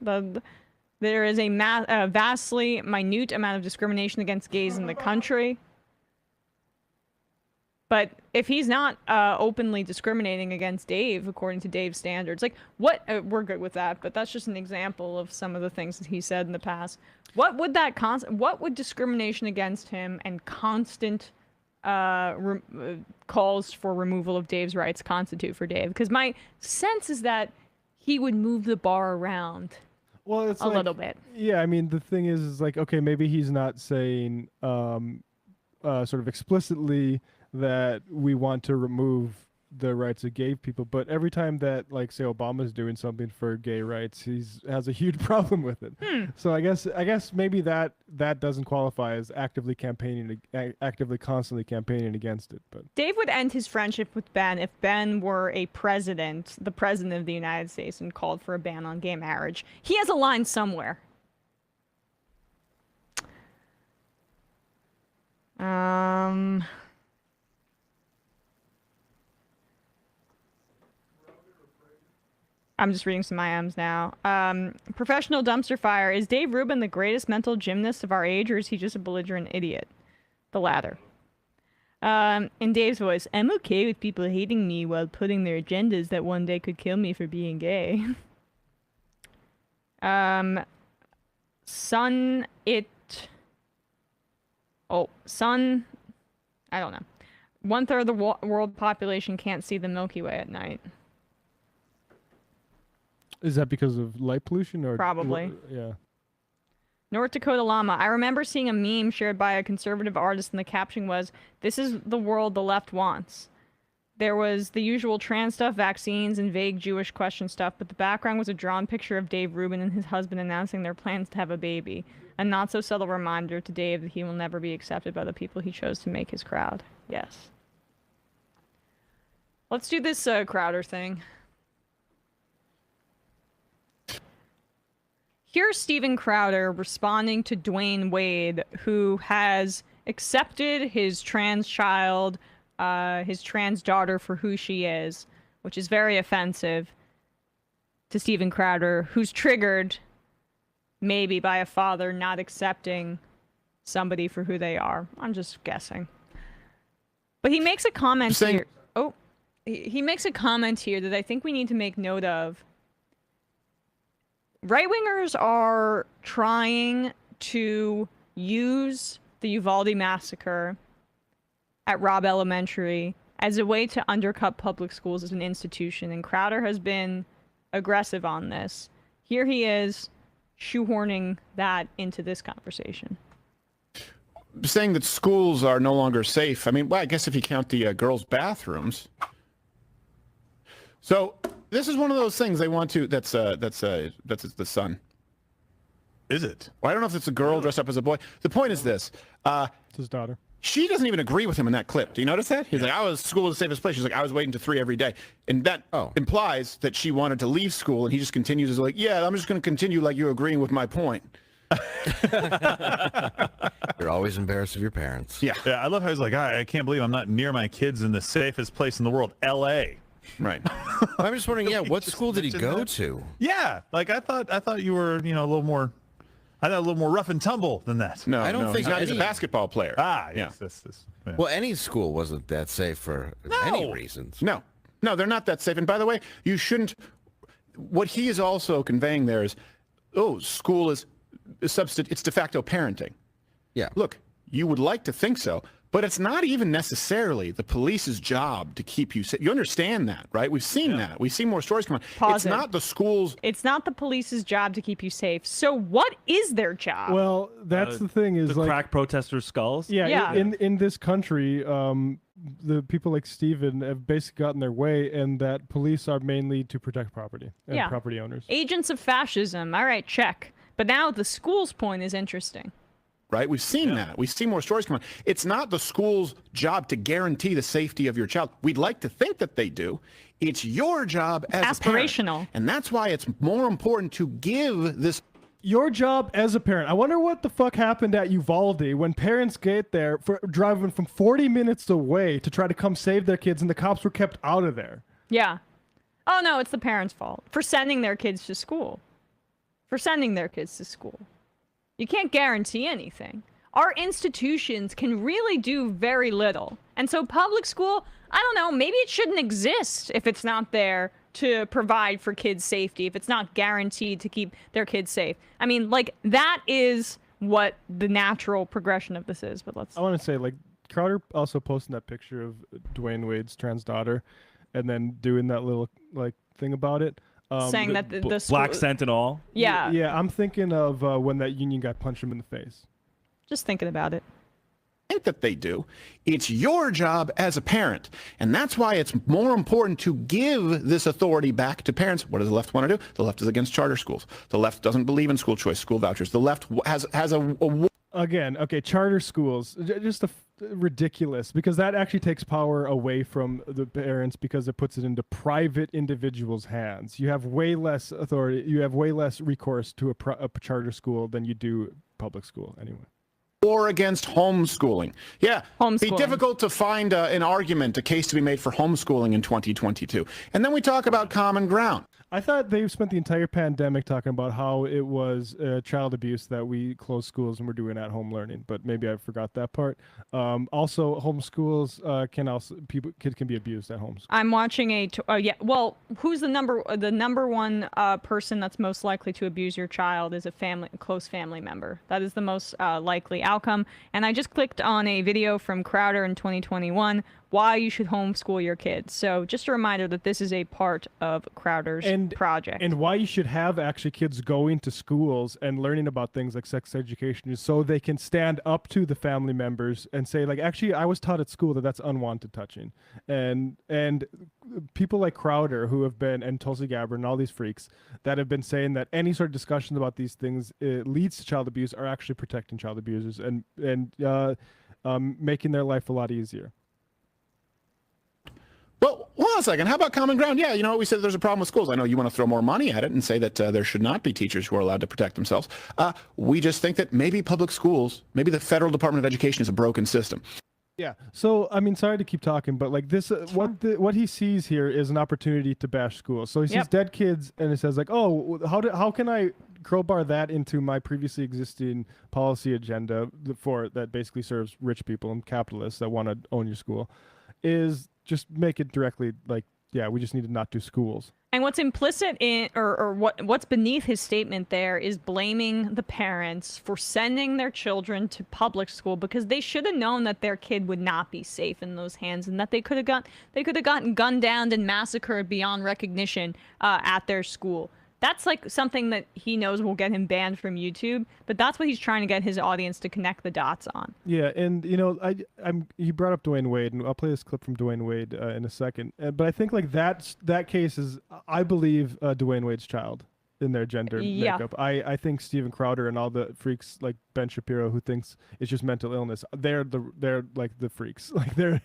Speaker 1: there is a vastly minute amount of discrimination against gays in the country. But if he's not openly discriminating against Dave, according to Dave's standards, like what we're good with that, but that's just an example of some of the things that he said in the past. What would that what would discrimination against him and constant calls for removal of Dave's rights constitute for Dave? Because my sense is that he would move the bar around.
Speaker 2: Well, it's
Speaker 1: a little bit.
Speaker 2: Yeah, I mean, the thing is like, okay, maybe he's not saying sort of explicitly that we want to remove the rights of gay people, but every time that, like, say Obama's doing something for gay rights, has a huge problem with it. So I guess maybe that doesn't qualify as actively constantly campaigning against it. But
Speaker 1: Dave would end his friendship with Ben if Ben were the president of the United States, and called for a ban on gay marriage. He has a line somewhere. I'm just reading some IMs now. Professional dumpster fire. Is Dave Rubin the greatest mental gymnast of our age, or is he just a belligerent idiot? The latter. In Dave's voice, I'm okay with people hating me while putting their agendas that one day could kill me for being gay. Sun, I don't know. 1/3 of the world population can't see the Milky Way at night.
Speaker 2: is that because of light pollution or
Speaker 1: Probably.
Speaker 2: Yeah.
Speaker 1: North Dakota Llama. I remember seeing a meme shared by a conservative artist, and the caption was, "This is the world the left wants." There was the usual trans stuff, vaccines, and vague Jewish question stuff, but the background was a drawn picture of Dave Rubin and his husband announcing their plans to have a baby. A not-so-subtle reminder to Dave that he will never be accepted by the people he chose to make his crowd. Yes. Let's do this Crowder thing. Here's Steven Crowder responding to Dwayne Wade, who has accepted his trans child, his trans daughter for who she is, which is very offensive to Steven Crowder, who's triggered maybe by a father not accepting somebody for who they are. I'm just guessing. But he makes a comment here. Oh, he makes a comment here that I think we need to make note of. Right-wingers are trying to use the Uvalde massacre at Robb Elementary as a way to undercut public schools as an institution, and Crowder has been aggressive on this. Here he is shoehorning that into this conversation.
Speaker 10: Saying that schools are no longer safe. I mean, well, I guess if you count the girls' bathrooms. So this is one of those things they want to. That's the son.
Speaker 11: Is it?
Speaker 10: Well, I don't know if it's a girl dressed up as a boy. The point is this.
Speaker 2: It's his daughter.
Speaker 10: She doesn't even agree with him in that clip. Do you notice that? He's like, school is the safest place. She's like, I was waiting to 3 every day. And that implies that she wanted to leave school, and he just continues as like, yeah, I'm just going to continue like you agreeing with my point.
Speaker 12: You're always embarrassed of your parents.
Speaker 10: Yeah.
Speaker 11: I love how he's like, I can't believe I'm not near my kids in the safest place in the world, L.A.
Speaker 10: Right.
Speaker 12: I'm just wondering, what school did he go to?
Speaker 11: Yeah, like I thought you were, a little more I thought a little more rough and tumble than that.
Speaker 10: No,
Speaker 12: I don't think
Speaker 10: he's not. He's a
Speaker 12: any-
Speaker 10: basketball player.
Speaker 11: Ah,
Speaker 10: yeah.
Speaker 11: yes. Yeah.
Speaker 12: Well, any school wasn't that safe for any reasons.
Speaker 10: No, they're not that safe. And by the way, you shouldn't. What he is also conveying there is, school is it's de facto parenting.
Speaker 12: Yeah.
Speaker 10: Look, you would like to think so, but it's not even necessarily the police's job to keep you safe. You understand that, right? We've seen that. We've seen more stories come on. It's not the schools.
Speaker 1: It's not the police's job to keep you safe. So what is their job?
Speaker 2: Well, that's the thing is
Speaker 3: the
Speaker 2: like
Speaker 3: crack protesters' skulls.
Speaker 1: Yeah.
Speaker 2: In this country, the people like Steven have basically gotten their way, and that police are mainly to protect property and property owners.
Speaker 1: Agents of fascism. All right, check. But now the school's point is interesting.
Speaker 10: Right? We've seen that. We've seen more stories come on. It's not the school's job to guarantee the safety of your child. We'd like to think that they do. It's your job as a parent.
Speaker 1: Aspirational.
Speaker 10: And that's why it's more important to give this.
Speaker 2: Your job as a parent. I wonder what the fuck happened at Uvalde when parents get there for driving from 40 minutes away to try to come save their kids, and the cops were kept out of there.
Speaker 1: Yeah. Oh, no, it's the parents' fault for sending their kids to school. You can't guarantee anything. Our institutions can really do very little. And so public school, I don't know, maybe it shouldn't exist if it's not there to provide for kids' safety, if it's not guaranteed to keep their kids safe. I mean, like, that is what the natural progression of this is. But
Speaker 2: I want to say, like, Crowder also posting that picture of Dwayne Wade's trans daughter and then doing that little, like, thing about it.
Speaker 1: Saying that the school...
Speaker 3: Black Sentinel.
Speaker 1: Yeah.
Speaker 2: Yeah, I'm thinking of when that union guy punched him in the face.
Speaker 1: Just thinking about it.
Speaker 10: Think that they do. It's your job as a parent. And that's why it's more important to give this authority back to parents. What does the left want to do? The left is against charter schools. The left doesn't believe in school choice, school vouchers. The left has a
Speaker 2: Again, okay, charter schools, just ridiculous, because that actually takes power away from the parents because it puts it into private individuals' hands. You have way less authority, you have way less recourse to a charter school than you do public school anyway.
Speaker 10: war against homeschooling. Yeah, be difficult to find an argument, a case to be made for homeschooling in 2022. And then we talk about common ground.
Speaker 2: I thought they spent the entire pandemic talking about how it was child abuse that we closed schools and we're doing at-home learning, but maybe I forgot that part. Also, homeschools kids can be abused at home.
Speaker 1: I'm watching who's the number one person that's most likely to abuse your child is a close family member. That is the most likely outcome. And I just clicked on a video from Crowder in 2021, why you should homeschool your kids. So just a reminder that this is a part of Crowder's project.
Speaker 2: And why you should have actually kids going to schools and learning about things like sex education is so they can stand up to the family members and say, like, actually, I was taught at school that that's unwanted touching. And people like Crowder who have been, and Tulsi Gabbard and all these freaks that have been saying that any sort of discussion about these things leads to child abuse are actually protecting child abusers and making their life a lot easier.
Speaker 10: Well, hold on a second. How about common ground? Yeah, you know, we said there's a problem with schools. I know you want to throw more money at it and say that there should not be teachers who are allowed to protect themselves. We just think that maybe public schools, maybe the Federal Department of Education is a broken system.
Speaker 2: Yeah. So, I mean, sorry to keep talking, but like this, what he sees here is an opportunity to bash schools. So he sees dead kids and it says like, oh, how can I crowbar that into my previously existing policy agenda that basically serves rich people and capitalists that want to own your school is just make it directly like, yeah, we just need to not do schools.
Speaker 1: And what's implicit in, or what's beneath his statement there is blaming the parents for sending their children to public school because they should have known that their kid would not be safe in those hands and that they could have gotten gunned down and massacred beyond recognition at their school. That's like something that he knows will get him banned from YouTube, but that's what he's trying to get his audience to connect the dots on.
Speaker 2: Yeah, and you know, he brought up Dwayne Wade, and I'll play this clip from Dwayne Wade in a second. But I think like that case is, I believe, Dwayne Wade's child in their gender makeup. I think Steven Crowder and all the freaks like Ben Shapiro who thinks it's just mental illness. They're like the freaks. Like they're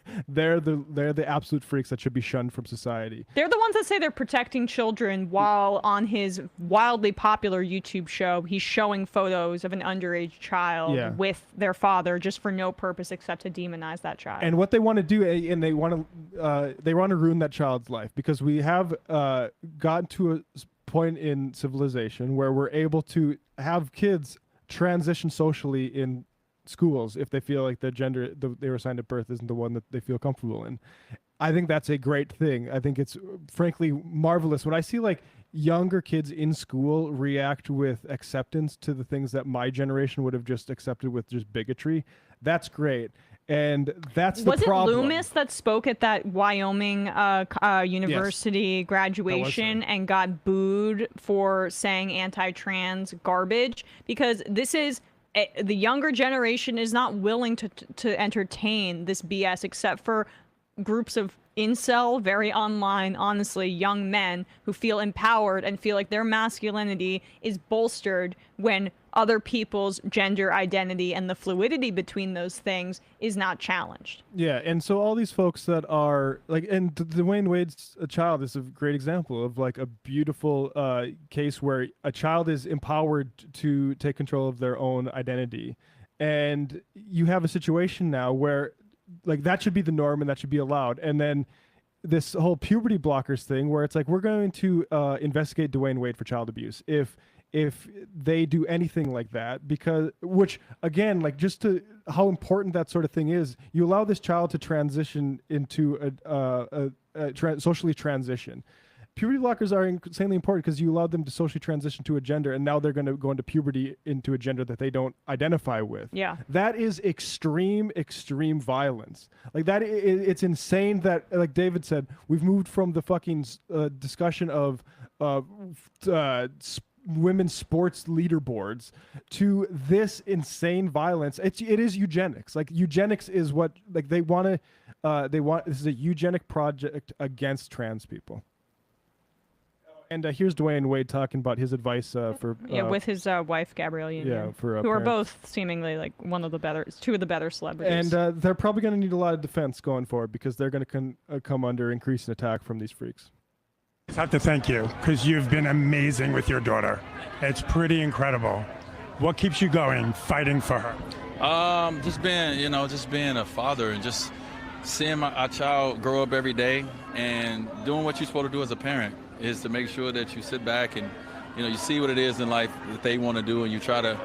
Speaker 2: the absolute freaks that should be shunned from society.
Speaker 1: They're the ones that say they're protecting children while on his wildly popular YouTube show he's showing photos of an underage child with their father just for no purpose except to demonize that child.
Speaker 2: And what they want to do, and they want to ruin that child's life because we have gotten to a point in civilization where we're able to have kids transition socially in schools if they feel like the gender they were assigned at birth isn't the one that they feel comfortable in. I think that's a great thing. I think it's frankly marvelous when I see like younger kids in school react with acceptance to the things that my generation would have just accepted with just bigotry. That's great. And that's the problem.
Speaker 1: Was it Loomis that spoke at that Wyoming university graduation and got booed for saying anti-trans garbage? Because this is the younger generation is not willing to entertain this BS except for groups of incel, very online, honestly, young men who feel empowered and feel like their masculinity is bolstered when other people's gender identity and the fluidity between those things is not challenged.
Speaker 2: Yeah, and so all these folks that are like, and Dwayne Wade's a child is a great example of like a beautiful case where a child is empowered to take control of their own identity. And you have a situation now where like that should be the norm and that should be allowed. And then this whole puberty blockers thing where it's like, we're going to investigate Dwayne Wade for child abuse if they do anything like that, because which again, like just to how important that sort of thing is, you allow this child to transition into socially transition. Puberty blockers are insanely important because you allowed them to socially transition to a gender, and now they're going to go into puberty into a gender that they don't identify with.
Speaker 1: Yeah.
Speaker 2: That is extreme violence. Like that, it's insane that, like David said, we've moved from the fucking discussion of women's sports leaderboards to this insane violence. It is eugenics. Like eugenics is what like they want to. This is a eugenic project against trans people. And here's Dwayne Wade talking about his advice for
Speaker 1: with his wife Gabrielle Union,
Speaker 2: for
Speaker 1: who are
Speaker 2: parents.
Speaker 1: both seemingly like two of the better celebrities.
Speaker 2: And they're probably going to need a lot of defense going forward because they're going to come under increasing attack from these freaks.
Speaker 13: I have to thank you because you've been amazing with your daughter. It's pretty incredible. What keeps you going, fighting for her?
Speaker 14: Just being a father and just seeing our child grow up every day and doing what you're supposed to do as a parent is to make sure that you sit back and, you see what it is in life that they want to do and you try to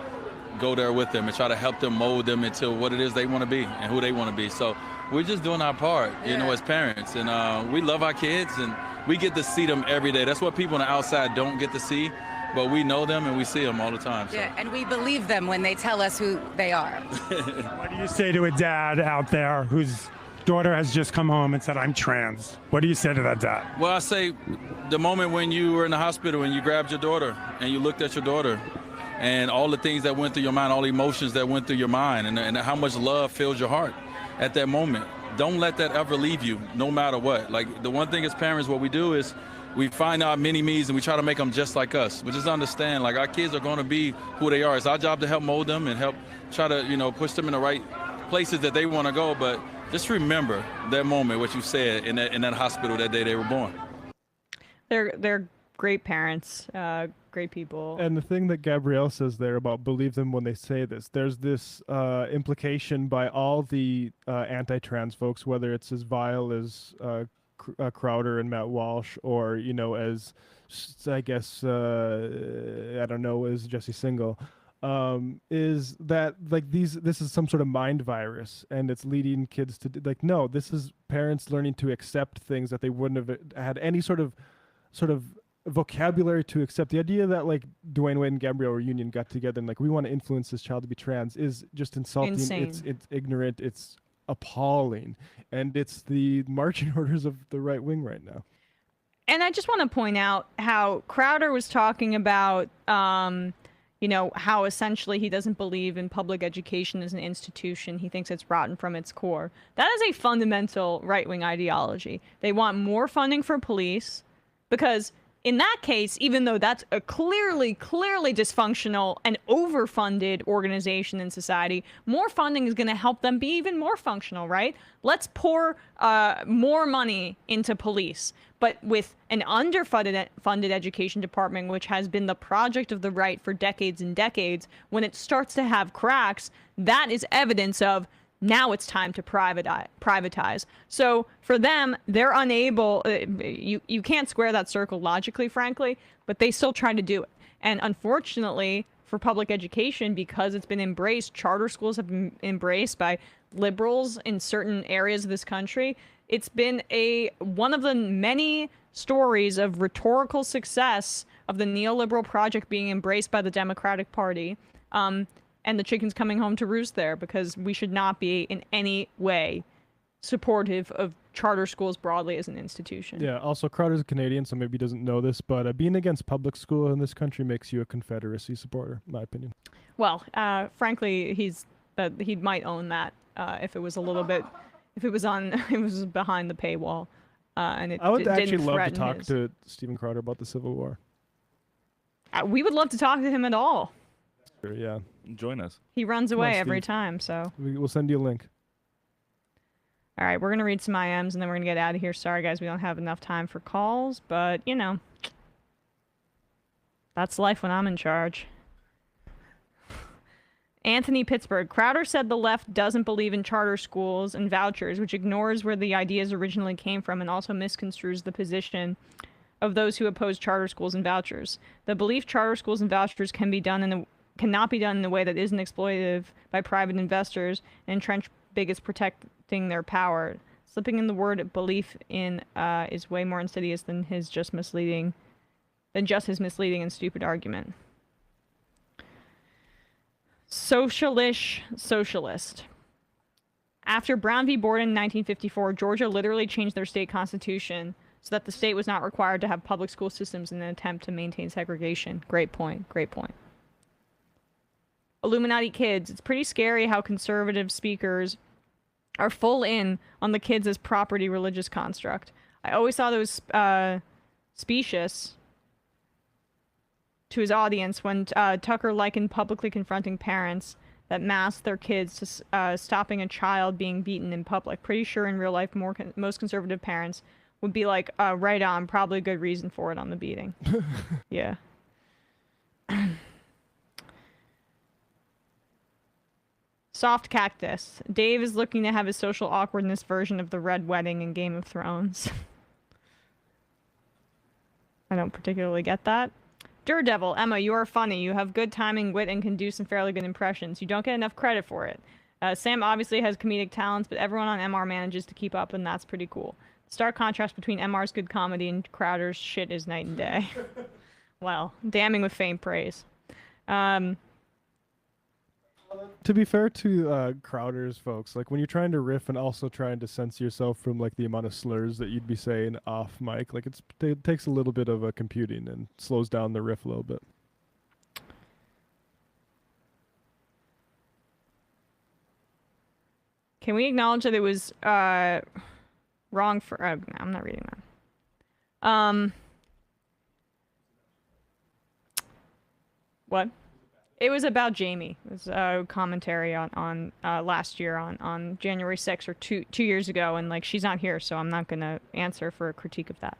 Speaker 14: go there with them and try to help them mold them into what it is they want to be and who they want to be. So we're just doing our part, as parents. And we love our kids and we get to see them every day. That's what people on the outside don't get to see, but we know them and we see them all the time. So.
Speaker 16: Yeah, and we believe them when they tell us who they are.
Speaker 13: What do you say to a dad out there whose daughter has just come home and said, I'm trans? What do you say to that dad?
Speaker 14: Well, I say the moment when you were in the hospital and you grabbed your daughter and you looked at your daughter and all the things that went through your mind, all the emotions that went through your mind and how much love fills your heart at that moment. Don't let that ever leave you, no matter what. Like the one thing as parents, what we do is we find out mini-me's and we try to make them just like us. But just understand, like our kids are going to be who they are. It's our job to help mold them and help try to, push them in the right places that they want to go. But just remember that moment, what you said in that hospital that day they were born.
Speaker 1: They're great parents, great people.
Speaker 2: And the thing that Gabrielle says there about believe them when they say this, there's this implication by all the anti-trans folks, whether it's as vile as Crowder and Matt Walsh, or as I guess I don't know, as Jesse Singal. Is that like this is some sort of mind virus and it's leading kids to like, no, this is parents learning to accept things that they wouldn't have had any sort of vocabulary to accept. The idea that like Dwayne Wade and Gabrielle Union got together and like we want to influence this child to be trans is just insulting.
Speaker 1: Insane.
Speaker 2: It's ignorant, it's appalling, and it's the marching orders of the right wing right now.
Speaker 1: And I just want to point out how Crowder was talking about how essentially he doesn't believe in public education as an institution. He thinks it's rotten from its core. That is a fundamental right-wing ideology. They want more funding for police because in that case, even though that's a clearly dysfunctional and overfunded organization in society, more funding is going to help them be even more functional, right? Let's pour more money into police. But with an underfunded education department, which has been the project of the right for decades and decades, when it starts to have cracks, that is evidence of now it's time to privatize. So for them, they're unable, you can't square that circle logically, frankly, but they still try to do it. And unfortunately, for public education because it's been embraced. Charter schools have been embraced by liberals in certain areas of this country. It's been one of the many stories of rhetorical success of the neoliberal project being embraced by the Democratic Party. And the chicken's coming home to roost there, because we should not be in any way supportive of charter schools broadly as an institution.
Speaker 2: Yeah, also Crowder's a Canadian, so maybe he doesn't know this, but being against public school in this country makes you a Confederacy supporter, in my opinion.
Speaker 1: Well, frankly, he might own that if it was a little bit, if it was behind the paywall, and it
Speaker 2: I would actually
Speaker 1: didn't
Speaker 2: love to
Speaker 1: threaten
Speaker 2: talk
Speaker 1: his.
Speaker 2: to Stephen Crowder about the Civil War.
Speaker 1: We would love to talk to him at all.
Speaker 2: Sure, yeah.
Speaker 3: Join us.
Speaker 1: He runs
Speaker 2: Come on,
Speaker 1: away every
Speaker 2: Steve.
Speaker 1: time, so.
Speaker 2: We'll send you a link.
Speaker 1: All right, we're going to read some IMs, and then we're going to get out of here. Sorry, guys, we don't have enough time for calls, but, you know, that's life when I'm in charge. Anthony Pittsburgh. Crowder said the left doesn't believe in charter schools and vouchers, which ignores where the ideas originally came from and also misconstrues the position of those who oppose charter schools and vouchers. The belief charter schools and vouchers cannot be done in a way that isn't exploitative by private investors and entrenched bigots protecting their power. Slipping in the word belief in is way more insidious than just his misleading and stupid argument. Socialist. After Brown v. Board in 1954, Georgia literally changed their state constitution so that the state was not required to have public school systems in an attempt to maintain segregation. Great point. Great point. Illuminati kids. It's pretty scary how conservative speakers are full in on the kids as property religious construct. I always thought it was specious to his audience when Tucker likened publicly confronting parents that masked their kids to stopping a child being beaten in public. Pretty sure in real life most conservative parents would be like, right on, probably a good reason for it on the beating. Yeah. Soft Cactus. Dave is looking to have his social awkwardness version of the Red Wedding in Game of Thrones. I don't particularly get that. Daredevil. Emma, you are funny. You have good timing, wit, and can do some fairly good impressions. You don't get enough credit for it. Sam obviously has comedic talents, but everyone on MR manages to keep up, and that's pretty cool. The stark contrast between MR's good comedy and Crowder's shit is night and day. Well, damning with faint praise.
Speaker 2: To be fair to Crowder's folks, like when you're trying to riff and also trying to censor yourself from like the amount of slurs that you'd be saying off mic, like it takes a little bit of computing and slows down the riff a little bit.
Speaker 1: Can we acknowledge that it was wrong for... no, I'm not reading that. What? It was about Jamie. It was a commentary on last year on January 6th or two years ago, and like she's not here, so I'm not going to answer for a critique of that.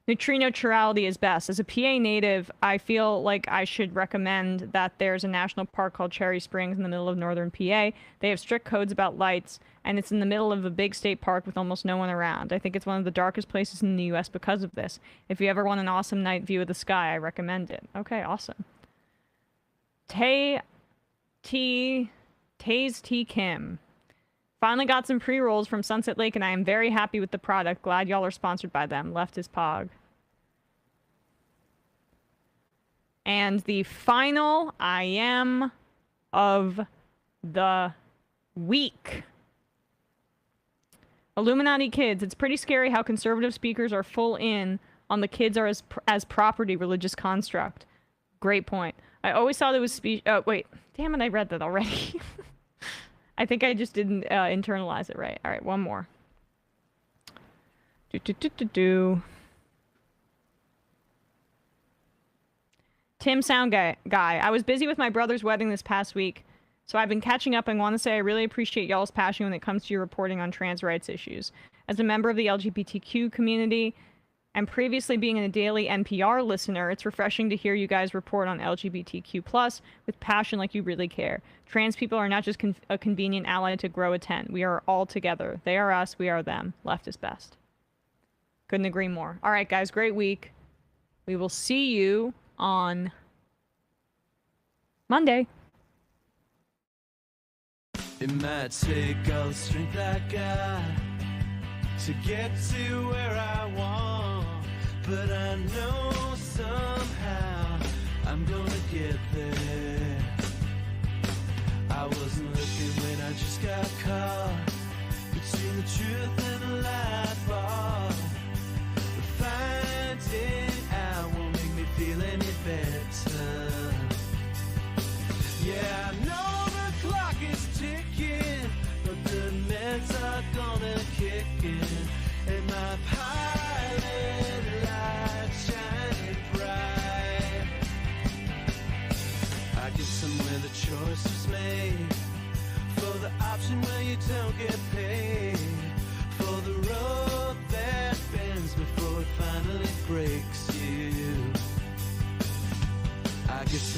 Speaker 1: Neutrino chirality is best. As a PA native, I feel like I should recommend that there's a national park called Cherry Springs in the middle of northern PA. They have strict codes about lights, and it's in the middle of a big state park with almost no one around. I think it's one of the darkest places in the U.S. because of this. If you ever want an awesome night view of the sky, I recommend it. Okay, awesome. Taze T. Kim. Finally got some pre-rolls from Sunset Lake, and I am very happy with the product. Glad y'all are sponsored by them. Left is Pog. And the final IM of the week. Illuminati kids. It's pretty scary how conservative speakers are full in on the kids are as property religious construct. Great point. I always thought it was oh, wait. Damn it, I read that already. I think I just didn't internalize it right. All right, one more. Tim Sound Guy. I was busy with my brother's wedding this past week, so I've been catching up and want to say I really appreciate y'all's passion when it comes to your reporting on trans rights issues. As a member of the LGBTQ community, and previously being a daily NPR listener, it's refreshing to hear you guys report on LGBTQ+ with passion like you really care. Trans people are not just a convenient ally to grow a tent. We are all together. They are us, we are them. Left is best. Couldn't agree more. All right, guys, great week. We will see you on Monday.
Speaker 18: It might take all the strength I got to get to where I want, but I know somehow I'm gonna get there. I wasn't looking when I just got caught between the truth and the light bar. But finding out won't make me feel any better. Yeah, I know the clock is ticking, but the meds are gonna kick in, and my pilot light shining bright. I guess somewhere the choice was made for the option where you don't get paid, for the road that bends before it finally breaks you. I guess